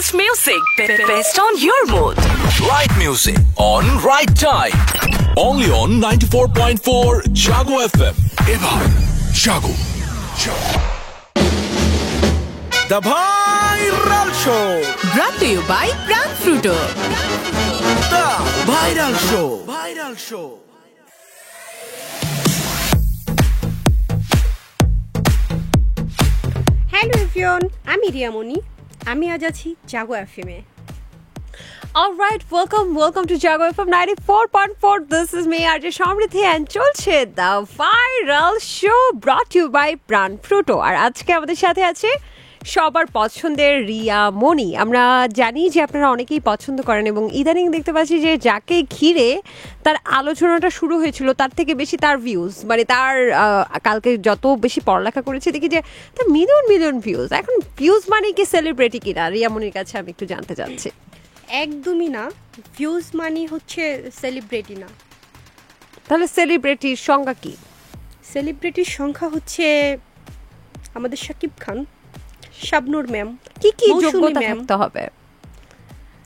best music, best on your mood. Right music on right time. Only on 94.4 Jago FM. এবার Jago. The Viral Show. Brought to you by Pran Fruito. The Viral Show. Viral Show. Hello everyone, আমি রিয়ামণি। আমি আজ আছি Jago FM এ। Alright, welcome to Jago FM 94.4. This is me, RJ Shamrithi, and চলছে The Viral Show brought to you by Pran Fruito. আর আজকে আমাদের সাথে আছে সবার পছন্দের রিয়া মনি। আমরা জানি যে আপনারা অনেকেই পছন্দ করেন এবং ইদানিং দেখতে পাচ্ছি যে যাকে ঘিরে তার আলোচনাটা শুরু হয়েছিল তার থেকে বেশি তার ভিউজ, মানে তার কালকে যত বেশি পড়ালেখা করেছে দেখি যে তার মিলিয়ন ভিউজ। এখন ভিউজ মানে কি সেলিব্রিটি কিনা, রিয়া মনির কাছে আমি একটু জানতে চাচ্ছি। একদমই না, ভিউজ মানি হচ্ছে সেলিব্রিটি না। তাহলে সেলিব্রিটির সংখ্যা কি? সেলিব্রিটির সংখ্যা হচ্ছে আমাদের শাকিব খান, শাবনূর ম্যাম। কি যোগ্যতা থাকতে হবে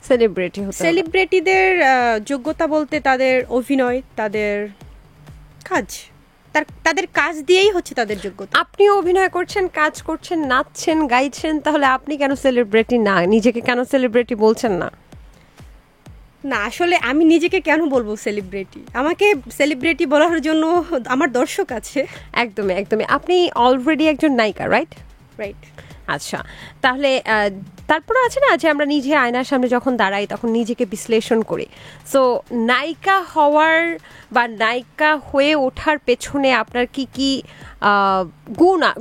সেলিব্রিটি হতে? সেলিব্রিটিদের যোগ্যতা বলতে তাদের অভিনয়, তাদের কাজ, তাদের কাজ দিয়েই হচ্ছে তাদের যোগ্যতা। আপনি অভিনয় করছেন, কাজ করছেন, নাচছেন, গাইছেন, তাহলে আপনি কেন সেলিব্রিটি না? নিজেকে কেন সেলিব্রিটি বলছেন না? না, আসলে আমি নিজেকে কেন বলবো সেলিব্রিটি? আমাকে সেলিব্রিটি বলার জন্য আমার দর্শক আছে। একদমই। আপনি অলরেডি একজন নায়িকা, রাইট? আচ্ছা, তাহলে তারপরে আছে না যে আমরা নিজে আয়নার সামনে যখন দাঁড়াই তখন নিজেকে বিশ্লেষণ করি। সো নায়িকা হওয়ার বা নায়িকা হয়ে ওঠার পেছনে আপনার কি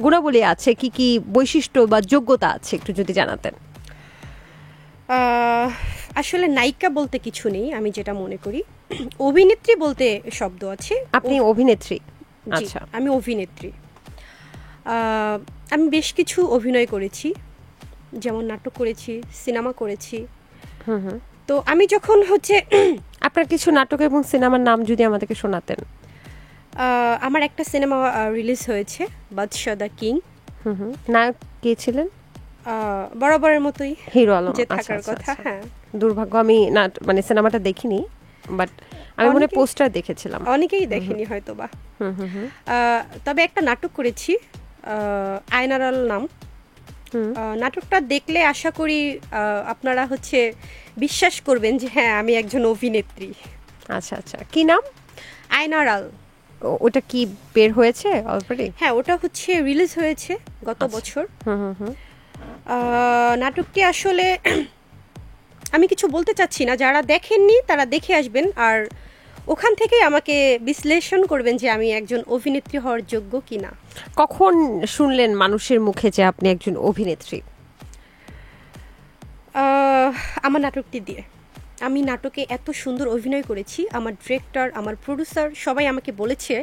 গুণাবলী আছে, কি বৈশিষ্ট্য বা যোগ্যতা আছে, একটু যদি জানাতেন। আসলে নায়িকা বলতে কিছু নেই, আমি যেটা মনে করি। অভিনেত্রী বলতে শব্দ আছে। আপনি অভিনেত্রী? আচ্ছা, আমি অভিনেত্রী। আমি বেশ কিছু অভিনয় করেছি, যেমন নাটক করেছি, সিনেমা করেছি। তো আমি যখন হচ্ছে আপনার কিছু নাটক এবং সিনেমার নাম যদি আমাদেরকে শোনাতেন। আমার একটা সিনেমা রিলিজ হয়েছে, বাদশা দ্য কিং। নায়ক কে ছিলেন? বরাবরের মতোই হিরো আলম যে থাকার কথা। হ্যাঁ, দুর্ভাগ্য আমি মানে সিনেমাটা দেখিনি, বাট আমি মনে পোস্টার দেখেছিলাম। অনেকেই দেখেনি হয়তোবা। তবে একটা নাটক করেছি, আয়নারাল নাম। নাটকটা দেখলে আশা করি আপনারা হচ্ছে বিশ্বাস করবেন যে হ্যাঁ, আমি একজন অভিনেত্রী। আচ্ছা, কি নাম? আয়নারাল। ওটা কি বের হয়েছে অলরেডি? হ্যাঁ, ওটা হচ্ছে রিলিজ হয়েছে গত বছর। নাটকটি আসলে আমি কিছু বলতে চাচ্ছি না, যারা দেখেননি তারা দেখে আসবেন, আর ওখান থেকে আমাকে বিশ্লেষণ করবেন যে আমি একজন অভিনেত্রী হওয়ার যোগ্য কিনা। কখন শুনলেন মানুষের মুখে যে আপনি একজন অভিনেত্রী? আমার নাটকটি দিয়ে। আমি নাটকে এত সুন্দর অভিনয় করেছি, আমার ডিরেক্টর, আমার প্রোডিউসার সবাই আমাকে বলেছে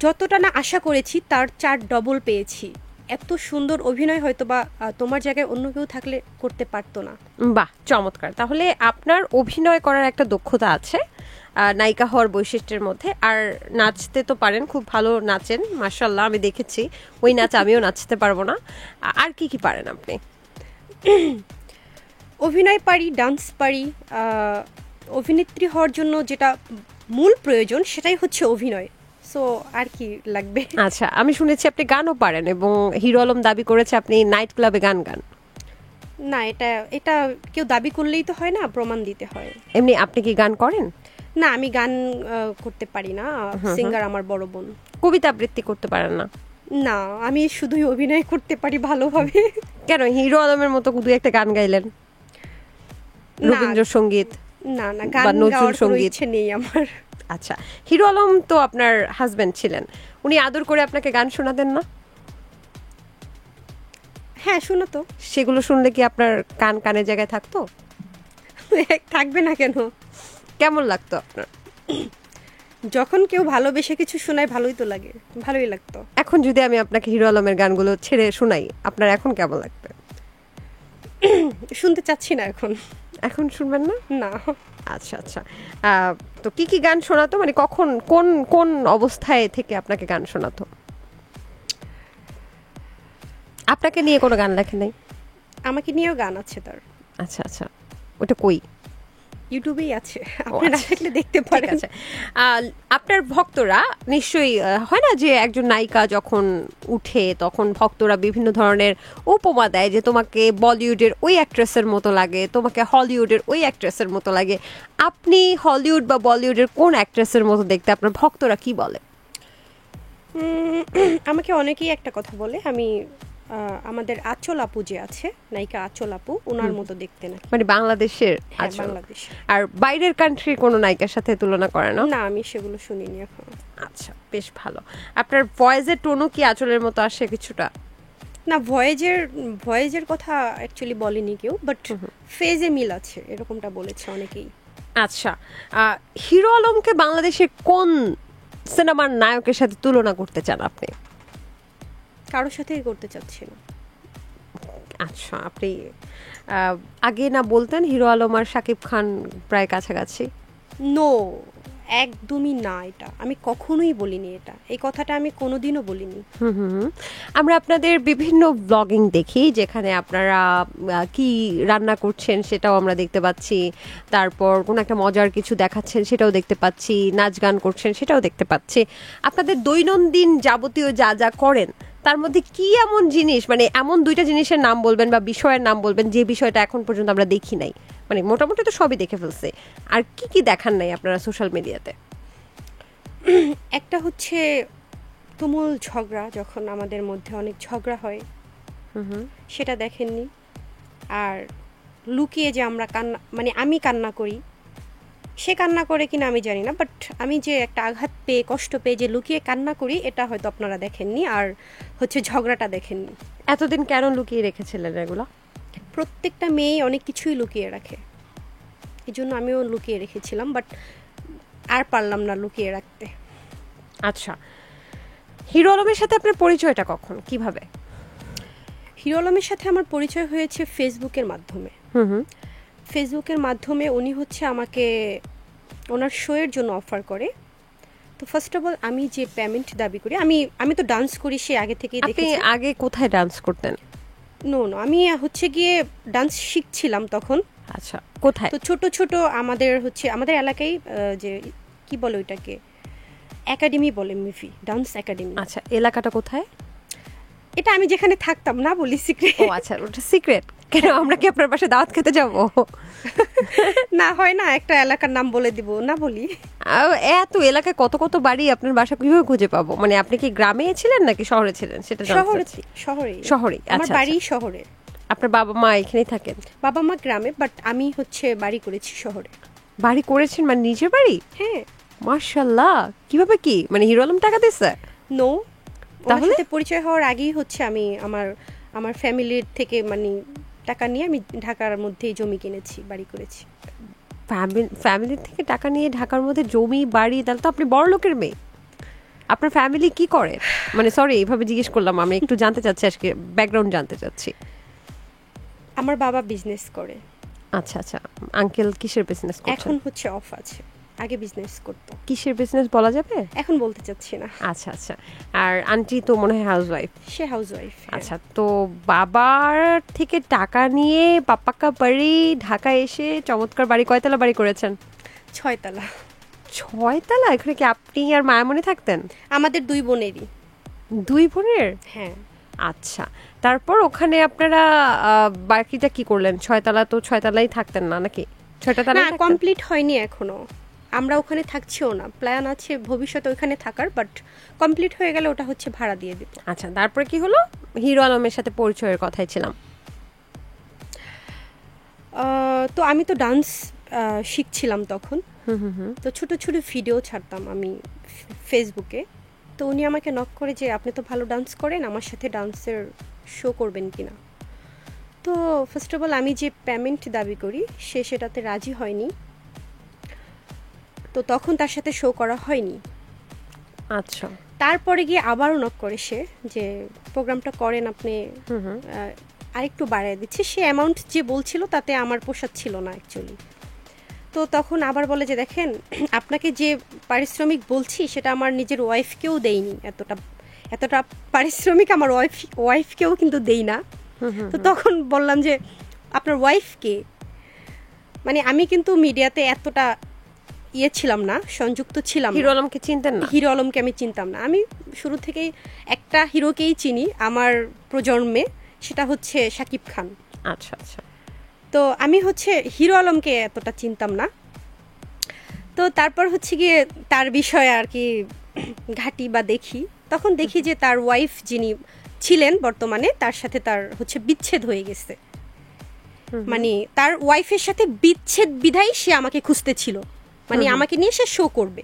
যতটা না আশা করেছি তার 4 ডবল পেয়েছি। এত সুন্দর অভিনয় হয়তো বা তোমার জায়গায় অন্য কেউ থাকলে করতে পারতো না। বাহ, চমৎকার। তাহলে আপনার অভিনয় করার একটা দক্ষতা আছে নায়িকা হওয়ার বৈশিষ্ট্যের মধ্যে, আর নাচতে তো পারেন, খুব ভালো নাচেন মাশাআল্লাহ, আমি দেখেছি। ওই নাচ আমিও নাচতে পারবো না। আর কি পারেন আপনি? অভিনয় পারি, ডান্স পারি। অভিনেত্রী হওয়ার জন্য যেটা মূল প্রয়োজন সেটাই হচ্ছে অভিনয়। সো আর কি লাগবে? আচ্ছা, আমি শুনেছি আপনি গানও পারেন এবং হিরো আলম দাবি করেছে আপনি নাইট ক্লাবে গান গান। না, এটা কেউ দাবি করলেই তো হয় না, প্রমাণ দিতে হয়। এমনি আপনি কি গান করেন? না, আমি গান করতে পারি না। সিঙ্গার আমার বড় বোন। কবিতা আবৃত্তি করতে পারেন না? না, আমি শুধুই অভিনয় করতে পারি ভালোভাবে। কেন, হিরো আলমের মতো দু একটা গান গাইলেন, রবীন্দ্রসঙ্গীত? না, গান গাওয়ার কোনো ইচ্ছে নেই আমার। আচ্ছা, হিরো আলম তো আপনার হাজবেন্ড ছিলেন, উনি আদর করে আপনাকে গান শোনাতেন না? হ্যাঁ, শোনাতো। সেগুলো শুনলে কি আপনার কানের জায়গায় থাকতো? থাকবে না কেন? কেমন লাগতো আপনার? যখন কেউ ভালোবেসে কিছু শোনায় ভালোই তো লাগে, ভালোই লাগতো। এখন যদি আমি আপনাকে হিরো আলমের গানগুলো ছেড়ে শোনাই, আপনার এখন কেমন লাগবে? শুনতে চাচ্ছি না এখন শুনবেন না? না। আচ্ছা, তো কি গান শোনাতো, মানে কখন, কোন অবস্থায় থেকে আপনাকে গান শোনাতো? আপনাকে নিয়ে কোনো গান লেখে নাই? আমাকে নিয়েও গান আছে তার। আচ্ছা আচ্ছা, ওটা কই? ইউটিউবেই আছে, আপনারা দেখলে দেখতে ঠিক পারেন। আছে। আপনার ভক্তরা নিশ্চয়ই হয় না যে একজন নায়িকা যখন উঠে তখন ভক্তরা বিভিন্ন ধরনের উপমা দেয় যে তোমাকে বলিউডের ওই অ্যাক্ট্রেসের মতো লাগে, তোমাকে হলিউডের ওই অ্যাক্ট্রেসের মতো লাগে। আপনি হলিউড বা বলিউডের কোন অ্যাক্ট্রেসের মতো দেখতে আপনার ভক্তরা কি বলে? আমাকে অনেকেই একটা কথা বলে, আমি আমাদের আঁচল আপু যে আছে, নায়িকা আঁচল আপু, ওনার মতো দেখতে না। মানে বাংলাদেশের? হ্যাঁ, আচ্ছা। বাংলাদেশ। আর বাইরের কান্ট্রির কোনো নায়িকার সাথে তুলনা করে না? না, আমি সেগুলো শুনিনি এখন। আচ্ছা, বেশ ভালো। আপনার ভয়েসের টোনও কি আঁচলের মতো আসে কিছুটা? না, ভয়েজের কথা অ্যাকচুয়ালি বলেনি কেউ, বাট ফেজে মিল আছে এরকমটা বলেছে অনেকেই। আচ্ছা, হিরো আলমকে বাংলাদেশের কোন সিনেমার নায়কের সাথে তুলনা করতে চান আপনি? কারোর সাথেই করতে চাচ্ছি না। আচ্ছা, আপনি আগে না বলতেন হিরো আলম আর শাকিব খান প্রায় কাছাকাছি? নো, একদমই না, এটা আমি কখনোই বলিনি, এই কথাটা আমি কোনোদিনও বলিনি। আমরা আপনাদের বিভিন্ন ব্লগিং দেখি যেখানে আপনারা কি রান্না করছেন সেটাও আমরা দেখতে পাচ্ছি, তারপর কোনো একটা মজার কিছু দেখাচ্ছেন সেটাও দেখতে পাচ্ছি, নাচ গান করছেন সেটাও দেখতে পাচ্ছি। আপনাদের দৈনন্দিন যাবতীয় যা যা করেন তার মধ্যে কি এমন জিনিস, মানে এমন দুইটা জিনিসের নাম বলবেন বা বিষয়ের নাম বলবেন যে বিষয়টা এখন পর্যন্ত আমরা দেখি নাই? মানে মোটামুটি তো সবই দেখে ফেলছে, আর কি কি দেখান নাই আপনারা সোশ্যাল মিডিয়াতে? একটা হচ্ছে তুমুল ঝগড়া, যখন আমাদের মধ্যে অনেক ঝগড়া হয়, সেটা দেখেননি। আর লুকিয়ে যে আমরা কান্না, মানে আমি কান্না করি, সে কান্না করে কিনা আমি জানি না, বাট আমি যে একটা আঘাত পেয়ে কষ্ট পেয়ে যে লুকিয়ে কান্না করি, এটা হয়তো আপনারা দেখেননি। আর হচ্ছে ঝগড়াটা দেখেননি। এতদিন কেন লুকিয়ে রেখেছিলেন এগুলো? প্রত্যেকটা মেয়ে অনেক কিছুই লুকিয়ে রাখে, এই জন্য আমিও লুকিয়ে রেখেছিলাম, বাট আর পারলাম না লুকিয়ে রাখতে। আচ্ছা, হিরো আলমের সাথে আপনার পরিচয়টা কখন, কিভাবে? হিরো আলমের সাথে আমার পরিচয় হয়েছে ফেসবুকের মাধ্যমে। ফেসবুকের মাধ্যমে উনি হচ্ছে আমাকে ওনার শোয়ের জন্য অফার করে। তো ফার্স্ট অফ অল আমি যে পেমেন্ট দাবি করি, আমি তো ডান্স করি, সে আগে থেকেই আপনি দেখেছি। আগে কোথায় ডান্স করতেন? নো, আমি হচ্ছে গিয়ে ডান্স শিখছিলাম তখন। আচ্ছা, কোথায়? তো ছোট ছোট আমাদের এলাকায় যে কি বলে ওইটাকে, একাডেমি বলে, মিফি ডান্স একাডেমি। আচ্ছা, এলাকাটা কোথায়? এটা আমি যেখানে থাকতাম না বলি, সিক্রেট। ও আচ্ছা, ওটা সিক্রেট কেন? আমরা কি আপনার পাশে দাওয়াত খেতে যাব? না, হয় না, একটা এলাকার নাম বলে দিব, না বলি। এত এলাকায় কত কত বাড়ি, আপনার বাসা কিভাবে খুঁজে পাবো? মানে আপনি কি গ্রামে ছিলেন নাকি শহরে ছিলেন সেটা জানতে চাচ্ছি। শহরে। আমার আচ্ছা, বাড়ি আচ্ছা। শহরে। আপনার বাবা মা এখানেই থাকেন? বাবা মা গ্রামে, বাট আমি হচ্ছে বাড়ি করেছি শহরে। বাড়ি করেছেন মানে নিজের বাড়ি? হ্যাঁ। মাশাআল্লাহ, কিভাবে কি, মানে হিরো আলম টাকা দিছে? নো, তাহলে তাহলে পরিচয় হওয়ার আগেই হচ্ছে আমি আমার ফ্যামিলির থেকে মানে টাকা নিয়ে আমি ঢাকার মধ্যে জমি কিনেছি, বাড়ি করেছি। ফ্যামিলি থেকে টাকা নিয়ে ঢাকার মধ্যে জমি বাড়ি, তাহলে তো আপনি বড় লোকের মেয়ে। আপনার ফ্যামিলি কি করে? মানে সরি এইভাবে জিজ্ঞেস করলাম, আমি একটু জানতে চাচ্ছি, আজকে ব্যাকগ্রাউন্ড জানতে চাচ্ছি। আমার বাবা বিজনেস করে। আচ্ছা আচ্ছা, আঙ্কেল কিসের বিজনেস করছেন? এখন হচ্ছে অফ আছে, আগে বিজনেস করতো। কিসের বিজনেস বলা যাবে? এখন বলতে চাচ্ছি না। আচ্ছা আচ্ছা। আর আন্টি তো মনে হয় হাউসওয়াইফ? সে হাউসওয়াইফ। আচ্ছা, তো বাবার থেকে টাকা নিয়ে পাপ্পাক্কা বাড়ি ঢাকায় এসে চমৎকার বাড়ি, কয়তলা বাড়ি করেছেন? 6 তলা। 6 তলা? এখানে কি আপনি আর মায়ামণি থাকতেন? আমাদের 2 বোনেরই। 2 বোনের? হ্যাঁ। আচ্ছা, তারপর ওখানে আপনারা বাকিটা কি করলেন? 6 তলা তো 6 তলাই থাকতেন না নাকি? 6টা তলা না, কমপ্লিট হয়নি এখনো, আমরা ওখানে থাকছিও না, প্ল্যান আছে ভবিষ্যতে ওখানে থাকার, বাট কমপ্লিট হয়ে গেলে ওটা হচ্ছে ভাড়া দিয়ে দিব। আচ্ছা, তারপরে কি হলো? হিরো আলমের সাথে পরিচয়ের কথাই ছিলাম। তো আমি তো ডান্স শিখছিলাম তখন। তো ছোট ছোট ভিডিও ছাড়তাম আমি ফেসবুকে। তো উনি আমাকে নক করে যে আপনি তো ভালো ডান্স করেন, আমার সাথে ডান্সের শো করবেন কিনা। তো ফার্স্ট অফ অল আমি যে পেমেন্ট দাবি করি সে সেটাতে রাজি হয়নি, তো তখন তার সাথে শো করা হয়নি। আচ্ছা, তারপরে গিয়ে আবারও নক করে সে যে প্রোগ্রামটা করেন আপনি, আরেকটু বাড়ায় দিচ্ছে। সে অ্যামাউন্ট যে বলছিল তাতে আমার পোষাচ্ছিল না অ্যাকচুয়ালি। তো তখন আবার বলে যে দেখেন, আপনাকে যে পারিশ্রমিক বলছি সেটা আমার নিজের ওয়াইফকেও দেইনি, এতটা পারিশ্রমিক আমার ওয়াইফকেও কিন্তু দেই না। তো তখন বললাম যে আপনার ওয়াইফকে, মানে আমি কিন্তু মিডিয়াতে এতটা ছিলাম না, সংযুক্ত ছিলাম না। হিরো আলমকে চিনতেন না? হিরো আলমকে আমি চিনতাম না। আমি শুরু থেকেই একটা হিরোকেই চিনি আমার প্রজন্মে, সেটা হচ্ছে শাকিব খান। আচ্ছা আচ্ছা। তো আমি হচ্ছে হিরো আলমকে এতটা চিনতাম না। তো তারপর হচ্ছে গিয়ে তার বিষয়ে আর কি ঘাটি বা দেখি, তখন দেখি যে তার ওয়াইফ যিনি ছিলেন বর্তমানে, তার সাথে তার হচ্ছে বিচ্ছেদ হয়ে গেছে। মানে তার ওয়াইফের সাথে বিচ্ছেদ বিধাই সে আমাকে খুঁজতে ছিল, মানে আমাকে নিয়ে সে শো করবে।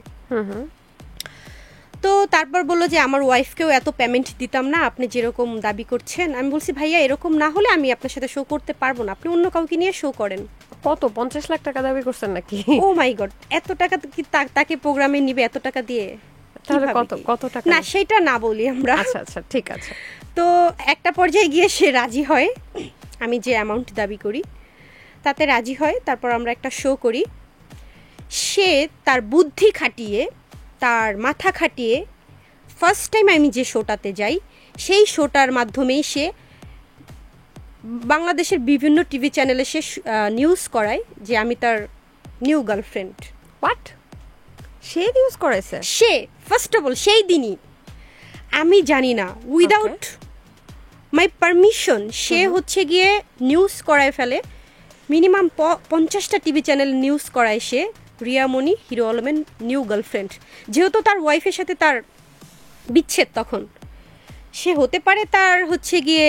তো তারপর বললো যে আমার ওয়াইফকেও এত পেমেন্ট দিতাম না আপনি যেরকম দাবি করছেন। আমি বলছি ভাইয়া এরকম না হলে আমি আপনার সাথে শো করতে পারবো না, আপনি অন্য কাউকে নিয়ে শো করেন। কত 50 লাখ টাকা দাবি করছেন নাকি? ও মাই গড, এত টাকা কি তাকে প্রোগ্রামে নিবে এত টাকা দিয়ে? তাহলে কত টাকা? না সেটা না বলি আমরা। আচ্ছা আচ্ছা ঠিক আছে। তো একটা পর্যায়ে গিয়ে সে রাজি হয়, আমি যে অ্যামাউন্ট দাবি করি তাতে রাজি হয়। তারপর আমরা একটা শো করি। সে তার বুদ্ধি খাটিয়ে, তার মাথা খাটিয়ে, ফার্স্ট টাইম আমি যে শোটাতে যাই সেই শোটার মাধ্যমেই সে বাংলাদেশের বিভিন্ন টিভি চ্যানেলে সে নিউজ করায় যে আমি তার new girlfriend. What? Say news করেছে? সে ফার্স্ট অফ অল সেই দিনই, আমি জানি না, উইদাউট মাই পারমিশন সে হচ্ছে গিয়ে নিউজ করায় ফেলে। মিনিমাম 50টা টিভি চ্যানেল নিউজ করায় সে রিয়ামণি হিরো আলমের নিউ গার্লফ্রেন্ড। যেহেতু তার ওয়াইফের সাথে তার বিচ্ছেদ, তখন সে হতে পারে তার হচ্ছে গিয়ে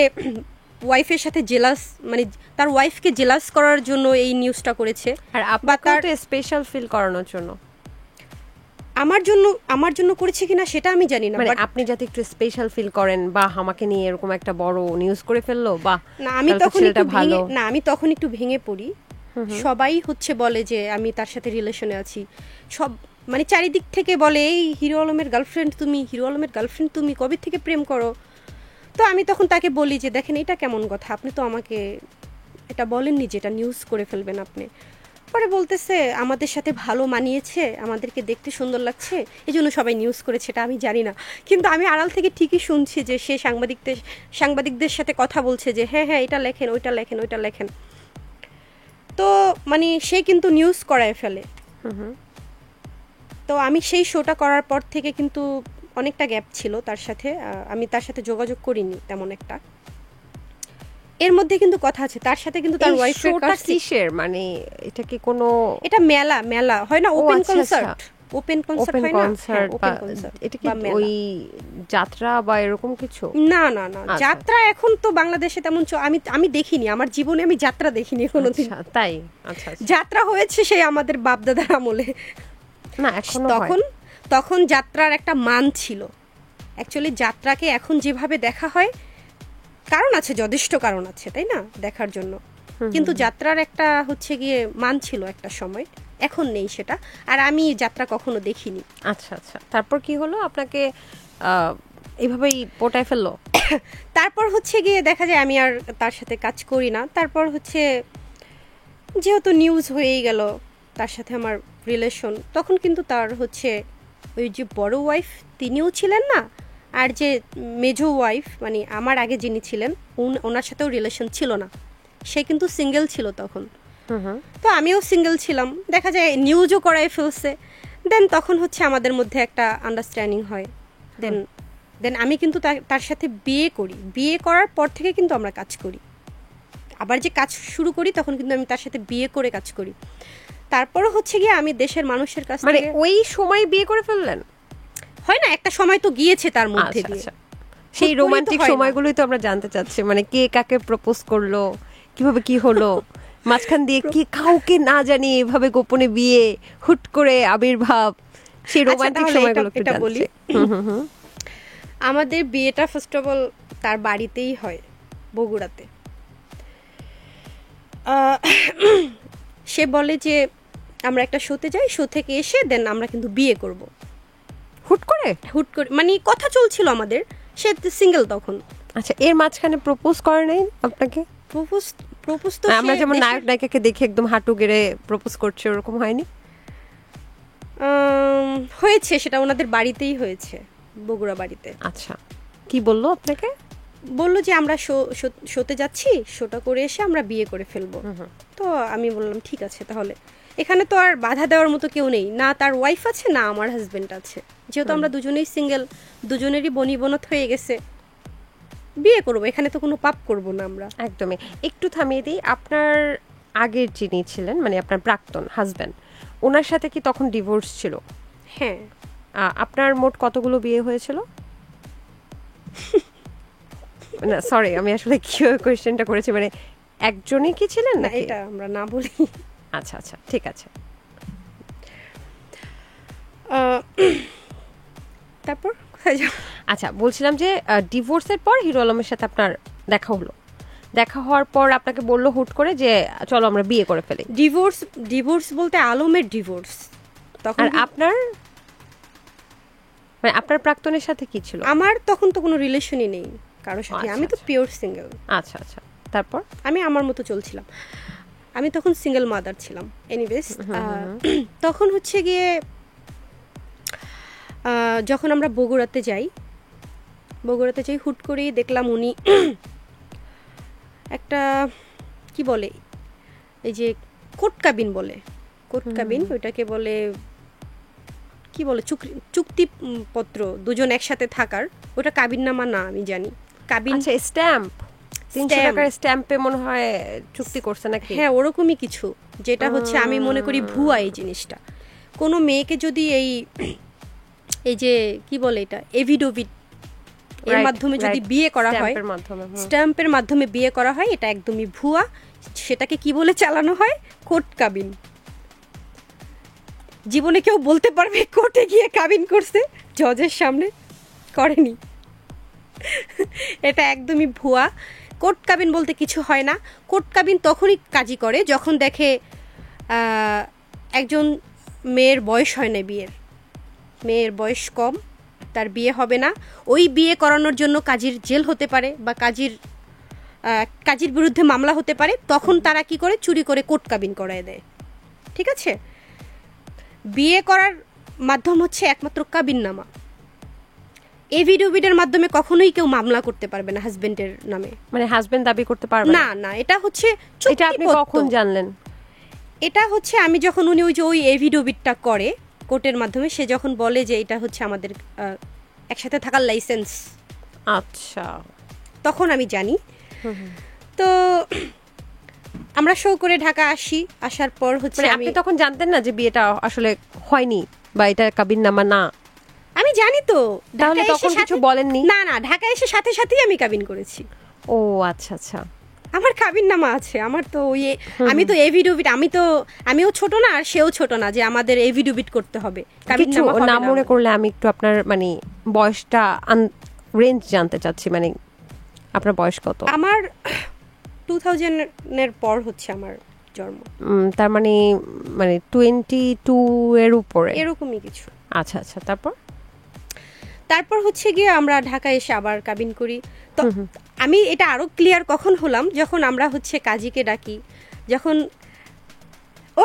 ওয়াইফের সাথে জেলাস, মানে তার ওয়াইফকে জেলাস করার জন্য এই নিউজটা করেছে। আর আপনাকে তো স্পেশাল ফিল করানোর জন্য। আমার জন্য করেছে কিনা সেটা আমি জানি না, মানে আপনি যাতে একটু স্পেশাল ফিল করেন বা আমাকে নিয়ে এরকম একটা বড় নিউজ করে ফেললো বা না, আমি তখন একটু ভেঙে পড়ি। সবাই হচ্ছে বলে যে আমি তার সাথে রিলেশনে আছি, সব মানে চারিদিক থেকে বলে এই হিরো আলমের গার্লফ্রেন্ড তুমি, হিরো আলমের গার্লফ্রেন্ড তুমি, কবে থেকে প্রেম করো? তো আমি তখন তাকে বলি যে দেখেন এটা কেমন কথা, আপনি তো আমাকে এটা বলেননি যে এটা নিউজ করে ফেলবেন আপনি। পরে বলতেছে আমাদের সাথে ভালো মানিয়েছে, আমাদেরকে দেখতে সুন্দর লাগছে, এই জন্য সবাই নিউজ করেছে। এটা আমি জানি না, কিন্তু আমি আড়াল থেকে ঠিকই শুনছি যে সে সাংবাদিকদের সাথে কথা বলছে যে হ্যাঁ হ্যাঁ এটা লেখেন, ওইটা লেখেন, ওইটা লেখেন। তো মানে সে কিন্তু নিউজ করায় ফেলে। তো আমি সেই শোটা করার পর থেকে কিন্তু অনেকটা গ্যাপ ছিল তার সাথে, আমি তার সাথে যোগাযোগ করিনি তেমন একটা। এর মধ্যে কিন্তু কথা আছে তার সাথে, কিন্তু তার ওয়াইফের কাছে কিসের, মানে এটা কি কোনো, এটা মেলা হয় না, ওপেন কনসার্ট, ওপেন কনসার্ট হয় না, ওপেন কনসার্ট, এটা কি ওই যাত্রা বা এরকম কিছু? না না না, যাত্রা এখন তো বাংলাদেশে তেমন আমি দেখিনি, আমার জীবনে আমি যাত্রা দেখিনি কোনোদিন। তাই? আচ্ছা, যাত্রা হয়েছে সেই আমাদের বাপ দাদার আমলে, না এখনো তখন যাত্রার একটা মান ছিল। অ্যাকচুয়ালি যাত্রাকে এখন যেভাবে দেখা হয়, কারণ আছে, যথেষ্ট কারণ আছে তাই না দেখার জন্য, কিন্তু যাত্রার একটা হচ্ছে গিয়ে মান ছিল একটা সময়, এখন নেই সেটা। আর আমি যাত্রা কখনো দেখিনি। আচ্ছা আচ্ছা, তারপর কি হলো? আপনাকে এইভাবেই পটায় ফেললো? তারপর হচ্ছে গিয়ে দেখা যায় আমি আর তার সাথে কাজ করি না। তারপর হচ্ছে যেহেতু নিউজ হয়েই গেল তার সাথে আমার রিলেশন, তখন কিন্তু তার হচ্ছে ওই যে বড় ওয়াইফ তিনিও ছিলেন না, আর যে মেজো ওয়াইফ মানে আমার আগে যিনি ছিলেন ওনার সাথেও রিলেশন ছিল না, সে কিন্তু সিঙ্গেল ছিল তখন। তো আমিও সিঙ্গেল ছিলাম, দেখা যায় নিউজও করাই ফেলছে। দেন তখন হচ্ছে আমাদের মধ্যে একটা আন্ডারস্ট্যান্ডিং হয়। দেন আমি কিন্তু তার সাথে বিয়ে করি, বিয়ে করার পর থেকে কিন্তু আমরা কাজ করি, আবার যে কাজ শুরু করি তখন কিন্তু আমি তার সাথে বিয়ে করে কাজ করি। তারপর হচ্ছে গিয়ে আমি দেশের মানুষের কাছে, মানে ওই সময় বিয়ে করে ফেললেন? হয় না, একটা সময় তো গিয়েছে তার মধ্যে দিয়ে। সেই রোমান্টিক সময়গুলোই তো আমরা জানতে চাচ্ছি, মানে কে কাকে প্রপোজ করলো, কিভাবে কি হলো, মাঝখান দিয়ে কি কাউকে না জানি এভাবে গোপনে বিয়ে, হুট করে আবির্ভাব, সেই রোমান্টিক সময়গুলো একটু বলি। আমাদের বিয়েটা ফার্স্ট অফ অল তার বাড়িতেই হয়, বগুড়াতে। সে বলে যে আমরা একটা শোতে যাই, শো থেকে এসে দেন আমরা কিন্তু বিয়ে করব। হুট করে মানে কথা চলছিল আমাদের, সে সিঙ্গেল তখন। আচ্ছা, এর মাঝখানে প্রপোজ করে নাই আপনাকে? প্রপোজ তো আমরা যেমন নায়ক নায়িকাকে দেখে একদম হাঁটু গেড়ে প্রপোজ করছে, ওরকম হয়নি? হয়েছে, সেটা ওনাদের বাড়িতেই হয়েছে, বগুড়া বাড়িতে। আচ্ছা, কি বললো আপনাকে? বললো যে আমরা শোতে যাচ্ছি, শোটা করে এসে আমরা বিয়ে করে ফেলবো। তো আমি বললাম ঠিক আছে, তাহলে এখানে তো আর বাধা দেওয়ার মতো কেউ নেই, না তার ওয়াইফ আছে না আমার হাজবেন্ড আছে, যেহেতু আমরা দুজনেই সিঙ্গেল, দুজনেরই বনিবনত হয়ে গেছে, বিয়ে করবো, এখানে তো কোনো পাপ করবো না আমরা। একদমই। একটু থামিয়ে দিই, আপনার আগের যিনি ছিলেন মানে আপনার প্রাক্তন হাজবেন্ড, ওনার সাথে কি তখন ডিভোর্স ছিল? হ্যাঁ। আপনার মোট কতগুলো বিয়ে হয়েছিল? না সরি, আমি আসলে কি কোয়েশ্চেনটা করেছি, মানে একজনই কি ছিলেন না, নাকি? এটা আমরা না বলি। আচ্ছা আচ্ছা, ঠিক আছে। তারপর কোথায় যাব? আচ্ছা, বলছিলাম যে ডিভোর্সের পর হিরো আলমের সাথে আপনার দেখা হলো, দেখা হওয়ার পর আপনাকে বললো হুট করে যে চলো আমরা বিয়ে করে ফেলি। ডিভোর্স বলতে আলমের ডিভোর্স। তখন আর আপনার মানে আপনার প্রাক্তনের সাথে কি ছিল? আমার তখন তো কোনো রিলেশনই নেই কারোর সাথে, আচ্ছা, আমি তো আচ্ছা। Pure single. আচ্ছা আচ্ছা, তারপর? আমি আমার মতো চলছিলাম, আমি তখন সিঙ্গেল মাদার ছিলাম। এনিওয়েজ, তখন হচ্ছে গিয়ে যখন আমরা বগুড়াতে যাই হুট করেই দেখলাম উনি একটা কি বলে, এই যে কোর্ট কাবিন বলে, ওইটাকে বলে কি বলে, চুক্তিপত্র, দুজন একসাথে থাকার, ওটা কাবিননামা না আমি জানি। কাবিন, আচ্ছা, স্ট্যাম্প, 300 টাকার স্ট্যাম্পে মনে হয় চুক্তি করছে নাকি? হ্যাঁ, ওরকমই কিছু, যেটা হচ্ছে আমি মনে করি ভুয়া এই জিনিসটা। কোনো মেয়েকে যদি এই যে কি বলে এটা, এভিডোভিট এর মাধ্যমে যদি বিয়ে করা হয়, স্ট্যাম্পের মাধ্যমে বিয়ে করা হয়, এটা একদমই ভুয়া। সেটাকে কি বলে চালানো হয়? কোর্ট কাবিন। জীবনে কেউ বলতে পারবে কোর্টে গিয়ে কাবিন করছে? জজের সামনে করেনি। এটা একদমই ভুয়া। কোর্ট কাবিন বলতে কিছু হয় না। কোর্ট কাবিন তখনই কাজী করে যখন দেখে একজন মেয়ের বয়স হয় না, মেয়ের বয়স কম, তার বিয়ে হবে না, ওই বিয়ে করানোর জন্য কাজীর জেল হতে পারে বা কাজীর বিরুদ্ধে মামলা হতে পারে, তখন তারা কি করে, চুরি করে কোর্ট কাবিন করায় দেয়। ঠিক আছে? বিয়ে করার মাধ্যম হচ্ছে একমাত্র কাবিননামা। এভিডোভিটের মাধ্যমে কখনোই কেউ মামলা করতে পারবে না হাজবেন্ডের নামে, মানে হাজবেন্ড দাবি করতে পারবে না। না, এটা হচ্ছে এটা আপনি কখন জানলেন? এটা হচ্ছে আমি যখন উনি ওই এভিডোভিটটা করে কোর্টের মাধ্যমে, সে যখন বলে যে এটা হচ্ছে আমাদের একসাথে থাকার লাইসেন্স, আচ্ছা, তখন আমি জানি। তো আমরা শো করে ঢাকা আসার পর হচ্ছে আপনি তখন জানতেন না যে বিয়েটা আসলে হয়নি বা এটা কাবিননামা না? আমি জানি তো। তাহলে তখন কিছু বলেননি? না না, ঢাকা এসে সাথে সাথেই আমি কাবিন করেছি। ও আচ্ছা আচ্ছা, আমার কাবিননামা আছে। আমার তো আমি তো এভিডোভিট, আমিও ছোট না আর সেও ছোট না যে আমাদের এভিডোভিট করতে হবে। কাবিননামা না মনে করলে আমি একটু আপনার মানে বয়সটা রেঞ্জ জানতে চাচ্ছি, মানে আপনার বয়স কত? আমার 2000 এর পর হচ্ছে আমার জন্ম। তার মানে 22 এর উপরে এরকমই কিছু। আচ্ছা আচ্ছা, তারপর হচ্ছে গিয়ে আমরা ঢাকা এসে আবার কাবিন করি। তো আমি এটা আরো ক্লিয়ার কখন হলাম, যখন আমরা হচ্ছে কাজীকে ডাকি, যখন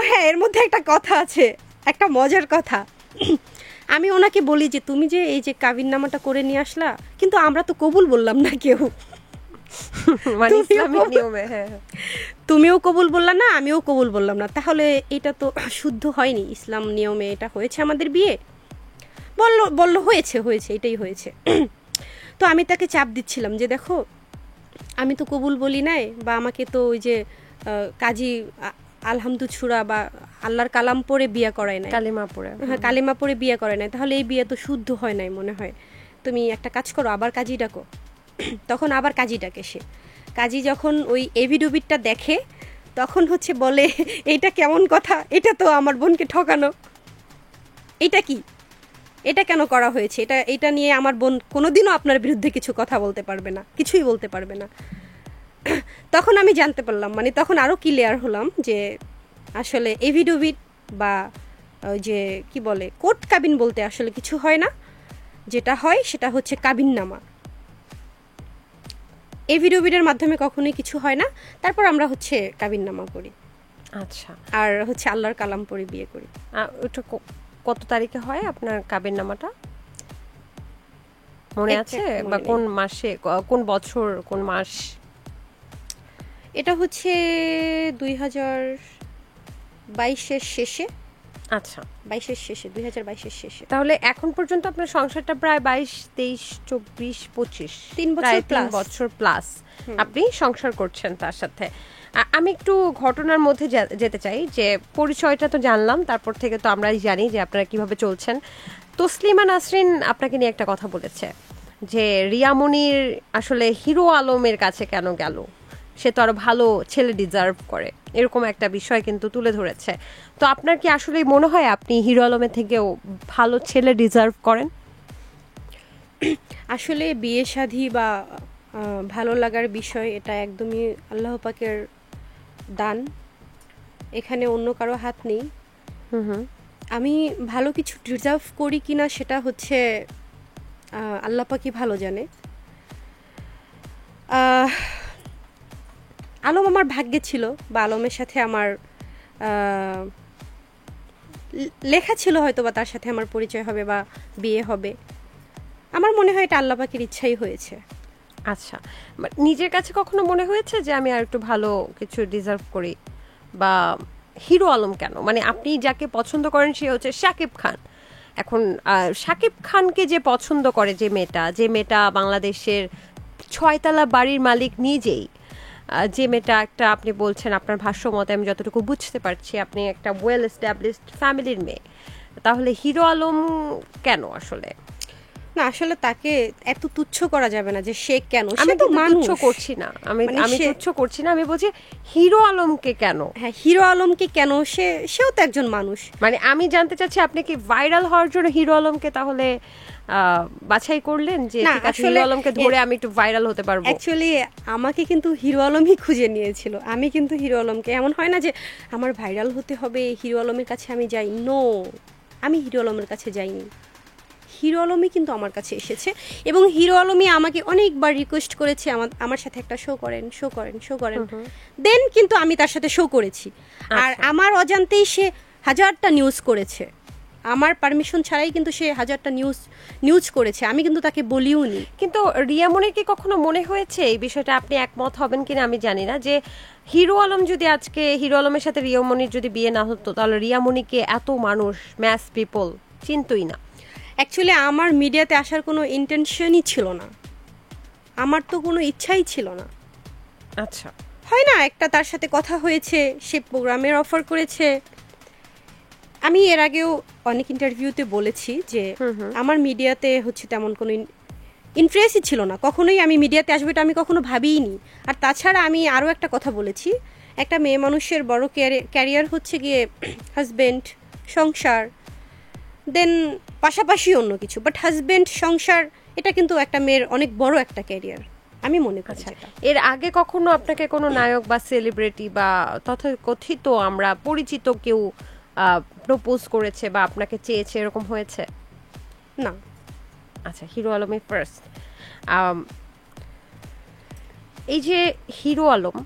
হ্যাঁ, এর মধ্যে একটা কথা আছে, একটা মজার কথা। আমি ওনাকে বলি যে তুমি যে এই যে কাবিননামাটা করে নিয়ে আসলা, কিন্তু আমরা তো কবুল বললাম না কেউ। মানে ইসলামিক নিয়মে তুমিও কবুল বললা না, আমিও কবুল বললাম না, তাহলে এটা তো শুদ্ধ হয়নি। ইসলাম নিয়মে এটা হয়েছে আমাদের বিয়ে। বললো হয়েছে, এটাই হয়েছে। তো আমি তাকে চাপ দিচ্ছিলাম যে দেখো, আমি তো কবুল বলি নাই, বা আমাকে তো ওই যে কাজী আলহামদু ছুরা বা আল্লাহর কালাম পড়ে বিয়ে করায় নাই, কালিমা পড়ে বিয়ে করায় নাই, তাহলে এই বিয়ে তো শুদ্ধ হয় নাই মনে হয়। তুমি একটা কাজ করো, আবার কাজী ডাকো। তখন আবার কাজী ডাকে সে। কাজী যখন ওই এভিডোভিটটা দেখে, তখন হচ্ছে বলে এইটা কেমন কথা, এটা তো আমার বোনকে ঠকানো, এটা কি, এটা কেন করা হয়েছে, এটা নিয়ে আমার বোন কোনোদিনও আপনার বিরুদ্ধে কিছু কথা বলতে পারবে না, কিছুই বলতে পারবে না। তখন আমি জানতে পারলাম, মানে তখন আরও ক্লিয়ার হলাম যে আসলে এভিডোভিট বা ওই যে কি বলে কোর্ট কাবিন বলতে আসলে কিছু হয় না, যেটা হয় সেটা হচ্ছে কাবিননামা। এভিডোভিটের মাধ্যমে কখনোই কিছু হয় না। তারপর আমরা হচ্ছে কাবিননামা করি। আচ্ছা, আর হচ্ছে আল্লাহর কালাম পড়ে বিয়ে করি। ওটা কত তারিখে হয় আপনার কাবিননামাটা? মনে আছে Exact মনে বা নেই। কোন মাসে কোন বছর কোন মাস? এটা হচ্ছে 2022-এর শেষে, আচ্ছা, 2022-এর শেষে। তাহলে এখন পর্যন্ত আপনার সংসারটা প্রায় 22, 23, 24, 25 3 বছর প্রায় 3 plus। বছর প্লাস আপনি সংসার করছেন তার সাথে। আমি একটু ঘটনার মধ্যে যেতে চাই, যে পরিচয়টা তো জানলাম, তারপর থেকে তো আমরাই জানি যে আপনারা কিভাবে চলছেন। তসলিমা নাসরিন আপনাকে নিয়ে একটা কথা বলেছে যে রিয়ামনির আসলে হিরো আলমের কাছে কেন গেল, সে তো আরো ভালো ছেলে ডিজার্ভ করে, এরকম একটা বিষয় কিন্তু তুলে ধরেছে। তো আপনার কি আসলে মনে হয় আপনি হিরো আলমের থেকেও ভালো ছেলে ডিজার্ভ করেন? আসলে বিয়ে শাদী বা ভালো লাগার বিষয়, এটা একদমই আল্লাহ পাকের দান, এখানে অন্য কারো হাত নেই। আমি ভালো কিছু ডিজার্ভ করি কিনা সেটা হচ্ছে আল্লাহ পাকই ভালো জানে। আলম আমার ভাগ্যে ছিল, বা আলমের সাথে আমার লেখা ছিল হয়তো, বা তার সাথে আমার পরিচয় হবে বা বিয়ে হবে। আমার মনে হয় এটা আল্লাহ পাকের ইচ্ছাই হয়েছে। আচ্ছা, নিজের কাছে কখনো মনে হয়েছে যে আমি আর একটু ভালো কিছু ডিজার্ভ করি? বা হিরো আলম কেন, মানে আপনি যাকে পছন্দ করেন সে হচ্ছে শাকিব খান। এখন শাকিব খানকে যে পছন্দ করে যে মেয়েটা বাংলাদেশের 6তলা বাড়ির মালিক নিজেই, যে মেয়েটা একটা, আপনি বলছেন আপনার ভাষ্য মতে আমি যতটুকু বুঝতে পারছি আপনি একটা ওয়েল এস্টাবলিশড ফ্যামিলির মেয়ে, তাহলে হিরো আলম কেন আসলে? না, আসলে তাকে এত তুচ্ছ করা যাবে না যে সে কেন, আমি সে তো মানুষ। তুচ্ছ করছি না, আমি মানে তুচ্ছ করছি না, আমি বলছি হিরো আলমকে কেন। হ্যাঁ, হিরো আলমকে কেন, সেও তো একজন মানুষ। মানে আমি জানতে চাচ্ছি আপনি কি ভাইরাল হওয়ার জন্য হিরো আলমকে তাহলে বাছাই করলেন যে না, ঠিক আছে আসলে হিরো আলমকে ধরে আমি একটু ভাইরাল হতে পারবো? অ্যাকচুয়ালি আমাকে কিন্তু হিরো আলমই খুঁজে নিয়েছিল। আমি কিন্তু হিরো আলমকে, এমন হয় না যে আমার ভাইরাল হতে হবে হিরো আলমের কাছে আমি যাই, নো, আমি হিরো আলমের কাছে যাইনি, হিরো আলমই কিন্তু আমার কাছে এসেছে। এবং হিরো আলমই আমাকে অনেকবার রিকোয়েস্ট করেছে আমার সাথে একটা শো করেন। দেন কিন্তু আমি তার সাথে শো করেছি, আর আমার অজান্তেই সে 1000টা নিউজ করেছে, আমার পারমিশন ছাড়াই কিন্তু সে 1000টা নিউজ করেছে, আমি কিন্তু তাকে বলিও নি। কিন্তু রিয়ামনির কি কখনো মনে হয়েছে, এই বিষয়টা আপনি একমত হবেন কিনা আমি জানি না, যে হিরো আলম যদি আজকে হিরো আলমের সাথে রিয়ামনির যদি বিয়ে না হতো তাহলে রিয়ামনিকে এত মানুষ ম্যাস পিপল চিনতই না? অ্যাকচুয়ালি আমার মিডিয়াতে আসার কোনো ইন্টেনশনই ছিল না, আমার তো কোনো ইচ্ছাই ছিল না। আচ্ছা, হয় না, একটা তার সাথে কথা হয়েছে, সে প্রোগ্রামের অফার করেছে। আমি এর আগেও অনেক ইন্টারভিউতে বলেছি যে আমার মিডিয়াতে হচ্ছে তেমন কোনো ইন্টারেস্টই ছিল না, কখনোই আমি মিডিয়াতে আসবো এটা আমি কখনো ভাবিইনি। আর তাছাড়া আমি আরও একটা কথা বলেছি, একটা মেয়ে মানুষের বড় ক্যারিয়ার হচ্ছে গিয়ে হাজব্যান্ড, সংসার, দেন পাশাপাশি অন্য কিছু, বাট হাজব্যান্ড, সংসার, এটা কিন্তু একটা মেয়ের অনেক বড় একটা ক্যারিয়ার আমি মনে করি। এর আগে কখনো আপনাকে কোনো নায়ক বা সেলিব্রিটি বা তথাকথিত আমরা পরিচিত কেউ প্রপোজ করেছে বা আপনাকে চেয়েছে, এরকম হয়েছে? না। আচ্ছা, হিরো আলমই ফার্স্ট। এই যে হিরো আলম,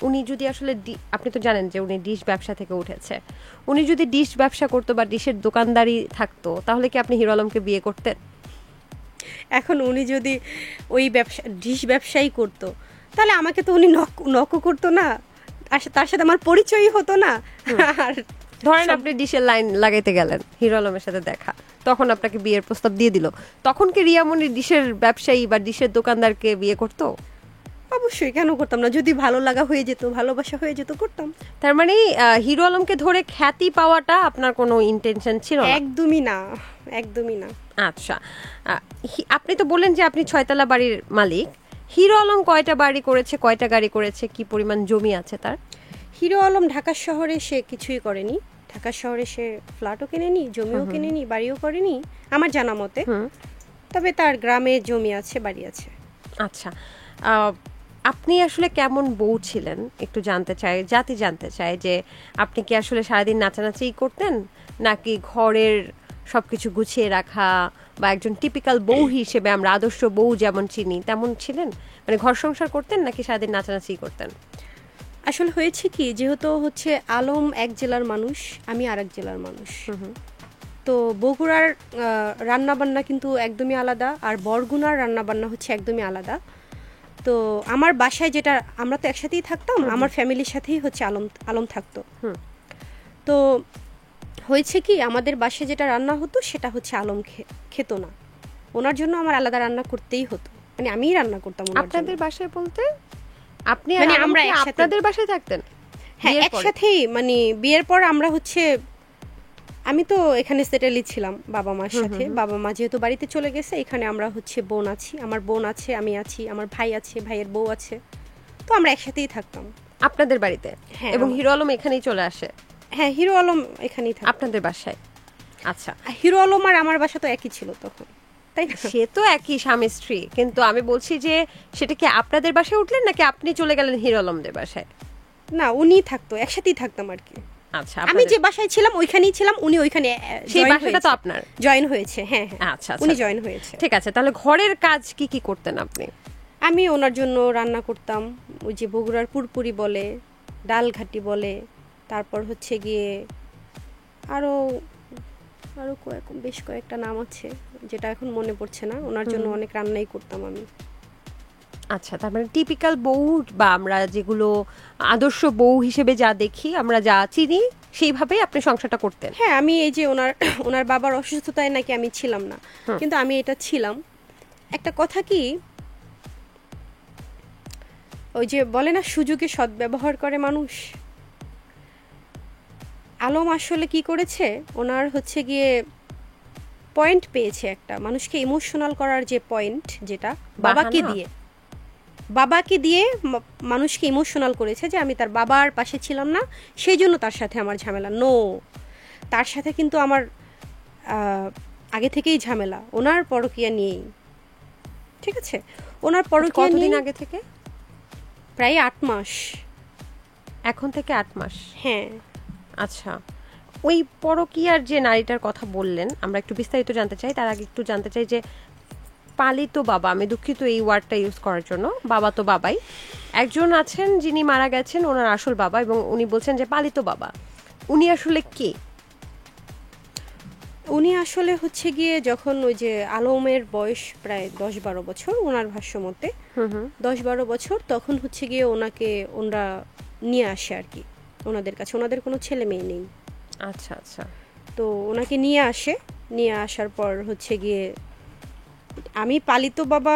উনি যদি আসলে আপনি তো জানেন যে উনি ডিশ ব্যবসা থেকে উঠেছে, উনি যদি ডিশ ব্যবসা করতো বা ডিশের দোকানদারি থাকতো তাহলে কি আপনি হিরো আলমকে বিয়ে করতেন? এখন উনি যদি ওই ডিশ ব্যবসায়ী করতো তাহলে আমাকে তো উনি নক করতো না, আর তার সাথে আমার পরিচয়ই হতো না। আর ধরেন আপনি ডিশের লাইন লাগাইতে গেলেন, হিরো আলমের সাথে দেখা, তখন আপনাকে বিয়ের প্রস্তাব দিয়ে দিল, তখন কি রিয়ামনি ডিশের ব্যবসায়ী বা ডিশের দোকানদারকে বিয়ে করতো? অবশ্যই, কেন করতাম না, যদি ভালো লাগা হয়ে যেত, ভালোবাসা হয়ে যেত, করতাম। তার মানে হিরো আলমকে ধরে খ্যাতি পাওয়াটা আপনার কোনো ইন্টেনশন ছিল না? একদমই না, একদমই না। আচ্ছা, আপনি তো বললেন যে আপনি 6তলা বাড়ির মালিক। হিরো আলম কয়টা বাড়ি করেছে, কয়টা গাড়ি করেছে, কি পরিমাণ জমি আছে তার? হিরো আলম ঢাকা শহরে সে কিছুই করেনি, ঢাকা শহরে সে ফ্ল্যাটও কেনেনি, জমিও কেনেনি, বাড়িও করেনি আমার জানা মতে, তবে তার গ্রামে জমি আছে, বাড়ি আছে। আচ্ছা, আপনি আসলে কেমন বউ ছিলেন একটু জানতে চাই যে আপনি কি আসলে সারাদিন নাচানাচি করতেন, নাকি ঘরের সবকিছু গুছিয়ে রাখা বা একজন টিপিক্যাল বউ হিসেবে আমরা আদর্শ বউ যেমন চিনি তেমন ছিলেন, মানে ঘর সংসার করতেন নাকি সারাদিন নাচানাচি করতেন? আসলে হয়েছে কি, যেহেতু হচ্ছে আলম এক জেলার মানুষ, আমি আরেক জেলার মানুষ, তো বগুড়ার রান্নাবান্না কিন্তু একদমই আলাদা, আর বরগুনার রান্নাবান্না হচ্ছে একদমই আলাদা। তো আমার বাসায় যেটা, আমরা তো একসাথেই থাকতাম, আমার ফ্যামিলির সাথেই হচ্ছে আলম থাকতো। তো হয়েছে কি, আমাদের বাসায় যেটা রান্না হতো সেটা হচ্ছে আলম খেত না, ওনার জন্য আমার আলাদা রান্না করতেই হতো, মানে আমিই রান্না করতাম। আপনাদের বাসায় বলতে আপনি মানে আর আমরা আমরা একসাথে- আপনাদের বাসায় থাকতেন? হ্যাঁ, বিয়ের পরে? একসাথেই, মানে বিয়ের পর আমরা হচ্ছে, আমি তো এখানে সেটেলই ছিলাম বাবা মার সাথে। বাবা মা যেহেতু বাড়িতে চলে গেছে, এখানে আমরা হচ্ছে বোন আছি, আমার বোন আছে, আমি আছি, আমার ভাই আছে, ভাইয়ের বউ আছে, তো আমরা একসাথেই থাকতাম। আপনাদের বাড়িতে? হ্যাঁ, এবং হিরো আলম এখানেই চলে আসে হ্যাঁ, হিরো আলম এখানেই থাকতো। আপনাদের বাসায়? আচ্ছা, হিরো আলম আর আমার বাসা তো একই ছিল তখন, তাই না? সে তো একই স্বামী স্ত্রী, কিন্তু আমি বলছি যে সেটা কি আপনাদের বাসায় উঠলেন নাকি আপনি চলে গেলেন হিরো আলমদের বাসায়? না, উনি থাকতো, একসাথেই থাকতাম আর কি। আচ্ছা, আমি আপনাদের- যে বাসায় ছিলাম ওইখানেই ছিলাম, উনি ওইখানে সেই বাসাটা তো আপনার? জয়েন হয়েছে, হ্যাঁ হ্যাঁ, আচ্ছা, আচ্ছা। উনি জয়েন হয়েছে। ঠিক আছে, তাহলে ঘরের কাজ কি কি করতেন আপনি? আমি ওনার জন্য রান্না করতাম, ওই যে বগুড়ার পুরপুরি বলে, ডাল ঘাটি বলে, তারপর হচ্ছে গিয়ে আরও আরও বেশ কয়েকটা নাম আছে যেটা এখন মনে পড়ছে না। ওনার জন্য অনেক রান্নাই করতাম আমি। আচ্ছা, তার মানে টিপিক্যাল বউ, বা আমরা যেগুলো আদর্শ বউ হিসেবে যা দেখি, আমরা যা চিনি, সেইভাবেই আপনি সংসারটা করতেন? হ্যাঁ, আমি এই যে ওনার বাবার অসুস্থতায় নাকি আমি ছিলাম না, কিন্তু আমি এটা ছিলাম। একটা কথা কি, ওই যে বলে না, সুযোগে সদ্ব্যবহার করে মানুষ। আলম আসলে কি করেছে, ওনার হচ্ছে গিয়ে পয়েন্ট পেয়েছে একটা, মানুষকে ইমোশনাল করার যে পয়েন্ট, যেটা বাবাকে দিয়ে মানুষকে ইমোশনাল করেছে, যে আমি তার বাবার পাশে ছিলাম না, সেই জন্য তার সাথে আমার ঝামেলা। নো, তার সাথে কিন্তু আমার আগে থেকেই ঝামেলা, ওনার পরকীয়া নিয়েই। ঠিক আছে, ওনার পরকীয়া কতদিন নিয়ে আগে থেকে? প্রায় 8 মাস। এখন থেকে 8 মাস? হ্যাঁ। আচ্ছা, ওই পরকীয়ার যে নারীটার কথা বললেন, আমরা একটু বিস্তারিত জানতে চাই। তার আগে একটু জানতে চাই যে পালিত বাবা, আমি দুঃখিত এই ওয়ার্ডটা ইউজ করার জন্য, বাবা তো বাবাই, একজন আছেন যিনি মারা গেছেন, ওনার আসল বাবা, এবং উনি বলছেন যে পালিত বাবা, উনি আসলে কে? উনি আসলে হচ্ছে গিয়ে, যখন ওই যে আলমের বয়স প্রায় 10-12 বছর, ওনার ভাষ্য মতে 10-12 বছর, তখন হচ্ছে গিয়ে ওনারা নিয়ে আসে আর কি ওনাদের কাছে। ওনাদের কোনো ছেলে মেয়ে নেই। আচ্ছা আচ্ছা। তো ওনাকে নিয়ে আসার পর হচ্ছে গিয়ে, আমি পালিত বাবা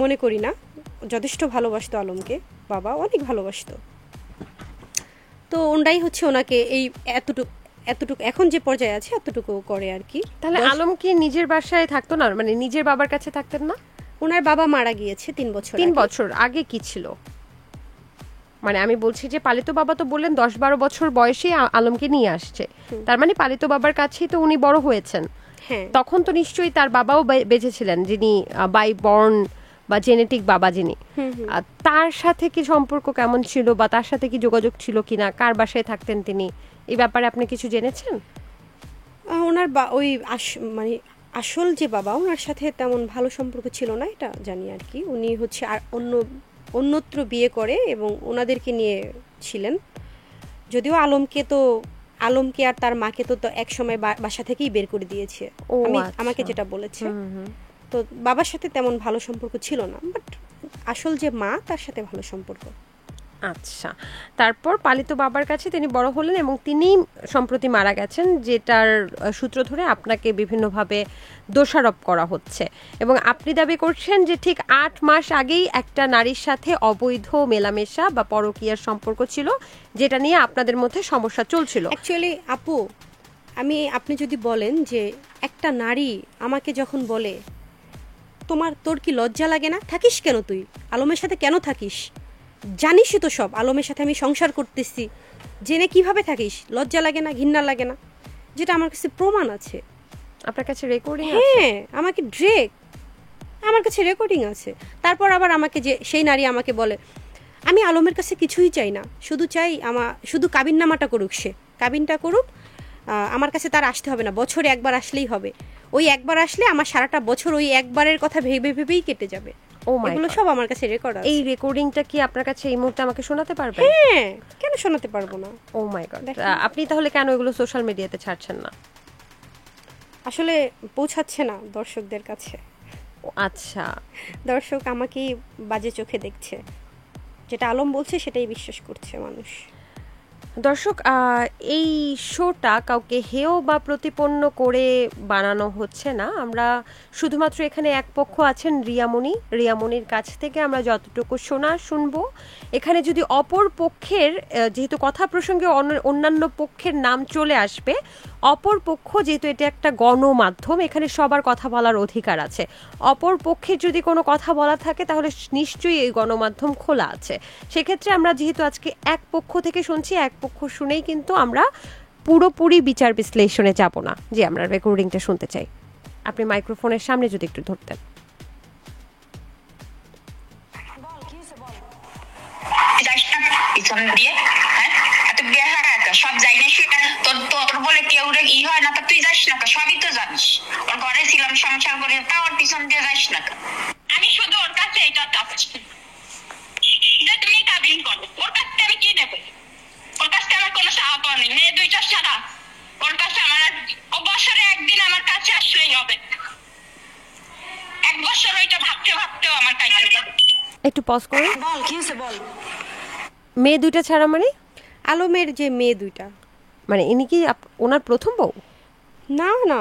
মনে করি না, যথেষ্ট ভালোবাসতো আলমকে, বাবা অনেক ভালোবাসতো। তো ওনারাই হচ্ছে ওনাকে এই এতটুকু এখন যে পর্যায়ে আছে এতটুকু করে আর কি। তাহলে আলম কি নিজের বাসায় থাকতো না, মানে নিজের বাবার কাছে থাকতেন না? ওনার বাবা মারা গিয়েছে 3 বছর 3 আগে। বছর আগে কি ছিল? মানে আমি বলছি যে পালিত বাবা তো বললেন 10-12 বছর বয়সে আলমকে নিয়ে আসছে, তার মানে পালিত বাবার কাছেই তো উনি বড় হয়েছেন। হ্যাঁ, তখন তো নিশ্চয়ই তার বাবাও বেঁচে ছিলেন, যিনি বাই বর্ন বা জেনেটিক বাবা যিনি। তার সাথে কি সম্পর্ক কেমন ছিল, বা তার সাথে কি যোগাযোগ ছিল কিনা, কার বাসায় থাকতেন তিনি, এই ব্যাপারে আপনি কিছু জেনেছেন? ওনার ওই মানে আসল যে বাবা, ওনার সাথে তেমন ভালো সম্পর্ক ছিল না, এটা জানি আর কি। উনি হচ্ছে আর অন্যত্র বিয়ে করে এবং ওনাদেরকে নিয়ে ছিলেন। যদিও আলমকে আর তার মাকে তো এক সময় বাসা থেকেই বের করে দিয়েছে, আমাকে যেটা বলেছে। তো বাবার সাথে তেমন ভালো সম্পর্ক ছিল না, বাট আসল যে মা, তার সাথে ভালো সম্পর্ক। আচ্ছা, তারপর পালিত বাবার কাছে তিনি বড় হলেন এবং তিনি সম্প্রতি মারা গেছেন, যেটার সূত্র ধরে আপনাকে বিভিন্নভাবে দোষারোপ করা হচ্ছে, এবং আপনি দাবি করছেন যে ঠিক 8 মাস আগেই একটা নারীর সাথে অবৈধ মেলামেশা বা পরকীয়ার সম্পর্ক ছিল, যেটা নিয়ে আপনাদের মধ্যে সমস্যা চলছিল। অ্যাকচুয়ালি আপু, আপনি যদি বলেন যে একটা নারী আমাকে যখন বলে, তোর কি লজ্জা লাগে না, থাকিস কেন তুই আলমের সাথে, কেন থাকিস, জানিসই তো সব, আলমের সাথে আমি সংসার করতেছি, জেনে কিভাবে থাকিস, লজ্জা লাগে না, ঘৃণা লাগে না, যেটা আমার কাছে প্রমাণ আছে। আপনার কাছে রেকর্ডিং আছে? হ্যাঁ, আমার কাছে রেকর্ডিং আছে। তারপর আবার আমাকে যে সেই নারী আমাকে বলে, আমি আলমের কাছে কিছুই চাই না, শুধু চাই শুধু কাবিননামাটা করুক, সে কাবিনটা করুক, আমার কাছে তার আসতে হবে না, বছরে একবার আসলেই হবে, ওই একবার আসলে আমার সারাটা বছর ওই একবারের কথা ভেবেই কেটে যাবে। এগুলো সব আমার কাছে রেকর্ড আছে। এই রেকর্ডিংটা কি আপনার কাছে এই মুহূর্তে আমাকে শোনাতে পারবেন? হ্যাঁ, কেন শোনাতে পারবো না। ও মাই গড, আপনি তাহলে কেন এগুলো সোশ্যাল মিডিয়াতে ছাড়ছেন না? আসলে পৌঁছাচ্ছে না দর্শকদের কাছে। আচ্ছা, দর্শক আমাকেই বাজে চোখে দেখছে, যেটা আলম বলছে সেটাই বিশ্বাস করছে মানুষ। দর্শক, এই শোটা কাউকে হেয় বা প্রতিপন্ন করে বানানো হচ্ছে না। আমরা শুধুমাত্র এখানে এক পক্ষ আছেন রিয়ামণির কাছ থেকে আমরা যতটুকু শুনবো। এখানে যদি অপর পক্ষের, যেহেতু কথা প্রসঙ্গে অন্যান্য পক্ষের নাম চলে আসবে, অপর পক্ষ যেহেতু এটা একটা গণমাধ্যম, এখানে সবার কথা বলার অধিকার আছে। অপর পক্ষের যদি কোনো কথা বলা থাকে তাহলে নিশ্চয়ই এই গণমাধ্যম খোলা আছে। সেক্ষেত্রে আমরা যেহেতু আজকে এক পক্ষ থেকে শুনছি, এক পক্ষ শুনেই কিন্তু আমরা পুরোপুরি বিচার বিশ্লেষণে যাব না, যে আমরা রেকর্ডিংটা শুনতে চাই। আপনি মাইক্রোফোনের সামনে যদি একটু ধরতেন। সব যাই না, সেটা তোর বলে কেউ ই হয় না, তা তুই যাস না, সবই তো জানিস। ওর ঘরে ছিলাম, সংসার করে, তা ওর পিছন দিয়ে যাস না। আমি শুধু ওর কাছে এইটা চাচ্ছি যে তুমি কাবিন করো। ওর কাছ থেকে আমি কি নেবো? ওর কাছ থেকে আমার কোনো চাওয়া পাওয়া নেই, মেয়ে দুইটা ছাড়া। ওর কাছে আমার ও বছরে একদিন আমার কাছে আসলেই হবে। এক বছর ওইটা ভাবতেও আমার কাছে একটু পজ করুন। বল কি হয়েছে বল। মেয়ে দুইটা ছাড়া মানে? আলমের যে মেয়ে দুইটা, মানে ইনি কি ওনার প্রথম বউ? না না,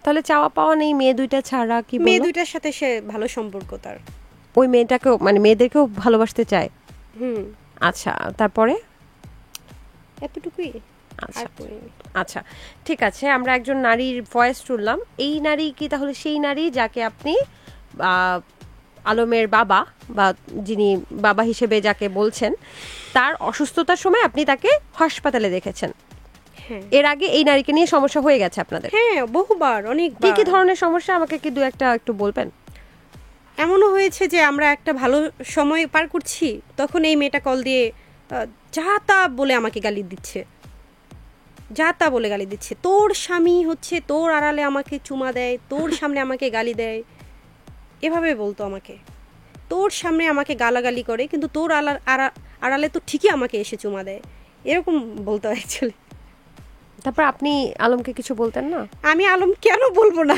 তাহলে চাওয়া পাওয়া নেই মেয়ে দুইটা ছাড়া? কি মেয়ে দুইটার সাথে সে ভালো সম্পর্ক তার। ওই মেয়েটাকেও, মানে মেয়েদেরকেও ভালোবাসতে চায়? আচ্ছা, তারপরে? এতটুকুই। আচ্ছা আচ্ছা, ঠিক আছে। আমরা একজন নারীর ভয়েস শুনলাম। এই নারী কি তাহলে সেই নারী যাকে আপনি আলমের বাবা, বা যিনি বাবা হিসেবে যাকে বলছেন, তার অসুস্থতার সময় আপনি তাকে হাসপাতালে দেখেছেন? এর আগে এই নারীকে নিয়ে সমস্যা হয়ে গেছে আপনাদের? হ্যাঁ, বহুবার, অনেকবার। কি কি ধরনের সমস্যা আমাকে কি দু একটা একটু বলবেন? এমনও হয়েছে যে আমরা একটা ভালো সময় পার করছি, তখন এই মেয়েটা কল দিয়ে যা তা বলে আমাকে গালি দিচ্ছে, যা তা বলে গালি দিচ্ছে। তোর স্বামী হচ্ছে তোর আড়ালে আমাকে চুমা দেয়, তোর সামনে আমাকে গালি দেয়, এভাবে বলতো আমাকে। তোর সামনে আমাকে গালাগালি করে, কিন্তু তোর আড়ালে তো ঠিকই আমাকে এসে চুমা দেয়, এরকম বলতো অ্যাকচুয়ালি। তারপর আপনি আলমকে কিছু বলতেন না? আমি আলম কেন বলবো না?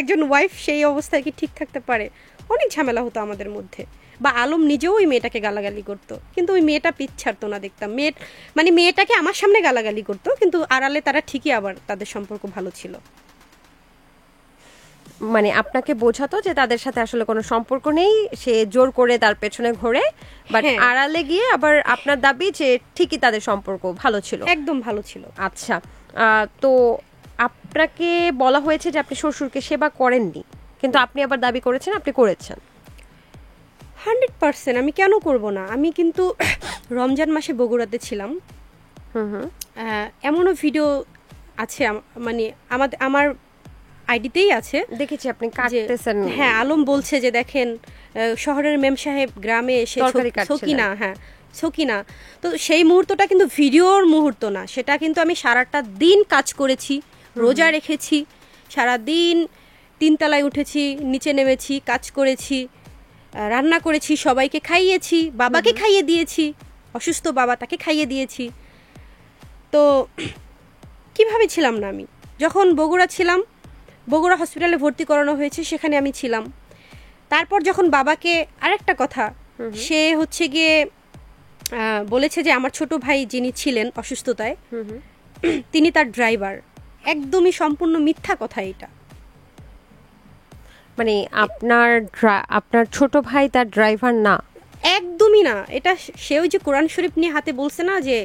একজন ওয়াইফ সেই অবস্থায় কি ঠিক থাকতে পারে? অনেক ঝামেলা হতো আমাদের মধ্যে। বা আলম নিজেও ওই মেয়েটাকে গালাগালি করতো, কিন্তু ওই মেয়েটা পিছ ছাড়তো না, দেখতাম। মানে মেয়েটাকে আমার সামনে গালাগালি করতো, কিন্তু আড়ালে তারা ঠিকই আবার তাদের সম্পর্ক ভালো ছিল। মানে আপনাকে বোঝাতো যে তাদের সাথে আসলে কোনো সম্পর্ক নেই, সে জোর করে তার পেছনে ঘোরে, বাট আড়ালে গিয়ে আবার আপনার দাবি যে ঠিকই তাদের সম্পর্ক ভালো ছিল, একদম ভালো ছিল। আচ্ছা, তো আপনাকে বলা হয়েছে যে আপনি শ্বশুরকে সেবা করেননি, কিন্তু আপনি আবার দাবি করেছেন আপনি করেছেন। 100% আমি কেন করব না? আমি কিন্তু রমজান মাসে বগুড়াতে ছিলাম। এমনও ভিডিও আছে, মানে আমার আইডিতেই আছে, দেখেছি আপনি কাটতেছেন। হ্যাঁ, আলম বলছে যে দেখেন শহরের মেম সাহেব গ্রামে এসে সকিনা। তো সেই মুহূর্তটা কিন্তু ভিডিওর মুহূর্ত না, সেটা কিন্তু আমি সারাটা দিন কাজ করেছি, রোজা রেখেছি, সারা দিন 3 তলায় উঠেছি, নিচে নেমেছি, কাজ করেছি, রান্না করেছি, সবাইকে খাইয়েছি, বাবাকে খাইয়ে দিয়েছি, অসুস্থ বাবা তাকে খাইয়ে দিয়েছি। তো কিভাবে ছিলাম না আমি? যখন বগুড়া হসপিটালে ভর্তি করানো হয়েছে, সেখানে আমি ছিলাম। তারপর যখন বাবাকে, আরেকটা কথা, সে হচ্ছে গিয়ে বলেছে যে আমার ছোট ভাই যিনি ছিলেন অসুস্থতায়, তিনি তার ড্রাইভার। একদমই সম্পূর্ণ মিথ্যা কথা এটা। মানে আপনার ছোট ভাই তার ড্রাইভার না? একদমই না। এটা সে ওই যে কোরআন শরীফ নিয়ে হাতে বলছে না যে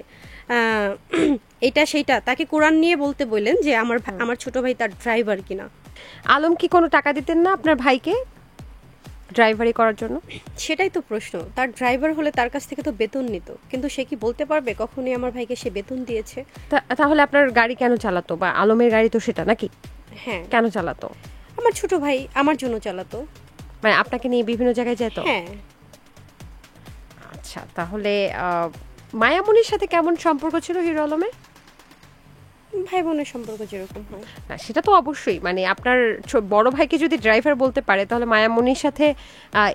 এটা সেইটা, তাকে কোরআন নিয়ে বলতে বললেন যে আমার ছোট ভাই তার ড্রাইভার কিনা। আলম কি কোনো টাকা দিতেন না আপনার ভাইকে ড্রাইভারি করার জন্য? সেটাই তো প্রশ্ন। তার ড্রাইভার হলে তার কাছ থেকে তো বেতন নিত, কিন্তু সে কি বলতে পারবে কখনই আমার ভাইকে সে বেতন দিয়েছে? তাহলে আপনার গাড়ি কেন চালাতো? বা আলমের গাড়ি তো সেটা নাকি? হ্যাঁ, কেন চালাতো? আমার ছোট ভাই আমার জন্য চালাতো। মানে আপনাকে নিয়ে বিভিন্ন জায়গায় যেত? হ্যাঁ। আচ্ছা, তাহলে মায়ামণির সাথে কেমন সম্পর্ক ছিল হিরো আলমের? ভাই বোনের সম্পর্ক যেরকম হয়। না সেটা তো অবশ্যই, মানে আপনার বড় ভাইকে যদি ড্রাইভার বলতে পারে তাহলে মায়ামনির সাথে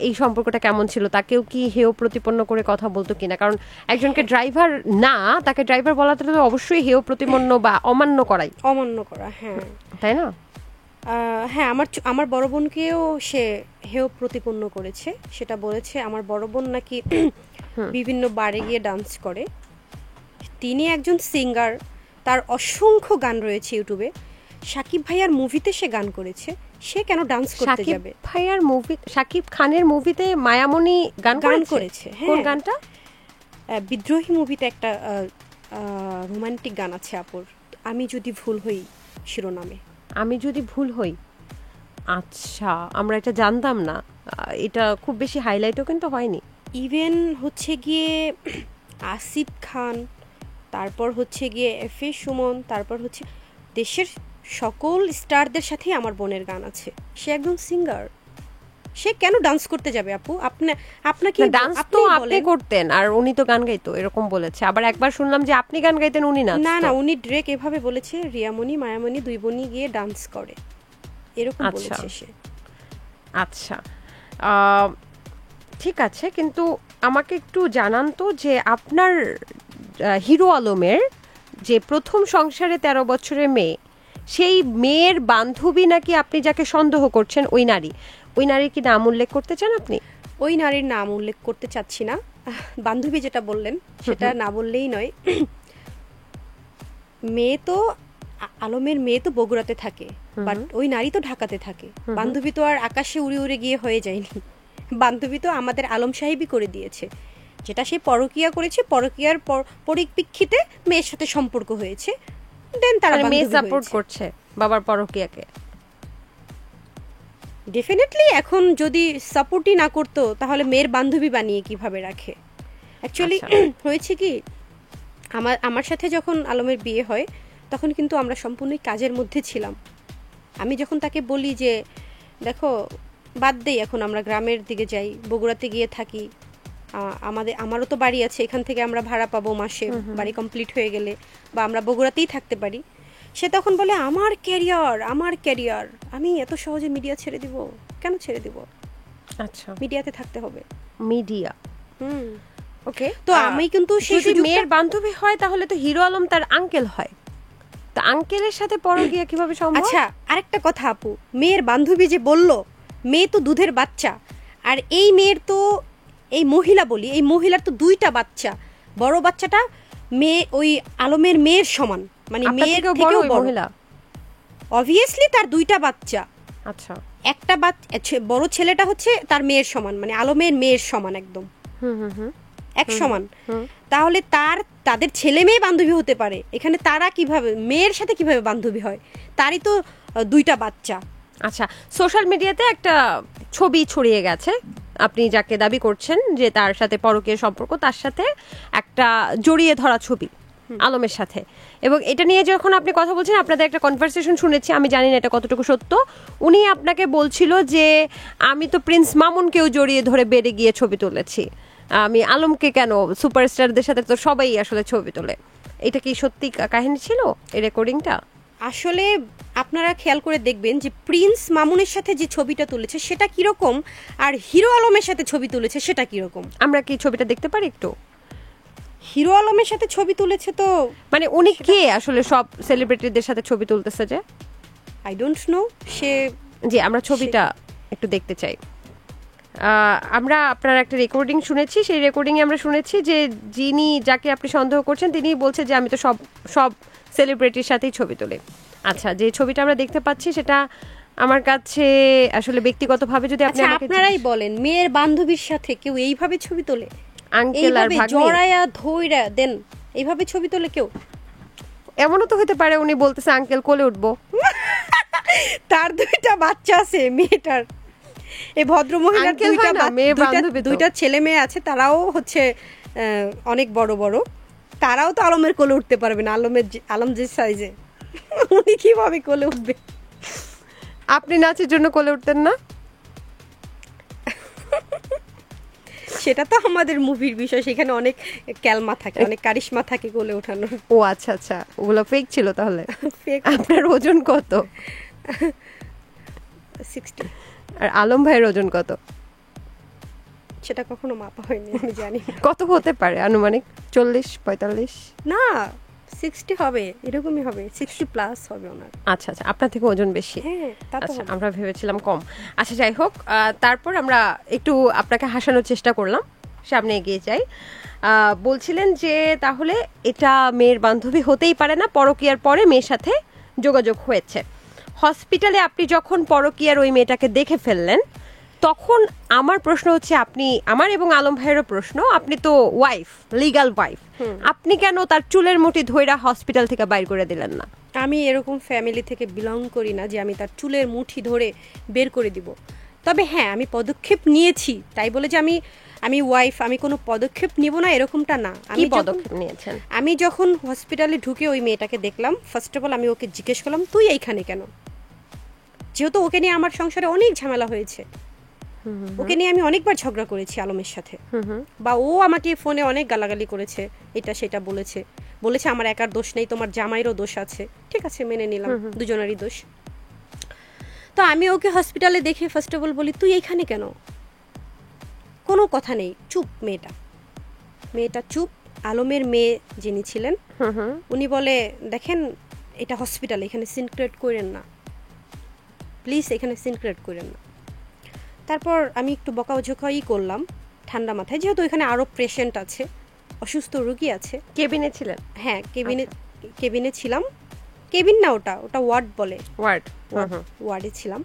এই সম্পর্কটা কেমন ছিল, তাকেও কি হেয় প্রতিপন্ন করে কথা বলতো কিনা? কারণ একজনকে ড্রাইভার না, তাকে ড্রাইভার বলাতে তো অবশ্যই হেয় প্রতিপন্ন বা অমান্য করাই, অমান্য করা, হ্যাঁ তাই না? হ্যাঁ, আমার বড় বোনকেও সে হেয় প্রতিপন্ন করেছে। সেটা বলেছে আমার বড় বোন নাকি বিভিন্ন বারে গিয়ে ডান্স করে। তিনি একজন সিঙ্গার, তার অসংখ্য গান রয়েছে ইউটিউবে। শাকিব ভাইয়ার মুভিতে সে গান করেছে, সে কেন ডান্স করতে যাবে? ভাইয়ার মুভি, শাকিব খানের মুভিতে মায়ামনি গান করেছে? হ্যাঁ। কোন গানটা? বিদ্রোহী মুভিতে একটা রোমান্টিক গান আছে আপুর, আমি যদি ভুল হই শিরোনামে। আমি যদি ভুল হই, আচ্ছা আমরা এটা জানতাম না, এটা খুব বেশি হাইলাইটও কিন্তু হয়নি। ইভেন হচ্ছে গিয়ে আসিফ খান, তারপর হচ্ছে গিয়ে এফএ সুমন, তারপর হচ্ছে দেশের সকল স্টারদের সাথেই আমার বোনের গান আছে। সে একজন সিঙ্গার, সে কেন ডান্স করতে যাবে আপু? আপনাকে ডান্স তো আপনি করতেন আর উনি তো গান গাইতো এরকম বলেছে। আবার একবার শুনলাম যে আপনি গান গাইতেন, উনি না। না, উনি ডিরেক্ট এভাবে বলেছে, রিয়ামণি মায়ামণি দুই বোনই গিয়ে ডান্স করে, এরকম বলেছে সে। আচ্ছা, ঠিক আছে, কিন্তু আমাকে একটু জানান তো যে আপনার হিরো আলমের যে প্রথম সংসারে 13 বছরের মেয়ে, সেই মেয়ের বান্ধবী নাকি আপনি যাকে সন্দেহ করছেন ওই নারীর কি নাম উল্লেখ করতে চান আপনি? ওই নারীর নাম উল্লেখ করতে চাচ্ছি না, বান্ধবী যেটা বললেন সেটা না বললেই নয়। মেয়ে তো আলমের মেয়ে তো বগুড়াতে থাকে, বাট ওই নারী তো ঢাকাতে থাকে। বান্ধবী তো আর আকাশে উড়ে উড়ে গিয়ে হয়ে যায়নি, বান্ধবী তো আমাদের আলম সাহেবই করে দিয়েছে। যেটা সে পরকিয়া করেছে, পরকিয়ার পরিপ্রেক্ষিতে মেয়ের সাথে সম্পর্ক হয়েছে, দেন তারা মেয়ে সাপোর্ট করছে বাবার পরকিয়াকে। ডেফিনেটলি এখন যদি সাপোর্টই না করতো তাহলে মেয়ের বান্ধবী বানিয়ে কিভাবে রাখে? অ্যাকচুয়ালি হয়েছে কি, আমার সাথে যখন আলমের বিয়ে হয় তখন কিন্তু আমরা সম্পূর্ণই কাজের মধ্যে ছিলাম। আমি যখন তাকে বলি যে দেখো বাদ দেই, এখন আমরা গ্রামের দিকে যাই, বগুড়াতে গিয়ে থাকি, আমারও তো বাড়ি আছে, এখান থেকে আমরা ভাড়া পাবো মাসে, বাড়ি কমপ্লিট হয়ে গেলে, বা আমরা বগুড়াতেই থাকতে পারি। সে তখন বলে আমার ক্যারিয়ার, আমি এত সহজে মিডিয়া ছেড়ে দিব? কেন ছেড়ে দিব? আচ্ছা, মিডিয়াতে থাকতে হবে। মিডিয়া, ওকে। তো আমি কিন্তু যদি মেয়ের বান্ধবী হয় তাহলে তো হিরো আলম তার আঙ্কেল হয়, তা আঙ্কেলের সাথে পরকিয়া কিভাবে সম্ভব? আচ্ছা, আরেকটা কথা আপু, মেয়ের বান্ধবী যে বলল, মেয়ে তো দুধের বাচ্চা, আর এই মেয়ের তো, এই মহিলা বলি, এই মহিলার তো 2টা বাচ্চা। বড় বাচ্চাটা মেয়ে ওই আলমের মেয়ের সমান, মানে মেয়ের থেকেও বড় মহিলা। অবভিয়াসলি তার 2টা বাচ্চা। আচ্ছা, একটা বড় ছেলেটা হচ্ছে তার মেয়ের সমান, মানে আলমের মেয়ের সমান, একদম এক সমান। তাহলে তাদের ছেলে মেয়ে বান্ধবী হতে পারে, এখানে তারা কিভাবে মেয়ের সাথে কিভাবে বান্ধবী হয়? তারই তো 2টা বাচ্চা। আচ্ছা, সোশ্যাল মিডিয়াতে একটা ছবি ছড়িয়ে গেছে, আপনি যাকে দাবি করছেন যে তার সাথে পরকীয় সম্পর্ক, তার সাথে একটা জড়িয়ে ধরা ছবি আলমের সাথে, এবং এটা নিয়ে যখন আপনি কথা বলছেন, আপনাদের একটা কনভারসেশন শুনেছি, আমি জানি না এটা কতটুকু সত্য। উনি আপনাকে বলছিল যে আমি তো প্রিন্স মামুনকেও জড়িয়ে ধরে বেড়ে গিয়ে ছবি তুলেছি, আমি আলমকে কেন, সুপারস্টারদের সাথে তো সবাই আসলে ছবি তোলে। এটা কি সত্যি কাহিনী ছিল এই রেকর্ডিংটা? আসলে আপনারা খেয়াল করে দেখবেন যে প্রিন্স মামুনের সাথে যে ছবিটা তুলেছে সেটা কিরকম, আর হিরো আলমের সাথে ছবি তুলেছে সেটা কিরকম। আমরা কি ছবিটা দেখতে পারি একটু? হিরো আলমের সাথে ছবি তুলেছে তো, মানে উনি কে আসলে সব সেলিব্রিটিদের সাথে ছবি তুলতেছে যে? I don't know. সে জি, আমরা ছবিটা একটু দেখতে চাই। আমরা আপনার একটা রেকর্ডিং শুনেছি, সেই রেকর্ডিংয়ে আমরা শুনেছি যে যাকে আপনি সন্দেহ করছেন তিনি বলছে যে আমি তো সব সেলিব্রিটির সাথেই ছবি তুলি। আচ্ছা, যে ছবিটা আমরা দেখতে পাচ্ছি সেটা আমার কাছে আসলে ব্যক্তিগতভাবে যদি আপনি আপনারাই বলেন, মেয়ের বান্ধবীর সাথে কেউ এইভাবে ছবি তোলে? আঙ্কেল আর ভাগ্নি জড়ায়া ধইরা দেন এইভাবে ছবি তোলে কেউ? এমনও তো হতে পারে উনি বলতেছে আঙ্কেল কোলে উঠবো, তার 2টা বাচ্চা আছে মেয়েটার। এই ভদ্র মহিলার 2টা ছেলে মেয়ে আছে, তারাও হচ্ছে অনেক বড় বড়, তারাও তো আলমের কোলে উঠতে পারবে না। আলম যে সাইজে, উনি কিভাবে কোলে উঠবে? আপনি নাচের জন্য কোলে উঠতেন না? সেটা তো আমাদের মুভির বিষয়, সেখানে অনেক ক্যালমা থাকে, অনেক কারিশমা থাকে গলে ওঠানোর। ও আচ্ছা আচ্ছা, ওগুলো ফেক ছিল তাহলে। Fake। আপনার ওজন কত? 60। আর আলম ভাইয়ের ওজন কত? সেটা কখনো মাপা হয়নি, আমি জানি না। কত হতে পারে আনুমানিক? 40-45? না, 60 হবে, এরকমই হবে, 60 প্লাস হবে ওনার। আচ্ছা আচ্ছা, আপনার থেকে ওজন বেশি। হ্যাঁ, তা তো আচ্ছা, হবে। আমরা ভেবেছিলাম কম। আচ্ছা, যাই হোক, তারপর আমরা একটু আপনাকে হাসানোর চেষ্টা করলাম, সামনে এগিয়ে যাই। বলছিলেন যে তাহলে এটা মেয়ের বান্ধবী হতেই পারে না, পরকীয়ার পরে মেয়ের সাথে যোগাযোগ হয়েছে। হসপিটালে আপনি যখন পরকীয়ার ওই মেয়েটাকে দেখে ফেললেন, তখন আমার প্রশ্ন হচ্ছে, আপনি, আমার এবং আলম ভাইয়েরও প্রশ্ন, আপনি তো ওয়াইফ, লিগ্যাল ওয়াইফ, আপনি কেন তার চুলের মুঠি ধইরা হসপিটাল থেকে বাইর করে দিলেন না? আমি এরকম ফ্যামিলি থেকে বিলং করি না যে আমি তার চুলের মুঠি ধরে বের করে দিব। তবে হ্যাঁ, আমি পদক্ষেপ নিয়েছি, তাই বলে যে আমি ওয়াইফ, আমি কোনো পদক্ষেপ নিব না এরকমটা না। কি আমি পদক্ষেপ নিয়েছেন? আমি যখন হসপিটালে ঢুকে ওই মেয়েটাকে দেখলাম, ফার্স্ট অফ অল আমি ওকে জিজ্ঞেস করলাম, তুই এইখানে কেন? যেহেতু ওকে নিয়ে আমার সংসারে অনেক ঝামেলা হয়েছে, ওকে নিয়ে আমি অনেকবার ঝগড়া করেছি আলমের সাথে, বা ও আমাকে ফোনে অনেক গালাগালি করেছে, এটা সেটা বলেছে আমার একার দোষ নেই, তোমার জামাইরও দোষ আছে। ঠিক আছে, মেনে নিলাম, দুজনেরই দোষ। তো আমি ওকে হসপিটালে দেখে ফার্স্ট অফ অল বলি, তুই এইখানে কেন? কোনো কথা নেই, চুপ। মেয়েটা চুপ। আলমের মেয়ে যিনি ছিলেন, উনি বলে, দেখেন এটা হসপিটাল, এখানে সিন ক্রিয়েট করেন না প্লিজ, এখানে সিন ক্রিয়েট করেন না। তারপর আমি একটু বকাঝকাই করলাম ঠান্ডা মাথায়, যেহেতু এখানে আরও পেশেন্ট আছে, অসুস্থ রোগী আছে। কেবিনে ছিলেন? হ্যাঁ, কেবিনে ছিলাম। কেবিন না, ওটা ওয়ার্ড বলে, ওয়ার্ডে ছিলাম।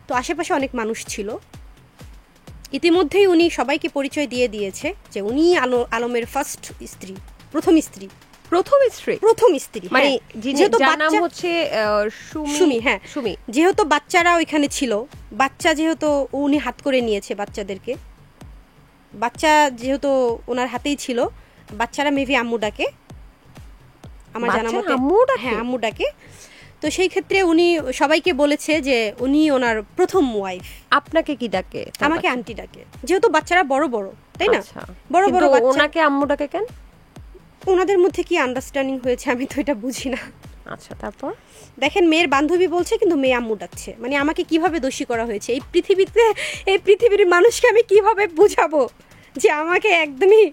তো আশেপাশে অনেক মানুষ ছিল। ইতিমধ্যেই উনি সবাইকে পরিচয় দিয়ে দিয়েছে যে উনি আলমের প্রথম স্ত্রী। মানে হ্যাঁ, যেহেতু নাম হচ্ছে সুমি। হ্যাঁ, সুমি। যেহেতু বাচ্চারা ওইখানে ছিল, বাচ্চা যেহেতু উনি হাত করে নিয়েছে বাচ্চাদেরকে, বাচ্চা যেহেতু ওনার হাতেই ছিল, বাচ্চারা মেবি আম্মু ডাকে, আমার জানা মতে। হ্যাঁ, আম্মু ডাকে। তো সেই ক্ষেত্রে উনি সবাইকে বলেছে যে উনি ওনার প্রথম ওয়াইফ। আপনাকে কি ডাকে? আমাকে আন্টি ডাকে, যেহেতু বাচ্চারা বড় বড়, তাই না? বড় বড় বাচ্চা। ওনাকে আম্মু ডাকে কেন? ওনাদের মধ্যে কি আন্ডারস্ট্যান্ডিং হয়েছে, আমি তো এটা বুঝি না। আচ্ছা, তারপর দেখেন, মেয়ের বান্ধবী বলছে কিন্তু মেয়ে আম্মু ডাকছে, মানে আমাকে কিভাবে দোষী করা হয়েছে? এই পৃথিবীর মানুষকে আমি কিভাবে বুঝাবো যে আমাকে একদমই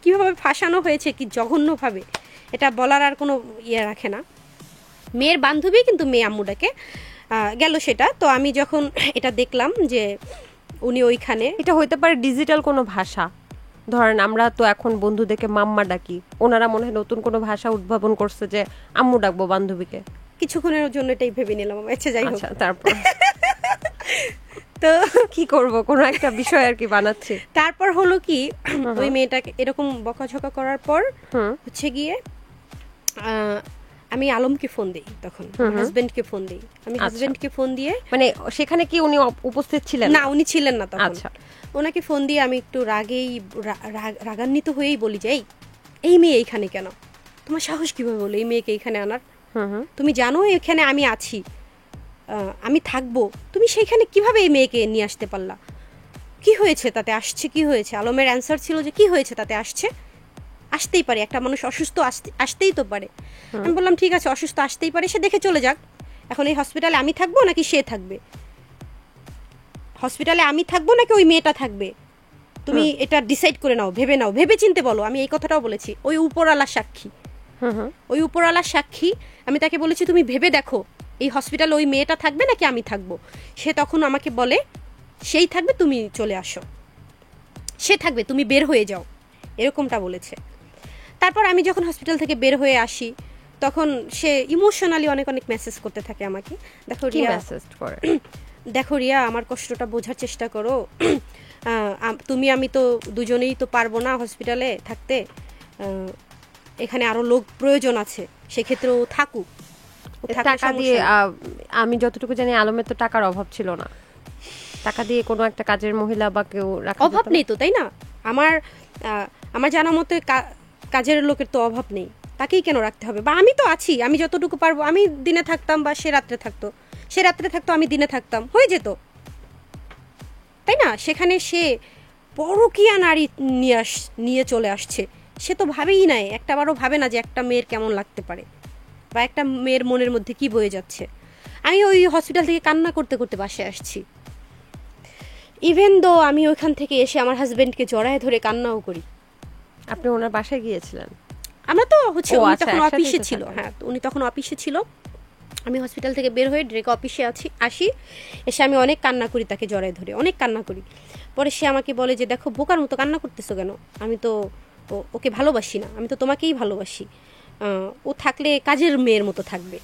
কিভাবে ফাঁসানো হয়েছে, কি জঘন্যভাবে, এটা বলার আর কোনো ইয়ে রাখে না। মেয়ের বান্ধবী কিন্তু মেয়ে আম্মু ডাকে গেল সেটা। তো আমি যখন এটা দেখলাম যে উনি ওইখানে, এটা হইতে পারে ডিজিটাল কোনো ভাষা। ধরেন আমরা তো এখন বন্ধুদেরকে মাম্মা ডাকি, ওনারা মনে হয় নতুন কোনো ভাষা উদ্ভাবন করছে যে আম্মু ডাকবো বান্ধবীকে। কিছুক্ষণের জন্য এটাই ভেবে নিলাম। আচ্ছা, যাই হোক। তারপর তো কি করব, কোনো একটা বিষয় আর কি বানাচ্ছি। তারপর হলো কি, ওই মেয়েটাকে এরকম বকাঝকা করার পর হচ্ছে গিয়ে আমি আলমকে ফোন দিই, তখন হাজবেন্ডকে ফোন দিই। আমি হাজবেন্ডকে ফোন দিয়ে, মানে সেখানে কি উনি উপস্থিত ছিলেন? না, উনি ছিলেন না তখন। আচ্ছা, ওনাকে ফোন দিয়ে আমি একটু রাগান্বিত হয়েই বলি যে, এই মেয়ে এইখানে কেন? তোমার সাহস কিভাবে হলো এই মেয়েকে এখানে আনার? তুমি জানো এখানে আমি আছি, আমি থাকবো, তুমি সেইখানে কিভাবে এই মেয়েকে নিয়ে আসতে পারলা? কি হয়েছে তাতে আসছে? কি হয়েছে? আলমের অ্যান্সার ছিল যে, কি হয়েছে তাতে আসছে? আসতেই পারে, একটা মানুষ অসুস্থ আসতেই তো পারে। আমি বললাম, ঠিক আছে, অসুস্থ আসতেই পারে, সে দেখে চলে যাক। এখন এই হসপিটালে আমি থাকবো নাকি সে থাকবে? হসপিটালে আমি থাকবো নাকি ওই মেয়েটা থাকবে? তুমি এটা ডিসাইড করে নাও, ভেবে চিনতে বলো। আমি এই কথাটাও বলেছি। ওই উপরওয়ালা সাক্ষী, আমি তাকে বলেছি, তুমি ভেবে দেখো এই হসপিটালে ওই মেয়েটা থাকবে নাকি আমি থাকবো। সে তখন আমাকে বলে, সেই থাকবে, তুমি চলে আসো। সে থাকবে, তুমি বের হয়ে যাও, এরকমটা বলেছে। তারপর আমি যখন হসপিটাল থেকে বের হয়ে আসি, তখন সে ইমোশনালি অনেক মেসেজ করতে থাকে আমাকে। দেখো রিয়া, আমার কষ্টটা বোঝার চেষ্টা করো। আমি তো দুজনেই তো পারবো না হসপিটালে থাকতে, এখানে আরো লোক প্রয়োজন আছে, সেক্ষেত্রে ও থাকুক। টাকা দিয়ে, আমি যতটুকু জানি আলমের তো টাকার অভাব ছিল না, টাকা দিয়ে কোনো একটা কাজের মহিলা বা কেউ রাখা অভাব নেই তো, তাই না? আমার জানা মতে কাজের লোকের তো অভাব নেই, তাকেই কেন রাখতে হবে? বা আমি তো আছি, আমি যতটুকু পারবো, আমি দিনে থাকতাম বা সে রাত্রে থাকতো, আমি দিনে থাকতাম, হয়ে যেত, তাই না? সেখানে সে পরকীয়া নারী নিয়ে চলে আসছে, সে তো ভাবেই নাই, একটাবারও ভাবে না যে একটা মেয়ের কেমন লাগতে পারে বা একটা মেয়ের মনের মধ্যে কি বয়ে যাচ্ছে। আমি ওই হসপিটাল থেকে কান্না করতে করতে বাসায় আসছি। ইভেন দো আমি ওইখান থেকে এসে আমার হাজবেন্ডকে জড়ায় ধরে কান্নাও করি। আপনি ওনার বাসায় গিয়েছিলেন? আমরা তো হচ্ছে ও উনি আচ্ছা, তখন একসাথেই অফিসে তো ছিল, থাকেন। হ্যাঁ তো উনি তখন অফিসে ছিল। আমি হসপিটাল থেকে বের হয়ে ডিরেক্ট অফিসে আসি, এসে আমি অনেক কান্না করি, তাকে জড়ায় ধরে অনেক কান্না করি। পরে সে আমাকে বলে যে দেখো বোকার মতো কান্না করতেছো কেন, আমি তো ওকে ভালোবাসি না, আমি তো তোমাকেই ভালোবাসি। ও থাকলে কাজের মেয়ের মতো থাকবে,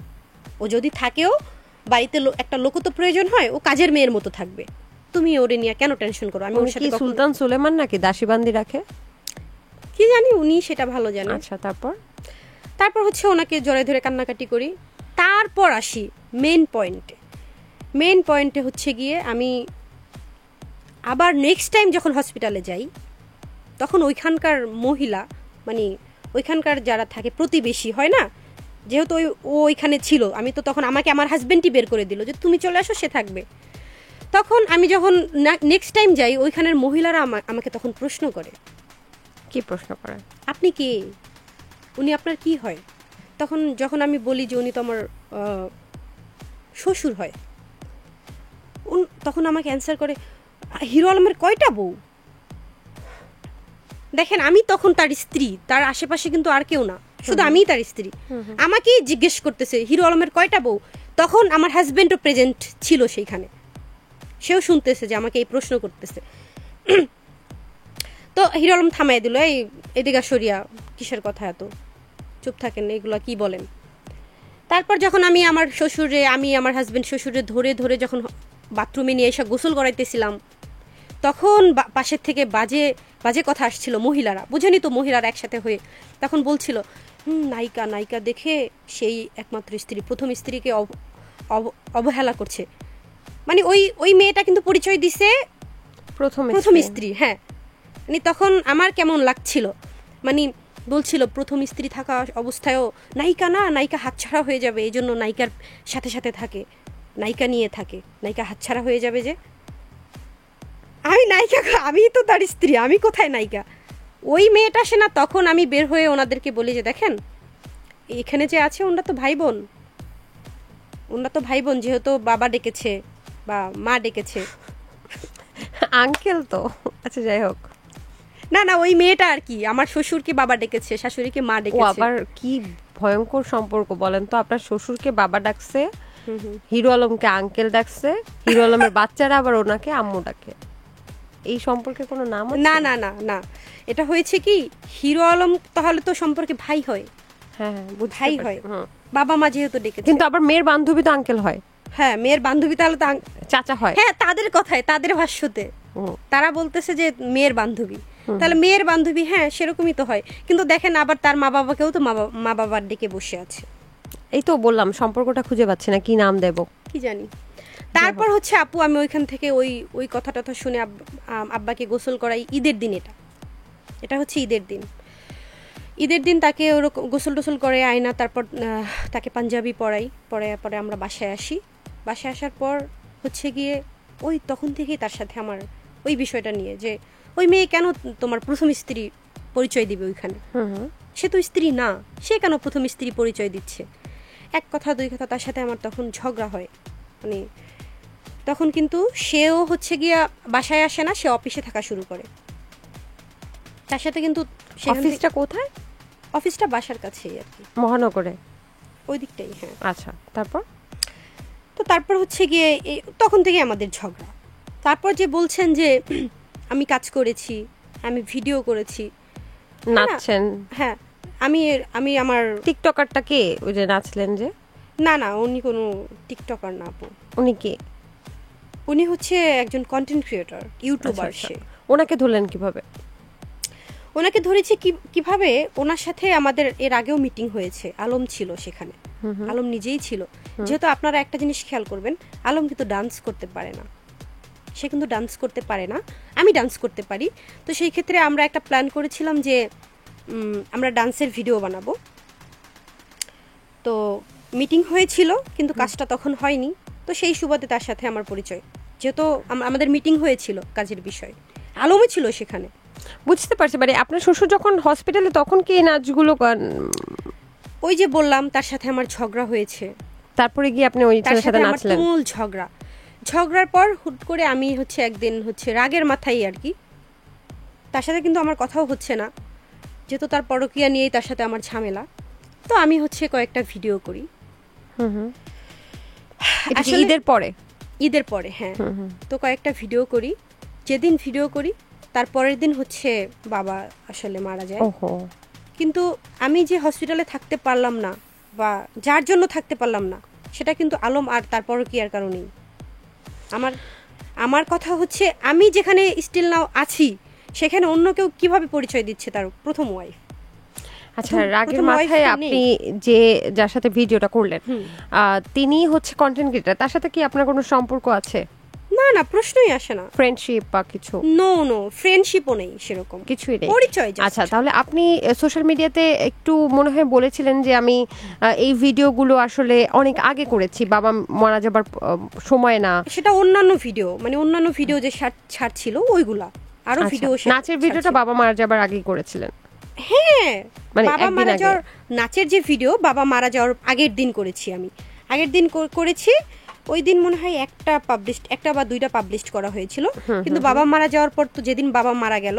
ও যদি থাকেও বাড়িতে একটা লোক তো প্রয়োজন হয়, ও কাজের মেয়ের মতো থাকবে, তুমি ওরে নিয়ে কেন টেনশন করো। আমি ওর উনি সাথে কি সুলতান সুলেমান নাকি দাসীবান্দি রাখে? কি জানি, উনি সেটা ভালো জানেন। আচ্ছা, তারপর হচ্ছে ওনাকে জড়ায় ধরে কান্নাকাটি করি। তারপর আসি মেন পয়েন্টে হচ্ছে গিয়ে আমি আবার নেক্সট টাইম যখন হসপিটালে যাই, তখন ওইখানকার মহিলা, মানে ওইখানকার যারা থাকে প্রতিবেশী হয় না, যেহেতু ও ওইখানে ছিল, আমি তো তখন আমাকে আমার হাজবেন্ডই বের করে দিল যে তুমি চলে আসো, সে থাকবে। তখন আমি যখন নেক্সট টাইম যাই, ওইখানের মহিলারা আমাকে তখন প্রশ্ন করে। কি প্রশ্ন করে? আপনি কে, উনি আপনার কি হয়? যখন আমি বলি যে উনি তো আমার শ্বশুর হয়, তখন আমাকে অ্যান্সার করে হিরো আলমের কয়টা বউ? দেখেন, আমি তখন তার স্ত্রী, তার আশেপাশে কিন্তু আর কেউ না, শুধু আমিই তার স্ত্রী। আমাকেই জিজ্ঞেস করতেছে হিরো আলমের কয়টা বউ। তখন আমার হাজবেন্ডও প্রেজেন্ট ছিল সেইখানে, সেও শুনতেছে যে আমাকে এই প্রশ্ন করতেছে। তো হিরো আলম থামাই দিল, এদিকে সরিয়া, কিসের কথা এত, চুপ থাকেন, এগুলা কি বলেন। তারপর যখন আমি আমার হাজবেন্ড শ্বশুরে ধরে ধরে যখন বাথরুমে নিয়ে এসে গোসল করাইতেছিলাম, তখন পাশের থেকে বাজে বাজে কথা আসছিল। মহিলারা, বুঝেনি তো, মহিলারা একসাথে হয়ে তখন বলছিল নায়িকা দেখে সেই একমাত্র স্ত্রী, প্রথম স্ত্রীকে অবহেলা করছে। মানে ওই মেয়েটা কিন্তু পরিচয় দিছে প্রথম স্ত্রী। হ্যাঁ, মানে তখন আমার কেমন লাগছিল, মানে বলছিল প্রথম স্ত্রী থাকা অবস্থায়ও নায়িকা হাতছাড়া হয়ে যাবে, এই জন্য নায়িকার সাথে সাথে থাকে, নায়িকা নিয়ে থাকে, নায়িকা হাতছাড়া হয়ে যাবে। যে আমি তো তার স্ত্রী, আমি কোথায় নায়িকা? ওই মেয়েটা আসে না, তখন আমি বের হয়ে ওনাদেরকে বলি যে দেখেন, এখানে যে আছে ওনারা তো ভাই বোন, যেহেতু বাবা ডেকেছে বা মা ডেকেছে, আঙ্কেল তো, আচ্ছা যাই হোক। না ওই মেয়েটা আর কি, আমার শ্বশুরকে বাবা ডেকেছে, শাশুড়িকে মা ডেকেছে। আবার কি ভয়ঙ্কর সম্পর্ক বলেন তো, আপনার শ্বশুরকে বাবা ডাকছে, হিরো আলমকে আঙ্কেল ডাকছে, হিরো আলমের বাচ্চারা আবার ওনাকে আম্মু ডাকে। এই সম্পর্কে কোনো নাম আছে? না, এটা হয়েছে কি, হিরো আলম তাহলে তো সম্পর্কে ভাই হয়। হ্যাঁ, ভাই হয়, বাবা মা যেহেতু ডেকেছে। কিন্তু আবার মেয়ের বান্ধবী তো আঙ্কেল হয়। হ্যাঁ, মেয়ের বান্ধবী তাহলে তো চাচা হয়। হ্যাঁ, তাদের কথায়, তাদের ভাষ্যতে তারা বলতেছে যে মেয়ের বান্ধবী, তাহলে মেয়ের বান্ধবী, হ্যাঁ সেরকমই তো হয়। কিন্তু দেখেন, আবার তার মা বাবাকেও তো মা বাবার ডেকে বসে আছে। এই তো বললাম, সম্পর্কটা খুঁজে পাচ্ছি না, কি নাম দেব কি জানি। তারপর হচ্ছে আপু, আমি ওইখান থেকে ওই কথাটা শুনে আব্বাকে গোসল করাই ঈদের দিন। এটা হচ্ছে ঈদের দিন তাকে ওরকম গোসল টোসল করে আয়না, তারপর তাকে পাঞ্জাবি পরে আমরা বাসায় আসি। বাসায় আসার পর হচ্ছে গিয়ে ওই তখন থেকেই তার সাথে আমার ওই বিষয়টা নিয়ে, যে ওই মেয়ে কেন তোমার প্রথম স্ত্রী পরিচয় দিবে ওইখানে, সে তো স্ত্রী না, সে কেন প্রথম স্ত্রী পরিচয় দিচ্ছে। এক কথা দুই কথা, তার সাথে আমার তখন ঝগড়া হয়। মানে তখন কিন্তু সেও হচ্ছে গিয়া বাসায় আসে না, সে অফিসে থাকা শুরু করে। তার সাথে কিন্তু অফিসটা কোথায়? অফিসটা বাসার কাছেই আর কি, মহানগরে ওই দিকটাই। হ্যাঁ, আচ্ছা। তারপর হচ্ছে গিয়ে তখন থেকে আমাদের ঝগড়া। তারপর যে বলছেন যে আমি কাজ করেছি, আমি ভিডিও করেছি, নাচছেন। হ্যাঁ, আমি আমার টিকটকারটা কে, ওই যে নাচলেন যে? না, উনি কোনো টিকটকার না আপু। উনি কে? উনি হচ্ছে একজন কন্টেন্ট ক্রিয়েটর, ইউটিউবার। সে ওনাকে ধরলেন কিভাবে? ওনাকে ধরেছি কিভাবে, ওনার সাথে আমাদের এর আগেও মিটিং হয়েছে, আলম ছিল সেখানে, আলম নিজেই ছিল। যেহেতু আপনারা একটা জিনিস খেয়াল করবেন, আলম কিন্তু ডান্স করতে পারে না, সে কিন্তু ডান্স করতে পারে না, আমি ডান্স করতে পারি। তো সেই ক্ষেত্রে আমরা একটা প্ল্যান করেছিলাম যে আমরা ডান্সের ভিডিও বানাবো। তো মিটিং হয়েছিল, কিন্তু কাজটা তখন হয়নি। তো সেই সুবাদে তার সাথে আমার পরিচয়, যেহেতু আমাদের মিটিং হয়েছিল কাজের বিষয়, আলমই ছিল সেখানে। বুঝতে পারছি, মানে আপনার শ্বশুর যখন হসপিটালে তখন কি এই নাচগুলো ওই যে বললাম তার সাথে আমার ঝগড়া হয়েছে, তারপরে গিয়ে আপনি ওই তার ছেলের সাথে সাথে আমার নাচলেন? তুমুল ঝগড়ার পর হুট করে আমি একদিন রাগের মাথায় আর কি, তার সাথে কিন্তু আমার কথাও হচ্ছে না, যেহেতু তার পরকীয়া নিয়েই তার সাথে আমার ঝামেলা। তো আমি কয়েকটা ভিডিও করি। এটা কি ঈদের পরে? হ্যাঁ। তো কয়েকটা ভিডিও করি, যেদিন ভিডিও করি তার পরের দিন বাবা আসলে মারা যায়। কিন্তু আমি যে হসপিটালে থাকতে পারলাম না বা যার জন্য থাকতে পারলাম না, সেটা কিন্তু আলম আর তার পরকীয়ার কারণেই। আমার কথা আমি যেখানে স্টিল নাও আছি সেখানে অন্য কেউ কিভাবে পরিচয় দিচ্ছে তার প্রথম ওয়াইফ। আচ্ছা, রাগের মাথায় আপনি যার সাথে ভিডিওটা করলেন তিনি কন্টেন্ট ক্রিয়েটর, তার সাথে কি আপনার কোনো সম্পর্ক আছে? না, প্রশ্নই আসে না। ফ্রেন্ডশিপ বা কিছু? নো, ফ্রেন্ডশিপও নেই, সেরকম কিছুই নেই, পরিচয়। আচ্ছা, তাহলে আপনি সোশ্যাল মিডিয়াতে একটু মনে হয় বলেছিলেন যে আমি এই ভিডিওগুলো আসলে অনেক আগে করেছি, বাবা মারা যাবার সময় না। সেটা অন্যান্য ভিডিও যে ছাড়ছিল ওইগুলা, আরো ভিডিও। নাচের ভিডিওটা বাবা মারা যাবার আগেই করেছিলেন? হ্যাঁ, বাবা মারা যাওয়ার নাচের যে ভিডিও বাবা মারা যাওয়ার আগের দিন করেছি আমি। আগের দিন করেছি, ওই দিন মনে হয় একটা বা দুইটা পাবলিশ করা হয়েছিল। কিন্তু বাবা মারা যাওয়ার পর, তো যেদিন বাবা মারা গেল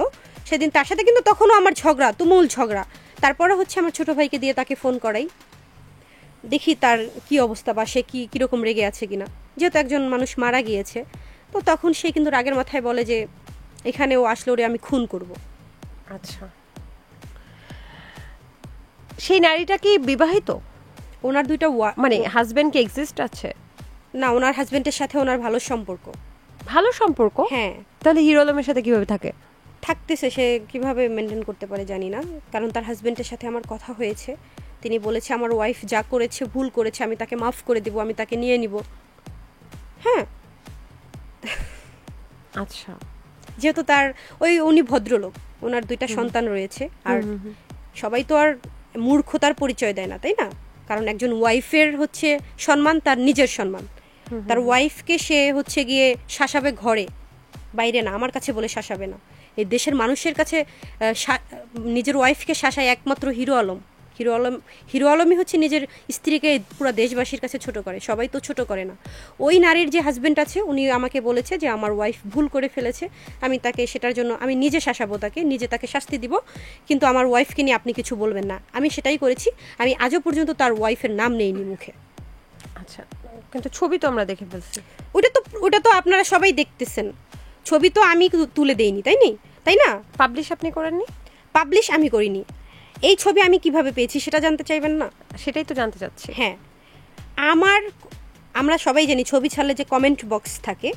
সেদিন তার সাথে কিন্তু তখনও আমার তুমুল ঝগড়া। তারপরে আমার ছোট ভাইকে দিয়ে তাকে ফোন করাই, দেখি তার কি অবস্থা বা সে কিরকম রেগে আছে কিনা, যেহেতু একজন মানুষ মারা গিয়েছে। তো তখন সে কিন্তু রাগের মাথায় বলে যে এখানে ও আসলে ওরে আমি খুন করব। আচ্ছা, সেই নারীটা কি বিবাহিত? ওনার দুইটা হাজবেন্ড কি এক্সিস্ট আছে? না, ওনার হাজবেন্ডের সাথে ওনার ভালো সম্পর্ক। হ্যাঁ। তাহলে হিরো আলমের সাথে কিভাবে থাকতেছে? সে কিভাবে মেনটেন করতে পারে জানি না, কারণ তার হাজবেন্ডের সাথে আমার কথা হয়েছে। তিনি বলেছে আমার ওয়াইফ যা করেছে ভুল করেছে, আমি তাকে মাফ করে দিব, আমি তাকে নিয়ে নিব। হ্যাঁ। আচ্ছা, যেহেতু উনি ভদ্রলোক, ওনার দুইটা সন্তান রয়েছে, আর সবাই তো আর মূর্খতার পরিচয় দেয় না, তাই না? কারণ একজন ওয়াইফের সম্মান তার নিজের সম্মান। তার ওয়াইফকে সে গিয়ে শাসাবে ঘরে, বাইরে না। আমার কাছে বলে শাসাবে না, এই দেশের মানুষের কাছে নিজের ওয়াইফকে শাসায় একমাত্র হিরো আলমই নিজের স্ত্রীকে পুরো দেশবাসীর কাছে ছোট করে, সবাই তো ছোট করে না। ওই নারীর যে হাজবেন্ড আছে উনি আমাকে বলেছে যে আমার ওয়াইফ ভুল করে ফেলেছে, আমি তাকে সেটার জন্য আমি নিজে শাসাবো, তাকে শাস্তি দিব, কিন্তু আমার ওয়াইফকে নিয়ে আপনি কিছু বলবেন না। আমি সেটাই করেছি, আমি আজও পর্যন্ত তার ওয়াইফের নাম নেইনি মুখে। আচ্ছা, কিন্তু ছবি তো আমরা দেখে ফেলছি। ওটা তো আপনারা সবাই দেখতেছেন, ছবি তো আমি তুলে দেইনি, তাই না? পাবলিশ আপনি করেননি? পাবলিশ আমি করিনি। এই ছবি আমি কিভাবে পেয়েছি সেটা জানতে চাইবেন না? সেটাই তো জানতে চাচ্ছি। হ্যাঁ, আমরা সবাই জানি ছবি ছাড়লে যে কমেন্ট বক্স থাকে,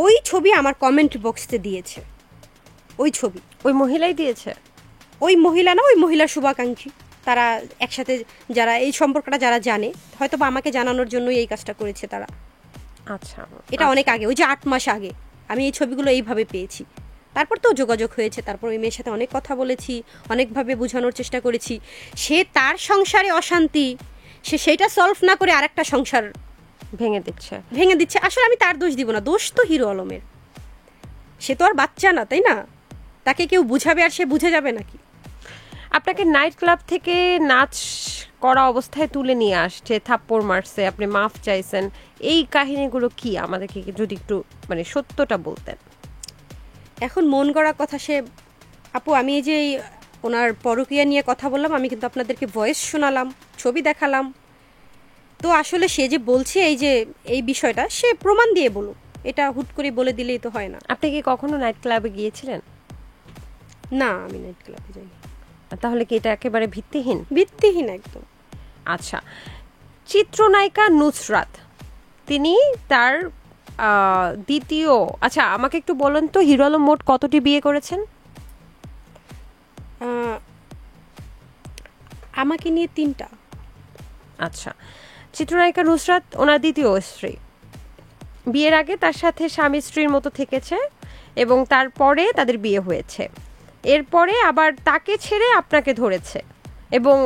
ওই ছবি আমার কমেন্ট বক্সে দিয়েছে। ওই ছবি ওই মহিলাই দিয়েছে? ওই মহিলা না, ওই মহিলার শুভাকাঙ্ক্ষী, তারা একসাথে, যারা এই সম্পর্কটা যারা জানে, হয়তো বা আমাকে জানানোর জন্যই এই কাজটা করেছে তারা। আচ্ছা, এটা অনেক আগে, ওই যে 8 মাস আগে আমি এই ছবিগুলো এইভাবে পেয়েছি। তারপর তো যোগাযোগ হয়েছে, তারপর ওই মেয়ের সাথে অনেক কথা বলেছি, অনেকভাবে বোঝানোর চেষ্টা করেছি। সে তার সংসারে অশান্তি, সে সেইটা সলভ না করে আরেকটা সংসার ভেঙে দিচ্ছে। আসলে আমি তার দোষ দিব না, দোষ তো হিরো আলমের। সে তো আর বাচ্চা না, তাই না? তাকে কেউ বুঝাবে আর সে বুঝে যাবে নাকি? আপনাকে নাইট ক্লাব থেকে নাচ করা অবস্থায় তুলে নিয়ে আসছে, থাপ্পড় মারছে, আপনি মাফ চাইছেন, এই কাহিনীগুলো কি আমাদেরকে যদি একটু সত্যটা বলতেন। এখন মন গড়া কথা, সে আপু, আমি এই যে ওনার পরকীয়া নিয়ে কথা বললাম, আমি কিন্তু আপনাদেরকে ভয়েস শোনালাম, ছবি দেখালাম। তো আসলে সে যে বলছে এই বিষয়টা, সে প্রমাণ দিয়ে বলুক, এটা হুট করে বলে দিলেই তো হয় না। আপনি কি কখনো নাইট ক্লাবে গিয়েছিলেন? না, আমি নাইট ক্লাবে যাইনি। তাহলে কি এটা একেবারে ভিত্তিহীন একদম। আচ্ছা, চিত্রনায়িকা নুসরাত, তিনি তার দ্বিতীয়, আচ্ছা আমাকে একটু বলেন তো, হিরো আলম মোট কতটি বিয়ে করেছেন? আমাকে নিয়ে 3টা। আচ্ছা, চিত্রনায়িকা নুসরাত ওনার দ্বিতীয় স্ত্রী। বিয়ের আগে তার সাথে স্বামী স্ত্রীর মতো থেকেছে এবং তারপরে তাদের বিয়ে হয়েছে। এরপরে আবার তাকে ছেড়ে আপনাকে ধরেছে এবং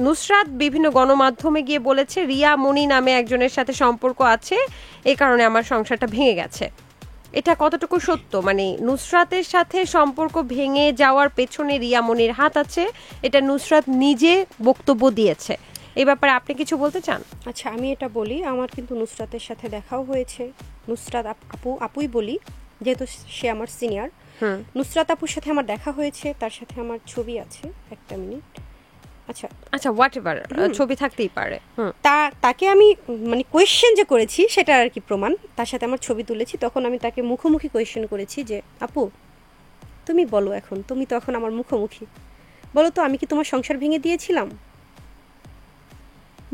নুসরাত বিভিন্ন গণমাধ্যমে গিয়ে বলেছে রিয়া মনি নামে একজনের সাথে সম্পর্ক আছে, এই কারণে আমার সংসারটা ভেঙে গেছে। এটা কতটুকু সত্য, মানে নুসরাতের সাথে সম্পর্ক ভেঙে যাওয়ার পেছনে রিয়া মনির হাত আছে, এটা নুসরাত নিজে বক্তব্য দিয়েছে, এই ব্যাপারে আপনি কিছু বলতে চান? আচ্ছা, আমি এটা বলি, আমার কিন্তু নুসরাতের সাথে দেখাও হয়েছে। নুসরাত আপুই বলি, যেহেতু সে আমার সিনিয়র। নুসরাত আপুর সাথে আমার দেখা হয়েছে, তার সাথে আমার ছবি আছে। একটা মিনিট। আচ্ছা আচ্ছা, হোয়াট এভার, ছবি থাকতেই পারে। তাকে আমি মানে কোয়েশ্চেন যে করেছি সেটা আর কি প্রমাণ। তার সাথে আমার ছবি তুলেছি, তখন আমি তাকে মুখোমুখি কোয়েশ্চেন করেছি যে আপু তুমি বলো, এখন তুমি তো এখন আমার মুখোমুখি, বলো তো আমি কি তোমার সংসার ভেঙে দিয়েছিলাম?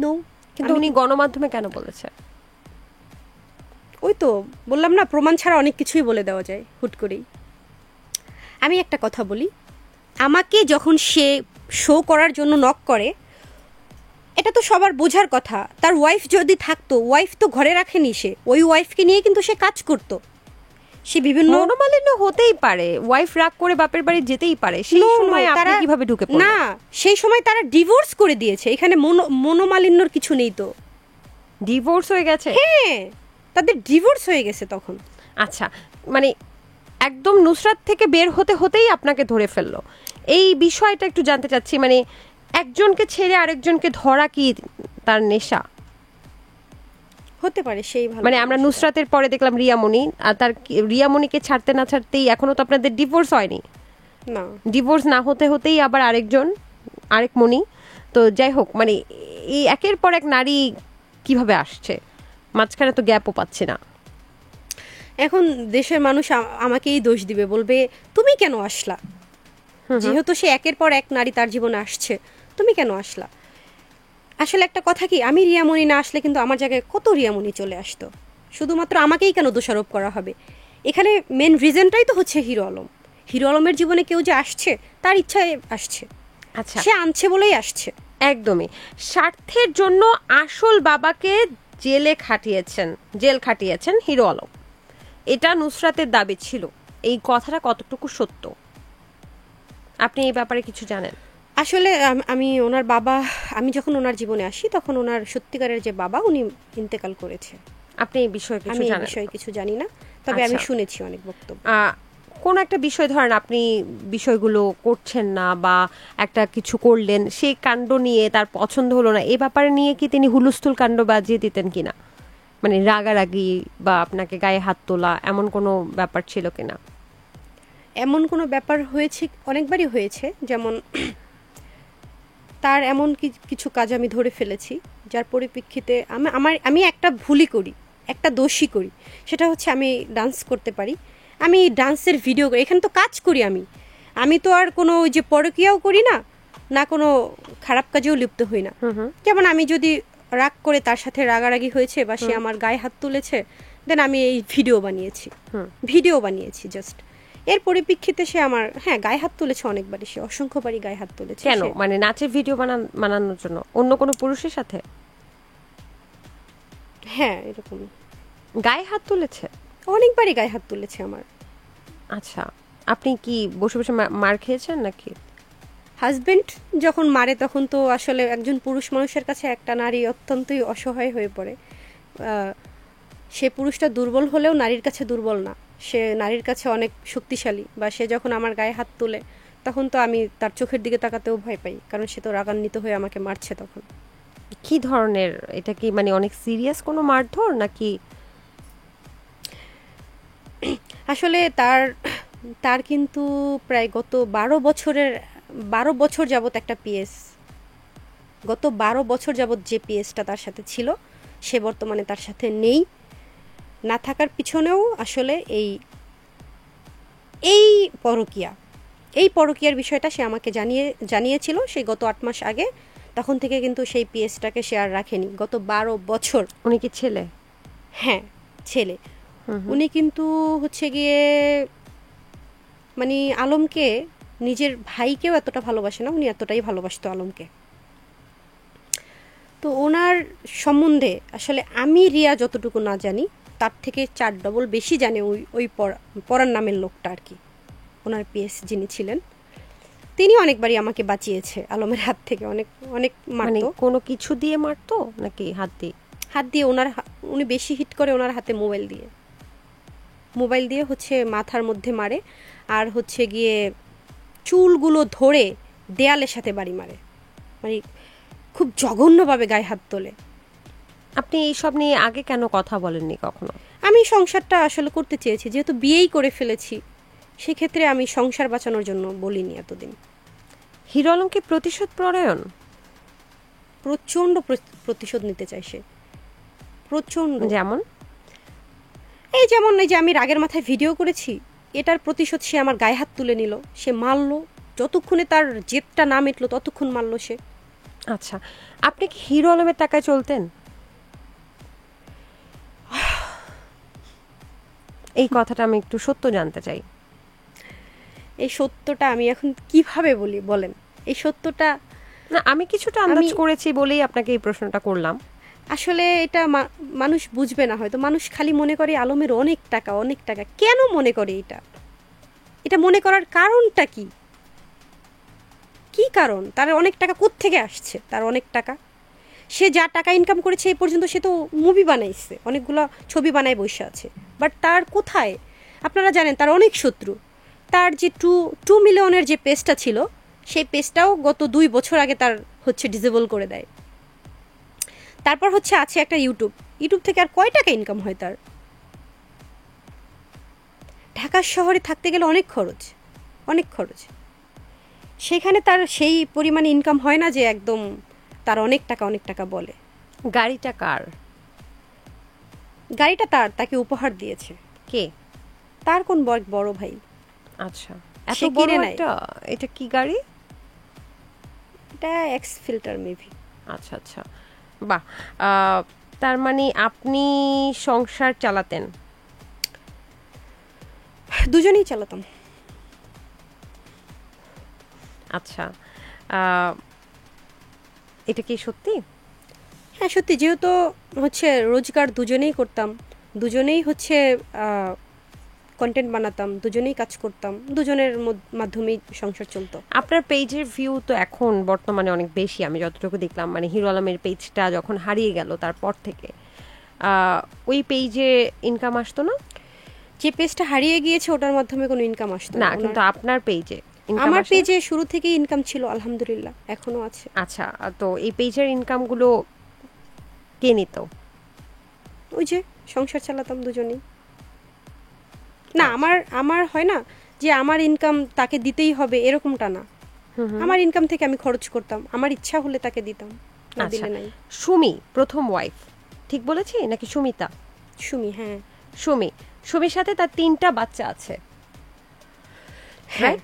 নো। কিন্তু উনি গণমাধ্যমে কেন বলেছে? ওই তো বললাম না, প্রমাণ ছাড়া অনেক কিছুই বলে দেওয়া যায় হুট করেই। আমি একটা কথা বলি, আমাকে যখন সে শো করার জন্য নক করে, এটা তো সবার বোঝার কথা। তার ওয়াইফ যদি থাকতো, ওয়াইফ তো ঘরে রাখেনি, সে ওই ওয়াইফকে নিয়ে কিন্তু সে কাজ করতো। সে বিভিন্ন মনোমালিন্য হতেই পারে, ওয়াইফ রাগ করে বাপের বাড়ি যেতেই পারে, সেই সময় আপনি কিভাবে ঢুকে পড়লেন? না, সেই সময় তারা ডিভোর্স করে দিয়েছে, এখানে মনোমালিন্যর কিছু নেই তো। ডিভোর্স হয়ে গেছে? হ্যাঁ, তাদের ডিভোর্স হয়ে গেছে তখন। আচ্ছা, মানে একদম নুসরাত থেকে বের হতে হতেই আপনাকে ধরে ফেললো, এই বিষয়টা একটু জানতে চাচ্ছি। মানে একজনকে ছেড়ে আরেকজনকে ধরা কি তার নেশা? হতে পারে সেই ভালো। মানে আমরা নুসরাতের পরে দেখলাম রিয়ামণি, আর তার রিয়ামণিকে ছাড়তে না ছাড়তেই এখনো তো আপনাদের ডিভোর্স হয়নি। না, ডিভোর্স না হতে হতেই আবার আরেক মণি। তো যাই হোক, মানে এই একের পর এক নারী কিভাবে আসছে, মাঝখানে তো গ্যাপও পাচ্ছে না। এখন দেশের মানুষ আমাকেই দোষ দিবে, বলবে তুমি কেন আসলা, যেহেতু সে একের পর এক নারী তার জীবনে আসছে, তুমি কেন আসলা। আসলে একটা কথা কি, আমি রিয়ামণি না আসলে কিন্তু আমার জায়গায় কত রিয়ামণি চলে আসতো, শুধুমাত্র আমাকেই কেন দোষারোপ করা হবে। এখানে মেন রিজনটাই তো হচ্ছে হিরো আলম। হিরো আলমের জীবনে কেউ যে আসছে তার ইচ্ছায় আসছে, আচ্ছা, সে আনছে বলেই আসছে। একদমই স্বার্থের জন্য আসল বাবাকে জেল খাটিয়েছেন হিরো আলম, এটা নুসরাতের দাবি ছিল। এই কথাটা কতটুকু সত্য, আপনি এই ব্যাপারে কিছু জানেন? আসলে আমি ওনার বাবা, আমি যখন ওনার জীবনে আসি তখন ওনার সত্যিকারের যে বাবা উনি ইন্তেকাল করেছে। আপনি এই বিষয়ে কিছু জানেন? আমি এই বিষয়ে কিছু জানি না, তবে আমি শুনেছি অনেক বক্তব্য। কোন একটা বিষয় ধরেন আপনি বিষয়গুলো করছেন না বা একটা কিছু করলেন, সেই কাণ্ড নিয়ে তার পছন্দ হলো না, এই ব্যাপারে নিয়ে কি তিনি হুলস্থুল কাণ্ড বাজিয়ে দিতেন কিনা, মানে রাগারাগি বা আপনাকে গায়ে হাত তোলা, এমন কোনো ব্যাপার ছিল কিনা? এমন কোনো ব্যাপার হয়েছে, অনেকবারই হয়েছে। যেমন তার এমন কিছু কাজ আমি ধরে ফেলেছি যার পরিপ্রেক্ষিতে আমি একটা ভুলই করি, একটা দোষই করি, সেটা হচ্ছে আমি ডান্স করতে পারি, আমি ডান্সের ভিডিও করি, এখানে তো কাজ করি। আমি তো আর কোনো ওই যে পরকীয়াও করি না, না কোনো খারাপ কাজেও লিপ্ত হই না। যেমন আমি যদি রাগ করে তার সাথে রাগারাগি হয়েছে বা সে আমার গায়ে হাত তুলেছে, দেন আমি এই ভিডিও বানিয়েছি জাস্ট। এর পরিপ্রেক্ষিতে সে আমার গায়ে হাত তুলেছে অনেকবারই, সে অসংখ্যবারই গায়ে হাত তুলেছে। কেন? মানে নাচের ভিডিও বানানোর জন্য অন্য কোনো পুরুষের সাথে? হ্যাঁ, এরকম গায়ে হাত তুলেছে, অনেকবারই গায়ে হাত তুলেছে আমার। আচ্ছা, আপনি কি বসে বসে মার খেয়েছেন নাকি? হাজবেন্ড যখন মারে তখন তো আসলে একজন পুরুষ মানুষের কাছে একটা নারী অত্যন্তই অসহায় হয়ে পড়ে। সে পুরুষটা দুর্বল হলেও নারীর কাছে দুর্বল না, সে নারীর কাছে অনেক শক্তিশালী। বা সে যখন আমার গায়ে হাত তোলে তখন তো আমি তার চোখের দিকে তাকাতেও ভয় পাই, কারণ সে তো রাগান্বিত হয়ে আমাকে মারছে তখন। কি ধরনের? এটা কি মানে অনেক সিরিয়াস কোনো মারধর নাকি? আসলে তার কিন্তু প্রায় গত 12 বছর যাবত একটা পিএস, গত 12 বছর যাবত যে পিএসটা তার সাথে ছিল সে বর্তমানে তার সাথে নেই। না থাকার পিছনেও আসলে এই পরকীয়ার বিষয়টা সে আমাকে জানিয়েছিল সেই গত 8 মাস আগে। তখন থেকে কিন্তু সেই পিএসটাকে সে আর রাখেনি গত 12 বছর। উনি কি ছেলে? হ্যাঁ, ছেলে। উনি কিন্তু হচ্ছে গিয়ে মানে আলমকে নিজের ভাইকেও এতটা ভালোবাসে না, উনি এতটাই ভালোবাসতো আলমকে। তো ওনার সম্বন্ধে আসলে আমি রিয়া যতটুকু না জানি তার থেকে 4 ডবল বেশি জানে ওই পরার নামের লোকটা আর কি, ওনার পিএস যিনি ছিলেন। তিনি অনেকবারই আমাকে বাঁচিয়েছে আলমের হাত থেকে, অনেক মারতো। কোনো কিছু দিয়ে মারতো নাকি হাত দিয়ে? উনি বেশি হিট করে ওনার হাতে মোবাইল দিয়ে। মোবাইল দিয়ে হচ্ছে মাথার মধ্যে মারে, আর হচ্ছে গিয়ে চুলগুলো ধরে দেয়ালের সাথে বাড়ি মারে, মানে খুব জঘন্যভাবে গায়ে হাত তোলে। আপনি এইসব নিয়ে আগে কেন কথা বলেননি কখনো? আমি সংসারটা আসলে করতে চেয়েছি, যেহেতু বিয়েই করে ফেলেছি, সেক্ষেত্রে আমি সংসার বাঁচানোর জন্য বলিনি এতদিন। হিরো আলম কি প্রতিশোধ পরায়ণ? প্রচণ্ড প্রতিশোধ নিতে চাই সে, প্রচণ্ড। যেমন এই যেমন এই যে আমি রাগের মাথায় ভিডিও করেছি, এটার প্রতিশোধ সে আমার গায়ে হাত তুলে নিল, সে মারলো, যতক্ষণে তার জেদটা না মিটলো ততক্ষণ মারলো সে। আচ্ছা, আপনি কি হিরো আলমের টাকায় চলতেন? এই কথাটা আমি একটু সত্য জানতে চাই। এই সত্যটা আমি এখন কিভাবে বলি বলেন? এই সত্যটা না, আমি কিছুটা আন্দাজ করেছি বলেই আপনাকে এই প্রশ্নটা করলাম। আসলে এটা মানুষ বুঝবে না হয়তো, মানুষ খালি মনে করে আলমের অনেক টাকা অনেক টাকা। কেন মনে করে এটা মনে করার কারণটা কি? কি কারণ? তার অনেক টাকা কোত্থেকে আসছে? তার অনেক টাকা, সে যা টাকা ইনকাম করেছে এই পর্যন্ত, সে তো মুভি বানাইছে, অনেকগুলো ছবি বানায় বসে আছে, বাট তার কোথায়? আপনারা জানেন তার অনেক শত্রু। তার যে 2 মিলিয়নের যে পেজটা ছিল, সেই পেজটাও গত 2 বছর আগে তার হচ্ছে ডিসেবল করে দেয়। তারপর হচ্ছে আছে একটা ইউটিউব থেকে আর কয় টাকা ইনকাম হয় তার? ঢাকা শহরে থাকতে গেলে অনেক খরচ। সেখানে তার সেই পরিমাণে ইনকাম হয় না যে একদম তার অনেক টাকা বলে। গাড়িটা কার? গাড়িটা তাকে উপহার দিয়েছে। কে? তার কোন বড় ভাই। আচ্ছা, এত বড় একটা, এটা কি গাড়ি? এটা এক্স ফিল্টার মেবি। আচ্ছা, বাহ। তার মানে আপনি সংসার চালাতেন? দুজনেই চালাতাম। আচ্ছা, এটা কি সত্যি? হ্যাঁ সত্যি, যেহেতু হচ্ছে রোজগার দুজনেই করতাম, দুজনেই হচ্ছে কন্টেন্ট বানাতাম, দুজনেই কাজ করতাম, দুজনের মাধ্যমেই সংসার চলতো। আপনার পেজের ভিউ তো এখন বর্তমানে অনেক বেশি, আমি যতটুকু দেখলাম, মানে হিরো আলমের পেজটা যখন হারিয়ে গেল তারপর থেকে ওই পেজে ইনকাম আসতো না? যে পেজটা হারিয়ে গিয়েছে ওটার মাধ্যমে কোনো ইনকাম আসতো না, কিন্তু আপনার পেজে? আমার পেজে শুরু থেকেই ইনকাম ছিল, আলহামদুলিল্লাহ এখনো আছে। আচ্ছা, তো এই পেজের ইনকামগুলো কে নিত? ওই যে সংসার চালাতাম দুজনেই। না, আমার হয় না যে আমার ইনকাম তাকে দিতেই হবে এরকমটা না। আমার ইনকাম থেকে আমি খরচ করতাম, আমার ইচ্ছা হলে তাকে দিতাম, না দিলে নাই। সুমি প্রথম ওয়াইফ, ঠিক বলেছি নাকি সুমিতা? সুমি, হ্যাঁ সুমির সাথে তার 3টা বাচ্চা আছে, রাইট?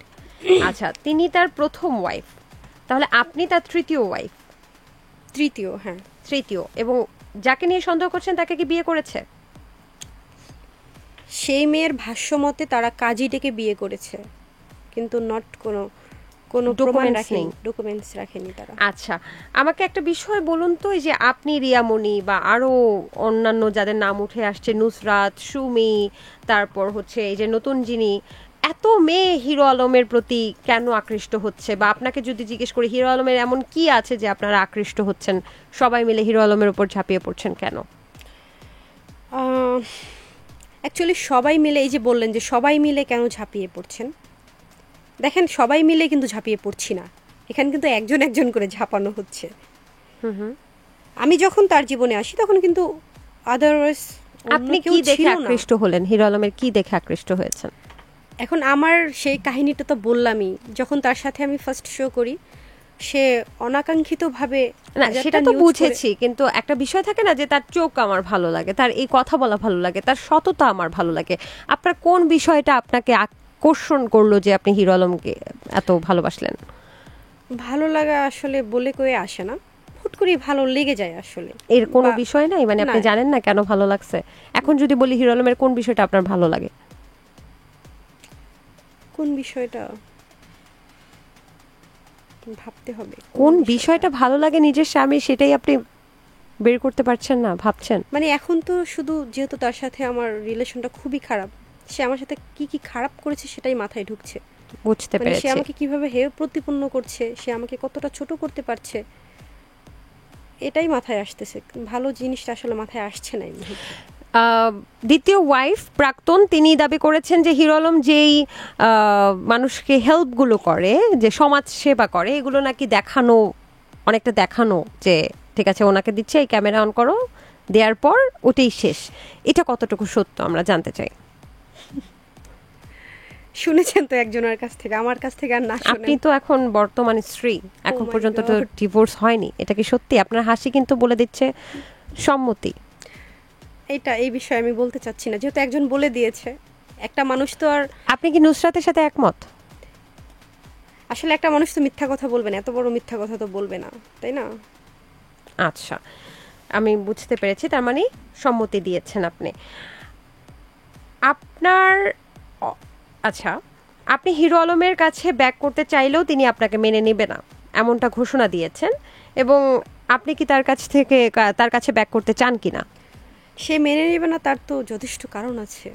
আচ্ছা, তিনি তার প্রথম ওয়াইফ, তাহলে আপনি তার তৃতীয় ওয়াইফ? তৃতীয়, হ্যাঁ তৃতীয়। এবং যাকে নিয়ে সন্দেহ করছেন তাকে কি বিয়ে করেছে? সেই মেয়ের ভাষ্য মতে তারা কাজী ডেকে বিয়ে করেছে, কিন্তু নট কোনো ডকুমেন্টস রাখেনি তারা। আচ্ছা, আমাকে একটা বিষয় বলুন তো, এই যে আপনি রিয়ামণি বা আরো অন্যান্য যাদের নাম উঠে আসছে, নুসরাত, সুমি, তারপর হচ্ছে এই যে নতুন যিনি, এত মেয়ে হিরো আলমের প্রতি কেন আকৃষ্ট হচ্ছে? বা আপনাকে যদি জিজ্ঞেস করি হিরো আলমের এমন কি আছে যে আপনারা আকৃষ্ট হচ্ছেন, সবাই মিলে হিরো আলমের উপর ঝাঁপিয়ে পড়ছেন কেন? অ্যাকচুয়ালি সবাই মিলে, এই যে বললেন যে সবাই মিলে কেন ঝাঁপিয়ে পড়ছেন, দেখেন সবাই মিলে কিন্তু ঝাঁপিয়ে পড়ছি না, এখানে কিন্তু একজন করে ঝাঁপানো হচ্ছে। আমি যখন তার জীবনে আসি তখন কিন্তু আদারওয়াইজ। আপনি কি দেখে আকৃষ্ট হলেন? হিরো আলমের কি দেখে আকৃষ্ট হয়েছেন? এখন আমার সেই কাহিনীটা তো বললামই, যখন তার সাথে আমি ফার্স্ট শো করি, সে অনাকাঙ্ক্ষিতভাবে, না সেটা তো বুঝেছি, কিন্তু একটা বিষয় থাকে না যে তার চোখ আমার ভালো লাগে, তার এই কথা বলা ভালো লাগে, তার সততা আমার ভালো লাগে। আপনার কোন বিষয়টা আপনাকে আকর্ষণ করলো যে আপনি হিরো আলমকে এত ভালোবাসলেন? ভালো লাগা আসলে বলে কয়ে আসে না, হুট করে ভালো লেগে যায় আসলে। এর কোনো বিষয় নাই, মানে আপনি জানেন না কেন ভালো লাগছে? এখন যদি বলি হিরো আলমের কোন বিষয়টা আপনার ভালো লাগে? কোন বিষয়টা ভাবতে হবে, কোন বিষয়টা ভালো লাগে নিজের স্বামী, সেটাই আপনি বের করতে পারছেন না, ভাবছেন? মানে এখন তো শুধু যেহেতু তার সাথে আমার রিলেশনটা খুবই খারাপ, সে আমার সাথে কি খারাপ করেছে সেটাই মাথায় ঢুকছে। বুঝতে পেরেছি। সে আমাকে কিভাবে হেয় প্রতিপন্ন করছে, সে আমাকে কতটা ছোট করতে পারছে, এটাই মাথায় আসতেছে। ভালো জিনিসটা আসলে মাথায় আসছে না। দ্বিতীয় ওয়াইফ প্রাক্তন তিনি দাবি করেছেন যে হিরো আলম যেই মানুষকে হেল্পগুলো করে, যে সমাজ সেবা করে, এগুলো নাকি দেখানো, অনেকটা দেখানো, যে ঠিক আছে ওনাকে দিচ্ছে, এই ক্যামেরা অন করো, দেওয়ার পর ওটাই শেষ। এটা কতটুকু সত্য আমরা জানতে চাই। শুনেছেন তো একজনের কাছ থেকে, আমার কাছ থেকে আর না আপনি শুনে। তো এখন বর্তমানে স্ত্রী, এখন my পর্যন্ত তো God. ডিভোর্স হয়নি, এটা কি সত্যি? আপনার হাসি কিন্তু বলে দিচ্ছে সম্মতি। এই বিষয়ে আমি বলতে চাচ্ছি না, যেহেতু একজন বলে দিয়েছে। একটা মানুষ তো আর, আপনি কি নুসরাতের সাথে একমত? আসলে একটা মানুষ তো মিথ্যা কথা বলবে না, এত বড় মিথ্যা কথা তো বলবে না, তাই না? আচ্ছা, আমি বুঝতে পেরেছি, তার মানে সম্মতি দিয়েছেন আপনি। আপনার আচ্ছা, আপনি হিরো আলমের কাছে ব্যাক করতে চাইলেও তিনি আপনাকে মেনে নেবে না, এমনটা ঘোষণা দিয়েছেন। এবং আপনি কি তার কাছে ব্যাক করতে চান কিনা? সে মেনে নেবে না, তার তো যথেষ্ট কারণ আছে।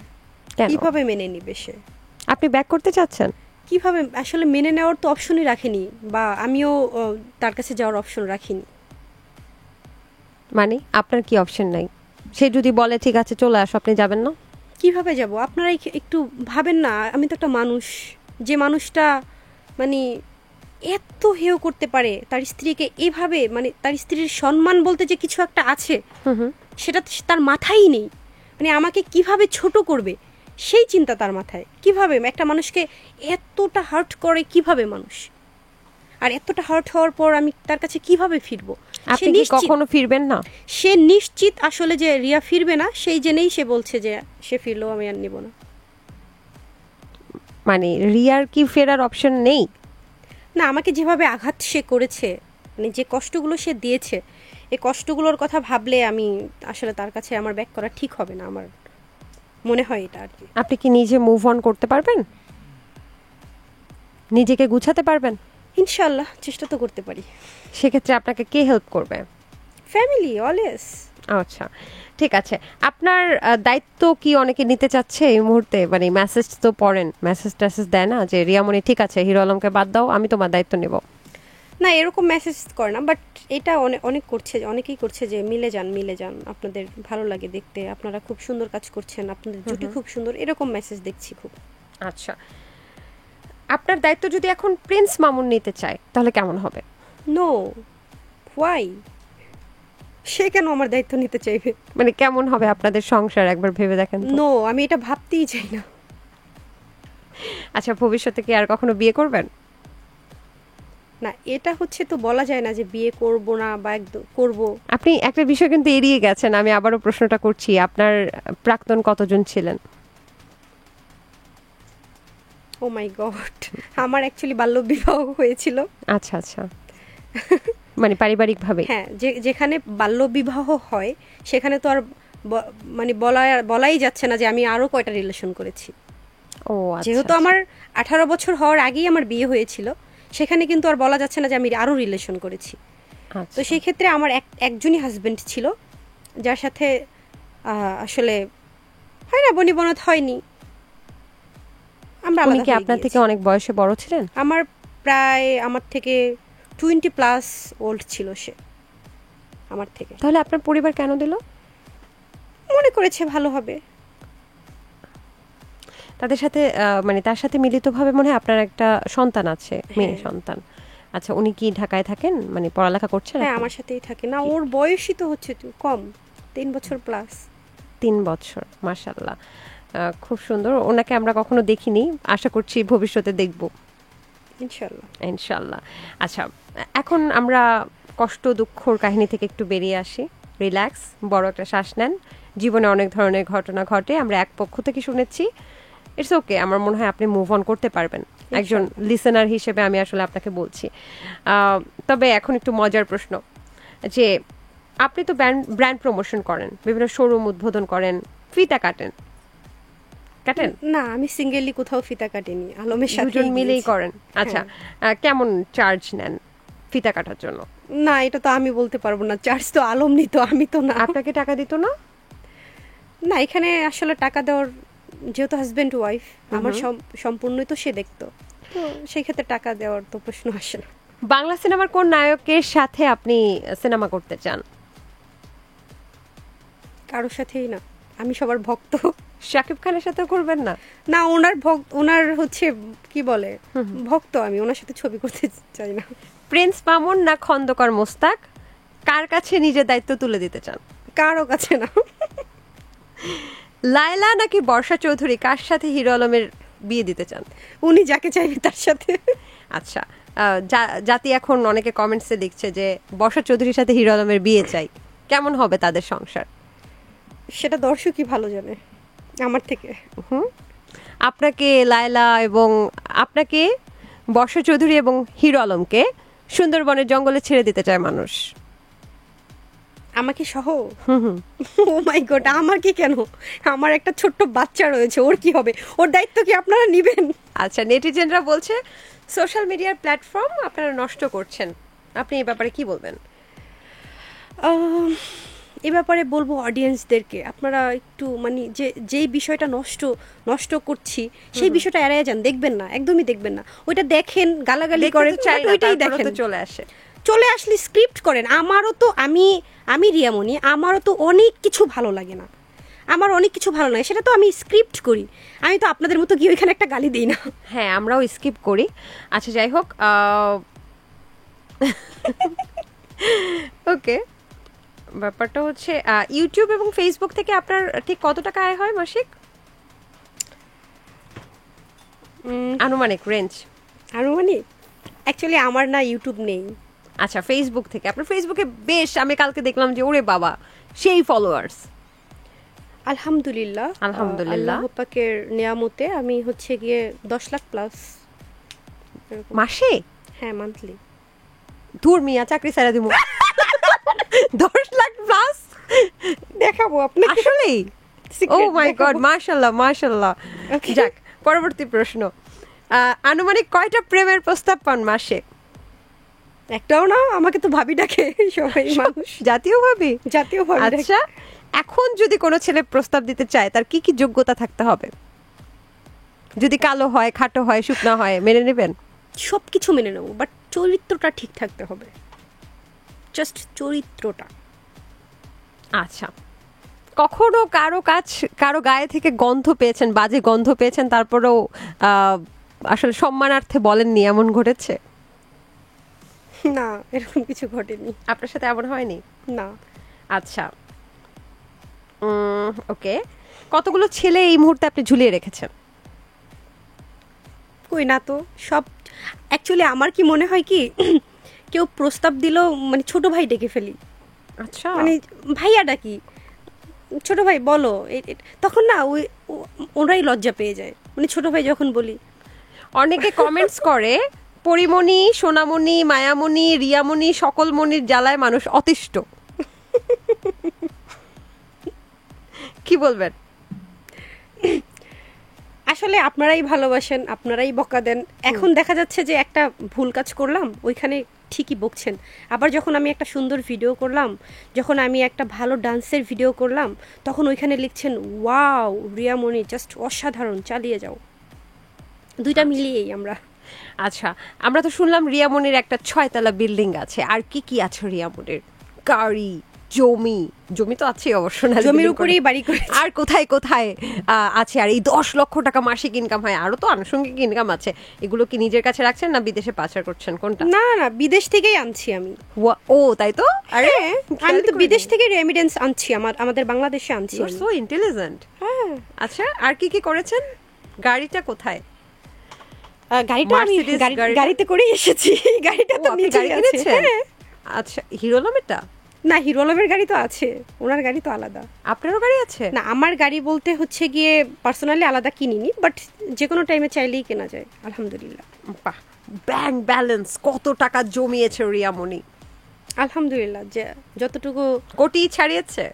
কেন? কিভাবে মেনে নিবে সে? আপনি ব্যাক করতে চাচ্ছেন? কিভাবে? আসলে মেনে নেওয়ার তো অপশনই রাখেনি, বা আমিও তার কাছে যাওয়ার অপশন রাখিনি। মানে আপনার কি অপশন নাই? সে যদি বলে ঠিক আছে চলে আসো, আপনি যাবেন না? কিভাবে যাব? আপনারা একটু ভাবেন না, আমি তো একটা মানুষ, যে মানুষটা মানে এত হেয় করতে পারে তার স্ত্রীকে এভাবে, মানে তার স্ত্রীর সম্মান বলতে যে কিছু একটা আছে, সেটা তো তার মাথায় নেই। মানে আমাকে কিভাবে ছোট করবে সেই চিন্তা তার মাথায়। কিভাবে একটা মানুষকে এতটা হার্ট করে, কিভাবে মানুষ, আর এতটা হার্ট হওয়ার পর আমি তার কাছে কিভাবে ফিরবো? আপনি কি কখনো ফিরবেন না? সে নিশ্চিত আসলে যে রিয়া ফিরবে না, সেই জেনেই সে বলছে যে সে ফিরলেও আমি আর নিব না। মানে রিয়ার কি ফেরার অপশন নেই? না, আমাকে যেভাবে আঘাত সে করেছে, মানে যে কষ্টগুলো সে দিয়েছে, এই কষ্টগুলোর কথা ভাবলে আমি আসলে তার কাছে আমার ব্যাক করা ঠিক হবে না, আমার মনে হয় এটা আর কি। আপনি কি নিজে মুভ অন করতে পারবেন? নিজেকে গুছাতে পারবেন? ইনশাআল্লাহ চেষ্টা তো করতে পারি। সেক্ষেত্রে আপনাকে কে হেল্প করবে? Family always. আচ্ছা, ঠিক আছে। আপনার দায়িত্ব কি অনেকে নিতে চাচ্ছে এই মুহূর্তে? মানে মেসেজ তো পড়েন, মেসেজ দেয় না যে রিয়ামণি ঠিক আছে হিরো আলমকে বাদ দাও, আমি তোমার দায়িত্ব নেব? না, এরকম মেসেজ করে না, বাট এটা অনেকেই করছে যে মিলে যান, আপনাদের ভালো লাগে দেখতে, আপনারা খুব সুন্দর কাজ করছেন, আপনাদের জুটি খুব সুন্দর, এরকম মেসেজ দেখছি খুব। আচ্ছা, আপনার দায়িত্ব যদি এখন প্রিন্স মামুন নিতে চায় তাহলে কেমন হবে? No, why? সে কেন আমার দায়িত্ব নিতে চাইবে? মানে কেমন হবে আপনাদের সংসার, একবার ভেবে দেখেন তো। নো, আমি এটা ভাবতেই চাই না। আচ্ছা, ভবিষ্যতে কি আর কখনো বিয়ে করবেন? না, এটা হচ্ছে তো বলা যায় না যে বিয়ে করব না বা একদম করব। আপনি একটা বিষয় কিন্তু এড়িয়ে গেছেন, আমি আবারও প্রশ্নটা করছি, আপনার প্রাক্তন কতজন ছিলেন? ও মাই গড, আমার অ্যাকচুয়ালি বাল্য বিবাহ হয়েছিল। আচ্ছা আচ্ছা, মানে পারিবারিকভাবে? হ্যাঁ, যেখানে বাল্য বিবাহ হয় সেখানে তো আর মানে বলাই যাচ্ছে না যে আমি আরো কয়টা রিলেশন করেছি। ও আচ্ছা, যেহেতু আমার 18 বছর হওয়ার আগেই আমার বিয়ে হয়েছিল, সেখানে কিন্তু আর বলা যাচ্ছে না যে আমি আরো রিলেশন করেছি। আচ্ছা। তো সেই ক্ষেত্রে আমার একজনই হাজবেন্ড ছিল, যার সাথে আসলে হয় না, বনিবনত হয়নি, আমরা উনি আলাদা কি হয়ে আপনার থেকে গিয়েছি। অনেক বয়সে বড় ছিলেন? আমার থেকে 20+ ওল্ড ছিল সে আমার থেকে। তাহলে আপনার পরিবার কেন দিল? মনে করেছে ভালো হবে। তাদের সাথে মানে তার সাথে মিলিতভাবে মনে হয় আপনার একটা সন্তান আছে, মেয়ে সন্তান। আচ্ছা, উনি কি ঢাকায় থাকেন, মানে পড়ালেখা করছেন? হ্যাঁ, আমার সাথেই থাকে। না, ওর বয়সই তো হচ্ছে কম, 3 বছর প্লাস। 3 বছর, মাশাআল্লাহ, খুব সুন্দর। ওনাকে আমরা কখনো দেখিনি, আশা করছি ভবিষ্যতে দেখব ইনশাআল্লাহ। ইনশাআল্লাহ। আচ্ছা, এখন আমরা কষ্ট দুঃখর কাহিনী থেকে একটু বেরিয়ে আসি, রিল্যাক্স, বড় একটা শ্বাস নেন। জীবনে অনেক ধরনের ঘটনা ঘটে, আমরা এক পক্ষ থেকে শুনেছি, ইটস ওকে, আমার মনে হয় আপনি মুভ অন করতে পারবেন। একজন লিসেনার হিসেবে আমি আসলে আপনাকে বলছি। তবে এখন একটু মজার প্রশ্ন, যে আপনি তো ব্র্যান্ড প্রমোশন করেন, বিভিন্ন শোরুম উদ্বোধন করেন, ফিতা কাটেন? না, আমি সিঙ্গেলি কোথাও ফিতা কাটিনি, আলমের সাথে দুজন মিলেই করেন? আচ্ছা, কেমন চার্জ নেন ফিতা কাটার জন্য? না, এটা তো আমি বলতে পারবো না, চার্জ তো আলম নিত, আমি তো না। আপনাকে টাকা দিত না? না, এখানে আসলে টাকা দেওয়ার, যেহেতু হাজবেন্ড ওয়াইফ, আমার সম্পূর্ণই তো সে দেখতো, তো সেই ক্ষেত্রে টাকা দেওয়ার তো প্রশ্ন আসে না। বাংলা সিনেমার কোন নায়কের সাথে আপনি সিনেমা করতে চান? কারোর সাথেই না, আমি সবার ভক্ত। শাকিব খানের সাথে করবেন না? না, ওনার হচ্ছে কি বলে ভক্ত আমি, ওনার সাথে ছবি করতে চাই না। প্রিন্স মামুন না খন্দকার মোস্তাক, কার কাছে নিজের দায়িত্ব তুলে দিতে চান? কারো কাছে না। লায়লা নাকি বর্ষা চৌধুরী, কার সাথে হিরো আলমের বিয়ে দিতে চান? উনি যাকে চাইবে তার সাথে। আচ্ছা, জাতি এখন অনেকে কমেন্টসে লিখছে যে বর্ষা চৌধুরীর সাথে হিরো আলমের বিয়ে চাই, কেমন হবে তাদের সংসার? সেটা দর্শকই ভালো জানে আমার থেকে। আপনাকে লায়লা এবং আপনাকে বর্ষা চৌধুরী এবং হিরো আলমকে সুন্দরবনের জঙ্গলে ছেড়ে দিতে চায় মানুষ। আমাকে সহ? ও মাই গড, আমার কি কেন? আমার একটা ছোট্ট বাচ্চা রয়েছে, ওর কি হবে? ওর দায়িত্ব কি আপনারা নেবেন? আচ্ছা, নেটিজেনরা বলছে সোশ্যাল মিডিয়ার প্ল্যাটফর্ম আপনারা নষ্ট করছেন, আপনি এই ব্যাপারে কি বলবেন? এ ব্যাপারে বলবো অডিয়েন্সদেরকে, আপনারা একটু মানে যেই বিষয়টা নষ্ট করছি সেই বিষয়টা এড়িয়ে যান, দেখবেন না, একদমই দেখবেন না। ওইটা দেখেন, গালাগালি করেন, ওইটাই দেখেন। চলে আসলে স্ক্রিপ্ট করেন। আমারও তো আমি রিয়ামণি, আমারও তো অনেক কিছু ভালো লাগে না, আমার অনেক কিছু ভালো লাগে, সেটা তো আমি স্ক্রিপ্ট করি। আমি তো আপনাদের মতো গিয়ে ওইখানে একটা গালি দিই না। হ্যাঁ, আমরাও স্কিপ করি। আচ্ছা, যাই হোক, ওকে, ব্যাপারটা হচ্ছে ইউটিউব এবং ফেসবুক থেকে আপনার ঠিক কত টাকা আয় হয় মাসিক? আনুমানিক রেঞ্জ? আনুমানিক অ্যাকচুয়ালি আমার না ইউটিউব নেই। আচ্ছা, ফেসবুক থেকে আপনার ফেসবুকে বেশ, আমি কালকে দেখলাম যে ওরে বাবা সেই ফলোয়ার্স। আলহামদুলিল্লাহ, আলহামদুলিল্লাহ, আল্লাহ পাকের নিয়ামতে আমি হচ্ছে গিয়ে 10 লাখ প্লাস মাসে। হ্যাঁ, মান্থলি। ধুর মিয়া, চাকরি ছাড়া দিব। 10 লাখ প্লাস দেখাবো আপনাকে আসলেই? ও মাই গড, মাশাআল্লাহ মাশাআল্লাহ। যাক, পরবর্তী প্রশ্ন, আনুমানিক কয়টা প্রেমের প্রস্তাব পান মাসে? একটাও না, আমাকে তো ভাবি ডাকে সবাই, মানুষ জাতীয় ভাবি। আচ্ছা, এখন যদি কোনো ছেলে প্রস্তাব দিতে চায় তার কি কি যোগ্যতা থাকতে হবে? যদি কালো হয়, খাটো হয়, শুকনা হয়, মেনে নেবেন? সবকিছু মেনে নেবো, বাট চরিত্রটা ঠিক থাকতে হবে, জাস্ট চরিত্রটা। আচ্ছা, কখনো কারো গায়ে থেকে গন্ধ পেয়েছেন, বাজে গন্ধ পেয়েছেন, তারপরেও আসলে সম্মানার্থে বলেননি, এমন ঘটেছে? না, এরকম কিছু ঘটেনি। আপনার সাথে এমন হয়নি? না। আচ্ছা, ওকে, কতগুলো ছেলে এই মুহূর্তে আপনি ঝুলিয়ে রেখেছেন? কই না তো, সব অ্যাকচুয়ালি আমার কি মনে হয় কি, কেউ প্রস্তাব দিলেও মানে ছোট ভাই ডেকে ফেলি। আচ্ছা, মানে ভাইয়া ডাকি, ছোট ভাই বলো, তখন না ওরাই লজ্জা পেয়ে যায়, মানে ছোট ভাই যখন বলি। অনেকে কমেন্টস করে পরিমণি, সোনামণি, মায়ামণি, রিয়ামণি, সকল মণির জ্বালায় মানুষ অতিষ্ঠ। কি বলবেন? আসলে আপনারাই ভালোবাসেন, আপনারাই বকা দেন। এখন দেখা যাচ্ছে যে একটা ভুল কাজ করলাম, ওইখানে ঠিকই বকছেন। আবার যখন আমি একটা সুন্দর ভিডিও করলাম, যখন আমি একটা ভালো ডান্সের ভিডিও করলাম, তখন ওইখানে লিখছেন ওয়াও রিয়ামণি জাস্ট অসাধারণ, চালিয়ে যাও। দুইটা মিলিয়েই আমরা। আচ্ছা, আমরা তো শুনলাম রিয়ামণির একটা 6তলা বিল্ডিং আছে, আর কি কি আছে রিয়ামণির? গাড়ি, জমি তো আছে অবশ্য, না জমির উপরেই বাড়ি করে। আর কোথায় কোথায় আছে? আর এই 10 লক্ষ টাকা মাসিক ইনকাম হয়, আরো তো আনুষঙ্গিক ইনকাম আছে, এগুলো কি নিজের কাছে রাখছেন না বিদেশে পাচার করছেন, কোনটা? না না, বিদেশ থেকেই আনছি আমি। ও তাই তো? আরে আমি তো বিদেশ থেকে রেমিটেন্স আনছি, আমাদের বাংলাদেশে আনছি। You are so intelligent. হ্যাঁ। আচ্ছা, আর কি কি করেছেন? গাড়িটা কোথায়? গাড়িটা আমি গাড়িতে করেই এসেছি। গাড়িটা তো নিচে আছে। আচ্ছা, হিরো আলমেরটা? না, হিরো আলমের গাড়ি তো আছে, ওনার গাড়ি তো আলাদা। আপনারও গাড়ি আছে? না, আমার গাড়ি বলতে হচ্ছে গিয়ে পার্সোনালি আলাদা কিনিনি, বাট যে কোনো টাইমে চাইলেই কেনা যায়, আলহামদুলিল্লাহ। বাহ, ব্যাংক ব্যালেন্স কত টাকা জমিয়েছে রিয়ামণি? আলহামদুলিল্লাহ, যে যতটুকু। কোটি ছাড়িয়েছে?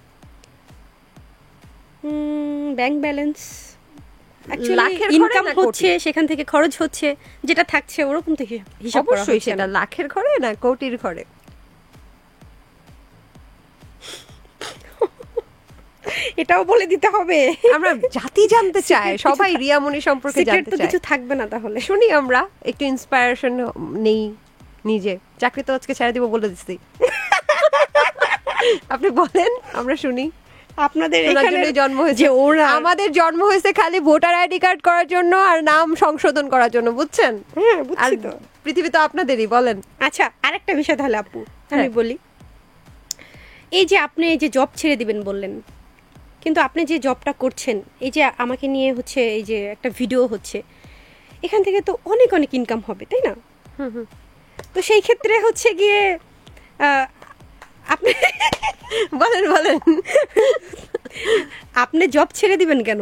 ব্যাংক ব্যালেন্স লাখের ইনকাম হচ্ছে, সেখান থেকে খরচ হচ্ছে, যেটা থাকছে ওরকম তো হিসাব করা হচ্ছে। সেটা লাখের ঘরে না কোটির ঘরে? এটাও বলে দিতে হবে? আমরা জাতি জানতে চাই, সবাই রিয়ামণি সম্পর্কে জানতে চায়। কিছু থাকবে না তাহলে? শুনি, আমরা একটু ইন্সপায়ারেশন নেই নিজে। চাকরি তো আজকে ছেড়ে দিব বলে দিচ্ছি। আপনি বলেন, আমরা শুনি। আপনাদের শোনার এখানে জন্যই জন্ম হয়েছে যে ওরা আমাদের জন্ম হয়েছে খালি ভোটার আইডি কার্ড করার জন্য আর নাম সংশোধন করার জন্য, বুঝছেন? হ্যাঁ আর বুঝছি তো। পৃথিবী তো আপনাদেরই, বলেন। আচ্ছা আরেকটা বিষয় তাহলে আপু আমি হ্যাঁ। বলি, এই যে আপনি এই যে জব ছেড়ে দিবেন বললেন, কিন্তু আপনি যে জবটা করছেন, এই যে আমাকে নিয়ে হচ্ছে এই যে একটা ভিডিও হচ্ছে, এখান থেকে তো অনেক অনেক ইনকাম হবে তাই না? তো সেই ক্ষেত্রে হচ্ছে গিয়ে আপনি বলেন বলেন। আপনি জব ছেড়ে দিবেন কেন?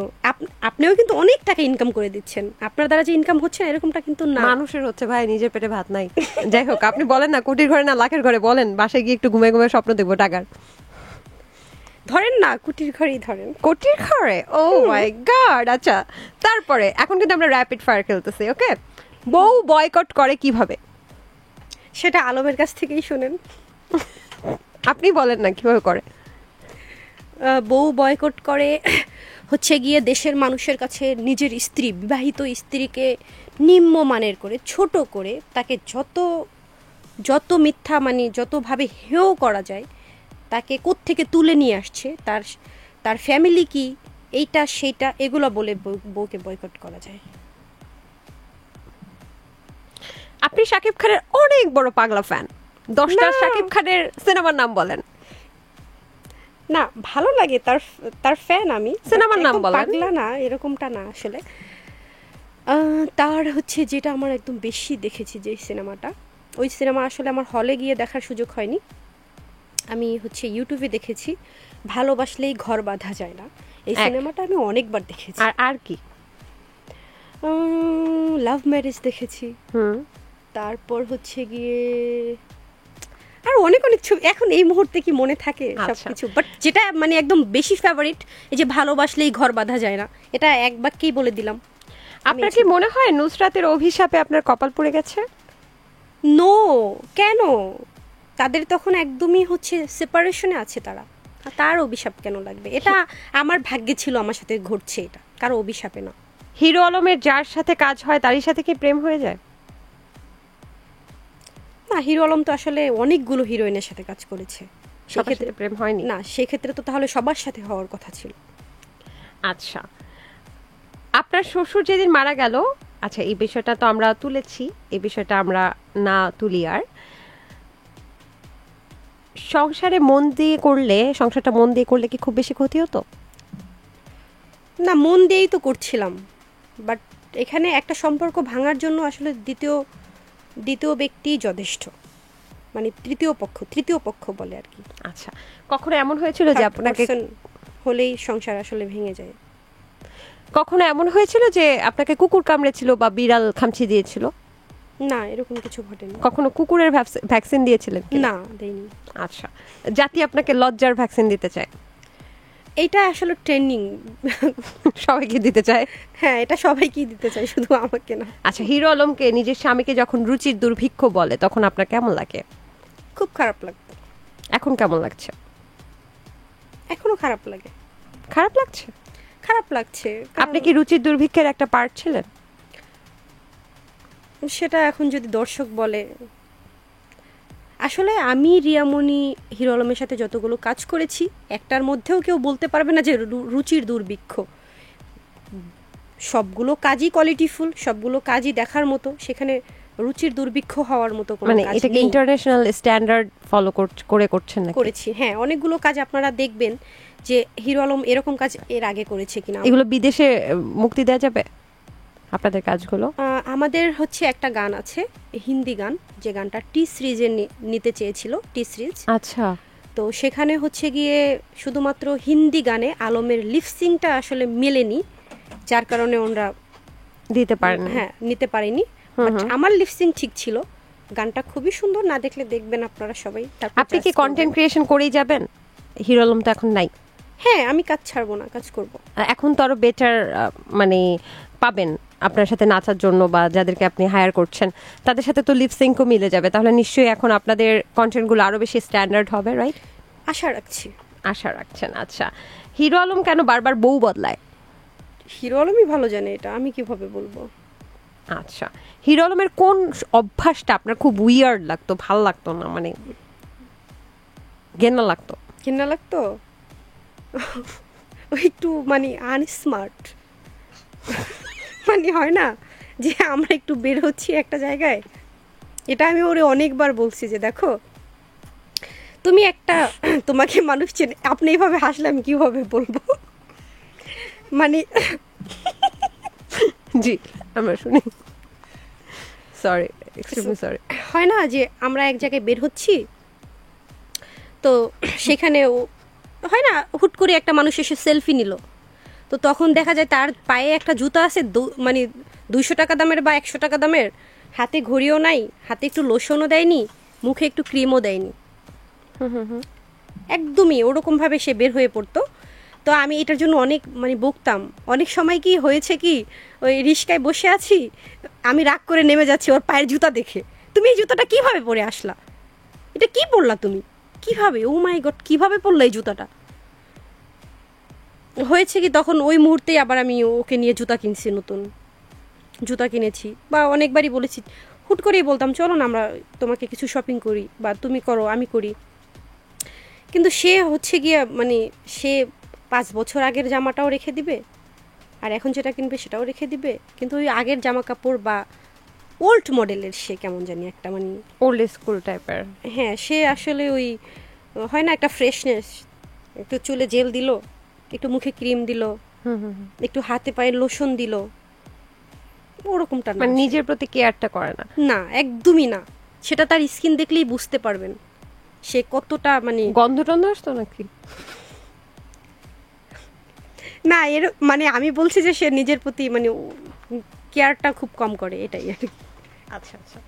আপনিও কিন্তু অনেক টাকা ইনকাম করে দিচ্ছেন, আপনার দ্বারা যে ইনকাম হচ্ছে না এরকমটা কিন্তু না। মানুষের হচ্ছে ভাই নিজের পেটে ভাত নাই। যাই হোক, আপনি বলেন না কোটির ঘরে না লাখের ঘরে, বলেন বাসায় গিয়ে একটু ঘুমে ঘুমে স্বপ্ন দেখবো টাকার। ধরেন না কুটির ঘরেই ধরেন। কোটির ঘরে? ও মাই গড। আচ্ছা, তারপরে এখন কিন্তু আমরা র্যাপিড ফায়ার খেলতেছি, ওকে? বউ বয়কট করে কিভাবে? সেটা আলমের কাছ থেকেই শুনেন। আপনি বলেন না কিভাবে করে। বউ বয়কট করে হচ্ছে গিয়ে দেশের মানুষের কাছে নিজের স্ত্রী, বিবাহিত স্ত্রীকে নিম্নমানের করে, ছোট করে, তাকে যত মিথ্যা মানে যতভাবে হেয় করা যায়, তাকে কোত্থেকে তুলে নিয়ে আসছে, তার ফ্যামিলি কি, এইটা সেইটা এগুলো বলে বউকে বয়কট করা যায়। আপনি শাকিব খানের অনেক বড় পাগলা ফ্যান, 10টা শাকিব খানের সিনেমার নাম বলেন। না ভালো লাগে তার ফ্যান আমি। সিনেমার নাম একদম বলেন। পাগলা না, এরকমটা না আসলে। তার হচ্ছে যেটা আমার একদম বেশি দেখেছি যে সিনেমাটা, ওই সিনেমা আসলে আমার হলে গিয়ে দেখার সুযোগ হয়নি, আমি হচ্ছে ইউটিউবে দেখেছি, ভালোবাসলেই ঘর বাঁধা যায় না। এই সিনেমাটা আমি অনেকবার দেখেছি। আর কি? লাভ ম্যারেজ দেখেছি, তারপর হচ্ছে গিয়ে আর অনেক অনেক ছবি এখন এই মুহূর্তে কি মনে থাকে সবকিছু, বাট যেটা মানে একদম বেশি ফেভারিট, এই যে ভালোবাসলেই ঘর বাঁধা যায় না, এটা এক বাক্যেই বলে দিলাম। আপনার কি মনে হয় নুসরাতের অভিশাপে আপনার কপাল পড়ে গেছে? নো, কেন? তাদের তখন একদমই হচ্ছে সেপারেশনে আছে তারা, তার অভিশাপ কেন লাগবে? এটা আমার ভাগ্যে ছিল, আমার সাথে ঘটছে, এটা কারো অভিশাপে না। হিরো আলমের যার সাথে কাজ হয় তারই সাথে কি প্রেম হয়ে যায়? না, হিরো আলম তো আসলে অনেকগুলো হিরোইনের সাথে কাজ করেছে, সেক্ষেত্রে প্রেম হয়নি না, সেক্ষেত্রে তো তাহলে সবার সাথে হওয়ার কথা ছিল। আচ্ছা, আপনার শ্বশুর যেদিন মারা গেল, আচ্ছা এই বিষয়টা তো আমরা তুলেছি, এই বিষয়টা আমরা না তুলি আর, সংসারটা মন দিয়ে করলে কি খুব বেশি ক্ষতি হতো? না, মন দিয়েই তো করছিলাম, বাট এখানে একটা সম্পর্ক ভাঙার জন্য আসলে দ্বিতীয় ব্যক্তি যথেষ্ট, মানে তৃতীয় পক্ষ বলে আর কি। আচ্ছা, কখনো এমন হয়েছিল যে আপনাকে হলেই সংসার আসলে ভেঙে যায়? কখনো এমন হয়েছিল যে আপনাকে কুকুর কামড়েছিল বা বিড়াল খামচি দিয়েছিল? না, এরকম কিছু ঘটেনি। কখনো কুকুরের ভ্যাকসিন দিয়েছিলেন? না, দেইনি। আচ্ছা, জাতি আপনাকে লজ্জার ভ্যাকসিন দিতে চায়? এইটা আসলে ট্রেনিং সবাইকে দিতে চায়। হ্যাঁ, এটা সবাইকেই দিতে চায়, শুধু আমাকে না। আচ্ছা, হিরো আলমকে নিজের স্বামীকে যখন রুচির দুর্ভিক্ষ বলে তখন আপনার কেমন লাগে? খুব খারাপ লাগতো। এখন কেমন লাগছে? এখনো খারাপ লাগে। খারাপ লাগছে? খারাপ লাগছে। আপনি কি রুচির দুর্ভিক্ষের একটা পার্ট ছিলেন? সেটা এখন যদি দর্শক বলে, আসলে আমি রিয়ামণি হিরো আলমের সাথে যতগুলো কাজ করেছি, একটার মধ্যেও কেউ বলতে পারবে না যে রুচির দুর্ভিক্ষ। সবগুলো কাজই কোয়ালিটিফুল, সবগুলো কাজই দেখার মতো, সেখানে রুচির দুর্ভিক্ষ হওয়ার মতো কোনো মানে কাজ এটাকে নেই। ইন্টারন্যাশনাল স্ট্যান্ডার্ড ফলো করেছেন নাকি? করেছি, হ্যাঁ, অনেকগুলো কাজ আপনারা দেখবেন যে হিরো আলম এরকম কাজ এর আগে করেছে কিনা। এগুলো বিদেশে মুক্তি দেওয়া যাবে আপনাদের কাজগুলো? আমাদের হচ্ছে একটা গান আছে, হিন্দি গান, যে গানটা টি সিরিজে নিতে চেয়েছিল, টি সিরিজ। আচ্ছা, তো সেখানে হচ্ছে গিয়ে শুধুমাত্র হিন্দি গানে আলমের লিপসিংটা আসলে মেলেনি, যার কারণে ওনারা দিতে পারেন? হ্যাঁ, নিতে পারেনি। But আমার লিপসিং ঠিক ছিল, গানটা খুবই সুন্দর, না দেখলে দেখবেন আপনারা সবাই। আপনি কি কন্টেন্ট ক্রিয়েশন করেই যাবেন? হিরো আলম তো এখন নাই। হ্যাঁ, আমি কাজ ছাড়বো না, কাজ করব। এখন তো আরো বেটার মানে পাবেন আপনার সাথে নাচার জন্য, বা যাদেরকে আপনি হায়ার করছেন তাদের সাথে তো লিপসিংকও মিলে যাবে, তাহলে নিশ্চয়ই এখন আপনাদের কন্টেন্টগুলো আরো বেশি স্ট্যান্ডার্ড হবে, রাইট? আশা রাখছি। আশা রাখছেন। আচ্ছা, হিরো আলম কেন বারবার বউ বদলায়? হিরো আলমই ভালো জানে এটা, আমি কিভাবে বলবো। আচ্ছা, হিরো আলমের কোন অভ্যাসটা আপনার খুব উইয়ার্ড লাগতো, ভাল লাগতো না, মানে ঘেন্না লাগতো? ঘেন্না লাগতো? ওই একটু মানে আনস্মার্ট, মানে হয় না যে আমরা একটু বের হচ্ছি একটা জায়গায়, এটা আমি ওরে অনেকবার বলছি যে দেখো তুমি একটা, তোমাকে মানুষ চেনে, আপনি এইভাবে হাসলে আমি কীভাবে বলবো, মানে জি আমরা শুনি, সরি এক্সট্রিমলি সরি। হয় না যে আমরা এক জায়গায় বের হচ্ছি, তো সেখানেও হয় না হুট করে একটা মানুষ এসে সেলফি নিল, তো তখন দেখা যায় তার পায়ে একটা জুতা আছে মানে 200 টাকা দামের বা 100 টাকা দামের, হাতে ঘড়িও নাই, হাতে একটু লোশনও দেয়নি, মুখে একটু ক্রিমও দেয়নি, একদমই ওরকমভাবে সে বের হয়ে পড়তো। তো আমি এটার জন্য অনেক মানে বকতাম, অনেক সময় কি হয়েছে কি ওই রিস্কায় বসে আছি, আমি রাগ করে নেমে যাচ্ছি ওর পায়ের জুতা দেখে, তুমি এই জুতাটা কিভাবে পরে আসলা, এটা কি পরলা তুমি, কিভাবে, ও মাই গড কিভাবে পরলা এই জুতাটা। হয়েছে কি তখন ওই মুহূর্তেই আবার আমি ওকে নিয়ে জুতা কিনছি, নতুন জুতা কিনেছি, বা অনেকবারই বলেছি, হুট করেই বলতাম চলো না আমরা তোমাকে কিছু শপিং করি, বা তুমি করো আমি করি, কিন্তু সে হচ্ছে গিয়া মানে সে 5 বছর আগের জামাটাও রেখে দিবে, আর এখন যেটা কিনবে সেটাও রেখে দিবে, কিন্তু ওই আগের জামা কাপড় বা ওল্ড মডেলের সে কেমন জানি একটা মানে ওল্ড স্কুল টাইপের। হ্যাঁ, সে আসলে ওই হয় না একটা ফ্রেশনেস, একটু চুলে জেল দিল, একটু মুখে ক্রিম দিল, একটু হাতে পায়ে লোশন দিল, ওরকমটা না, মানে নিজের প্রতি কেয়ারটা করে না, না একদমই না, সেটা তার স্কিন দেখলেই বুঝতে পারবেন সে কতটা মানে গন্ধ টন্ধ আসতো নাকি? না এর মানে আমি বলছি যে সে নিজের প্রতি মানে কেয়ারটা খুব কম করে, এটাই আর কি। আচ্ছা আচ্ছা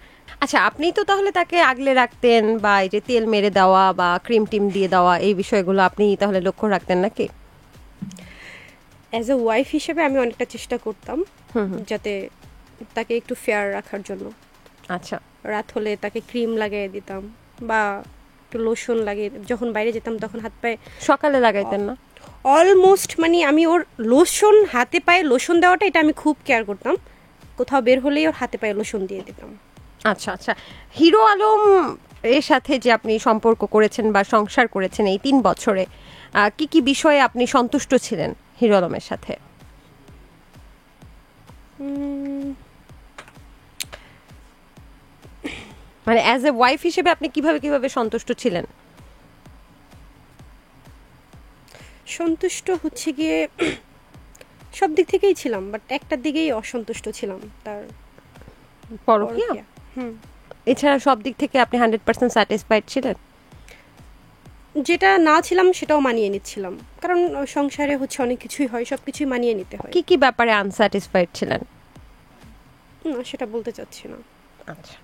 আচ্ছা, আপনি তো তাহলে তাকে আগলে রাখতেন, বা এই যে তেল মেরে দেওয়া বা ক্রিম টিম দিয়ে দেওয়া এই বিষয়গুলো আপনি তাহলে লক্ষ্য রাখতেন নাকি? অ্যাজ এ ওয়াইফ হিসেবে আমি অনেকটা চেষ্টা করতাম যাতে তাকে একটু ফেয়ার রাখার জন্য। আচ্ছা, রাত হলে তাকে ক্রিম লাগিয়ে দিতাম বা একটু লোশন লাগিয়ে, যখন বাইরে যেতাম তখন হাত পায়ে সকালে লাগাইতেন না? অলমোস্ট মানে আমি ওর লোশন, হাতে পায়ে লোশন দেওয়াটা এটা আমি খুব কেয়ার করতাম, কোথাও বের হলেই ওর হাতে পায়ে লোশন দিয়ে দিতাম। আচ্ছা আচ্ছা, হিরো আলম এর সাথে যে আপনি সম্পর্ক করেছেন বা সংসার করেছেন এই 3 বছরে, কি কি বিষয়ে আপনি সন্তুষ্ট ছিলেন হিরো আলমের সাথে? মানে অ্যাজ এ ওয়াইফ হিসেবে আপনি কিভাবে কিভাবে সন্তুষ্ট ছিলেন? সন্তুষ্ট হচ্ছে গিয়ে সব দিক থেকেই ছিলাম, বাট একটা দিকেই অসন্তুষ্ট ছিলাম, তার পরকীয়া। এছাড়া সব দিক থেকে আপনি 100% স্যাটিসফাইড ছিলেন? যেটা না ছিলাম সেটাও মানিয়ে নিচ্ছিলাম, কারণ সংসারে হচ্ছে অনেক কিছুই হয়, সব কিছুই মানিয়ে নিতে হয়। কি কি ব্যাপারে আনস্যাটিসফাইড ছিলেন? না সেটা বলতে চাচ্ছি না। আচ্ছা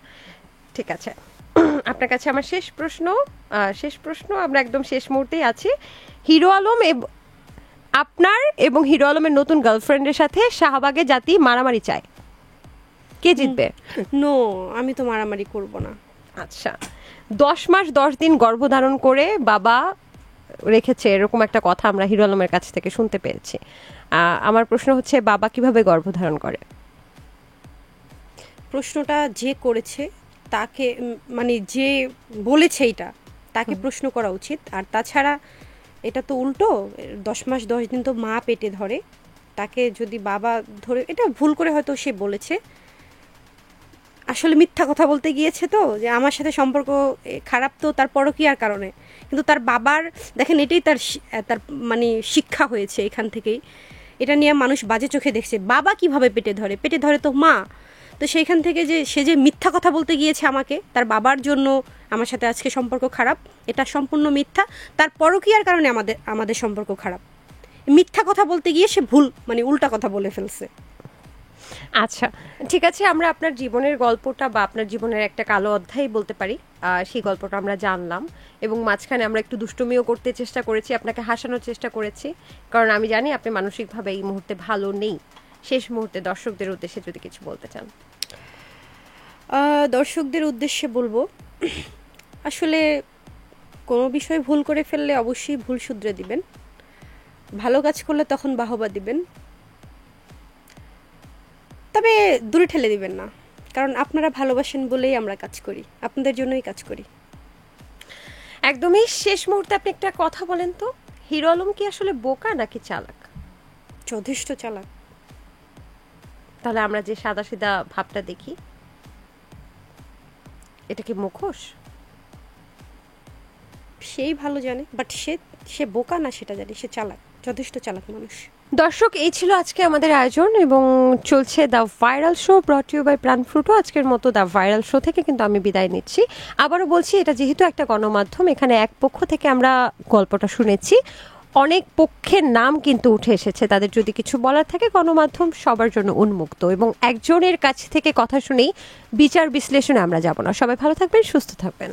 ঠিক আছে, আপনার কাছে আমার শেষ প্রশ্ন, আমরা একদম শেষ মুহূর্তেই আছি। হিরো আলম আপনার এবং হিরো আলমের নতুন গার্লফ্রেন্ডের সাথে শাহবাগে জাতি মারামারি চায়, কে জিতবে? নো, আমি তো মারামারি করব না। আচ্ছা, 10 মাস 10 দিন গর্ভধারণ করে বাবা রেখেছে, এরকম একটা কথা আমরা হিরো আলমের কাছ থেকে শুনতে পেয়েছি। আমার প্রশ্ন হচ্ছে, বাবা কিভাবে গর্ভধারণ করে? প্রশ্নটা যে করেছে তাকে মানে যে বলেছে এটা তাকে প্রশ্ন করা উচিত, আর তাছাড়া এটা তো উল্টো, 10 মাস 10 দিন তো মা পেটে ধরে, তাকে যদি বাবা ধরে, এটা ভুল করে হয়তো সে বলেছে, আসলে মিথ্যা কথা বলতে গিয়েছে, তো যে আমার সাথে সম্পর্ক খারাপ তো তার পরকীয়ার কারণে, কিন্তু তার বাবার দেখেন এটাই তার মানে শিক্ষা হয়েছে এখান থেকেই, এটা নিয়ে মানুষ বাজে চোখে দেখছে, বাবা কিভাবে পেটে ধরে তো মা, তো সেইখান থেকে যে সে যে মিথ্যা কথা বলতে গিয়েছে আমাকে, তার বাবার জন্য আমার সাথে আজকে সম্পর্ক খারাপ, এটা সম্পূর্ণ মিথ্যা, তার পরকীয়ার কারণে আমাদের সম্পর্ক খারাপ, মিথ্যা কথা বলতে গিয়ে সে ভুল মানে উল্টা কথা বলে ফেলছে। আচ্ছা ঠিক আছে, আমরা আপনার জীবনের গল্পটা বা আপনার জীবনের একটা কালো অধ্যায় বলতে পারি, সেই গল্পটা আমরা জানলাম, এবং মাঝখানে আমরা একটু দুষ্টুমিও করতে চেষ্টা করেছি, আপনাকে হাসানোর চেষ্টা করেছি, কারণ আমি জানি আপনি মানসিকভাবে এই মুহূর্তে ভালো নেই। শেষ মুহূর্তে দর্শকদের উদ্দেশ্যে যদি কিছু বলতে চান। দর্শকদের উদ্দেশ্যে বলবো, আসলে কোনো বিষয় ভুল করে ফেললে অবশ্যই ভুল শুধরে দিবেন, ভালো কাজ করলে তখন বাহবা দিবেন, তবে দূরে ঠেলে দিবেন না, কারণ আপনারা ভালোবাসেন বলেই আমরা কাজ করি, আপনাদের জন্যই কাজ করি। একদমই শেষ মুহূর্তে আপনি একটা কথা বলেন তো, হিরো আলম কি আসলে বোকা নাকি চালাক? যথেষ্ট চালাক। তাহলে আমরা যে সাদা সিধা ভাবটা দেখি, এটা কি মুখোশ? সেই ভালো জানে, বাট সে বোকা না সেটা জানি, সে চালাক, যথেষ্ট চালাক মানুষ। দর্শক, এই ছিল আজকে আমাদের আয়োজন এবং চলছে the viral show brought you by Pran Frooto. আজকের মতো দ্য ভাইরাল শো থেকে কিন্তু আমি বিদায় নিচ্ছি। আবারও বলছি, এটা যেহেতু একটা গণমাধ্যম, এখানে এক পক্ষ থেকে আমরা গল্পটা শুনেছি, অনেক পক্ষের নাম কিন্তু উঠে এসেছে। তাদের যদি কিছু বলার থাকে, গণমাধ্যম সবার জন্য উন্মুক্ত এবং একজনের কাছ থেকে কথা শুনেই বিচার বিশ্লেষণে আমরা যাব না। সবাই ভালো থাকবেন, সুস্থ থাকবেন।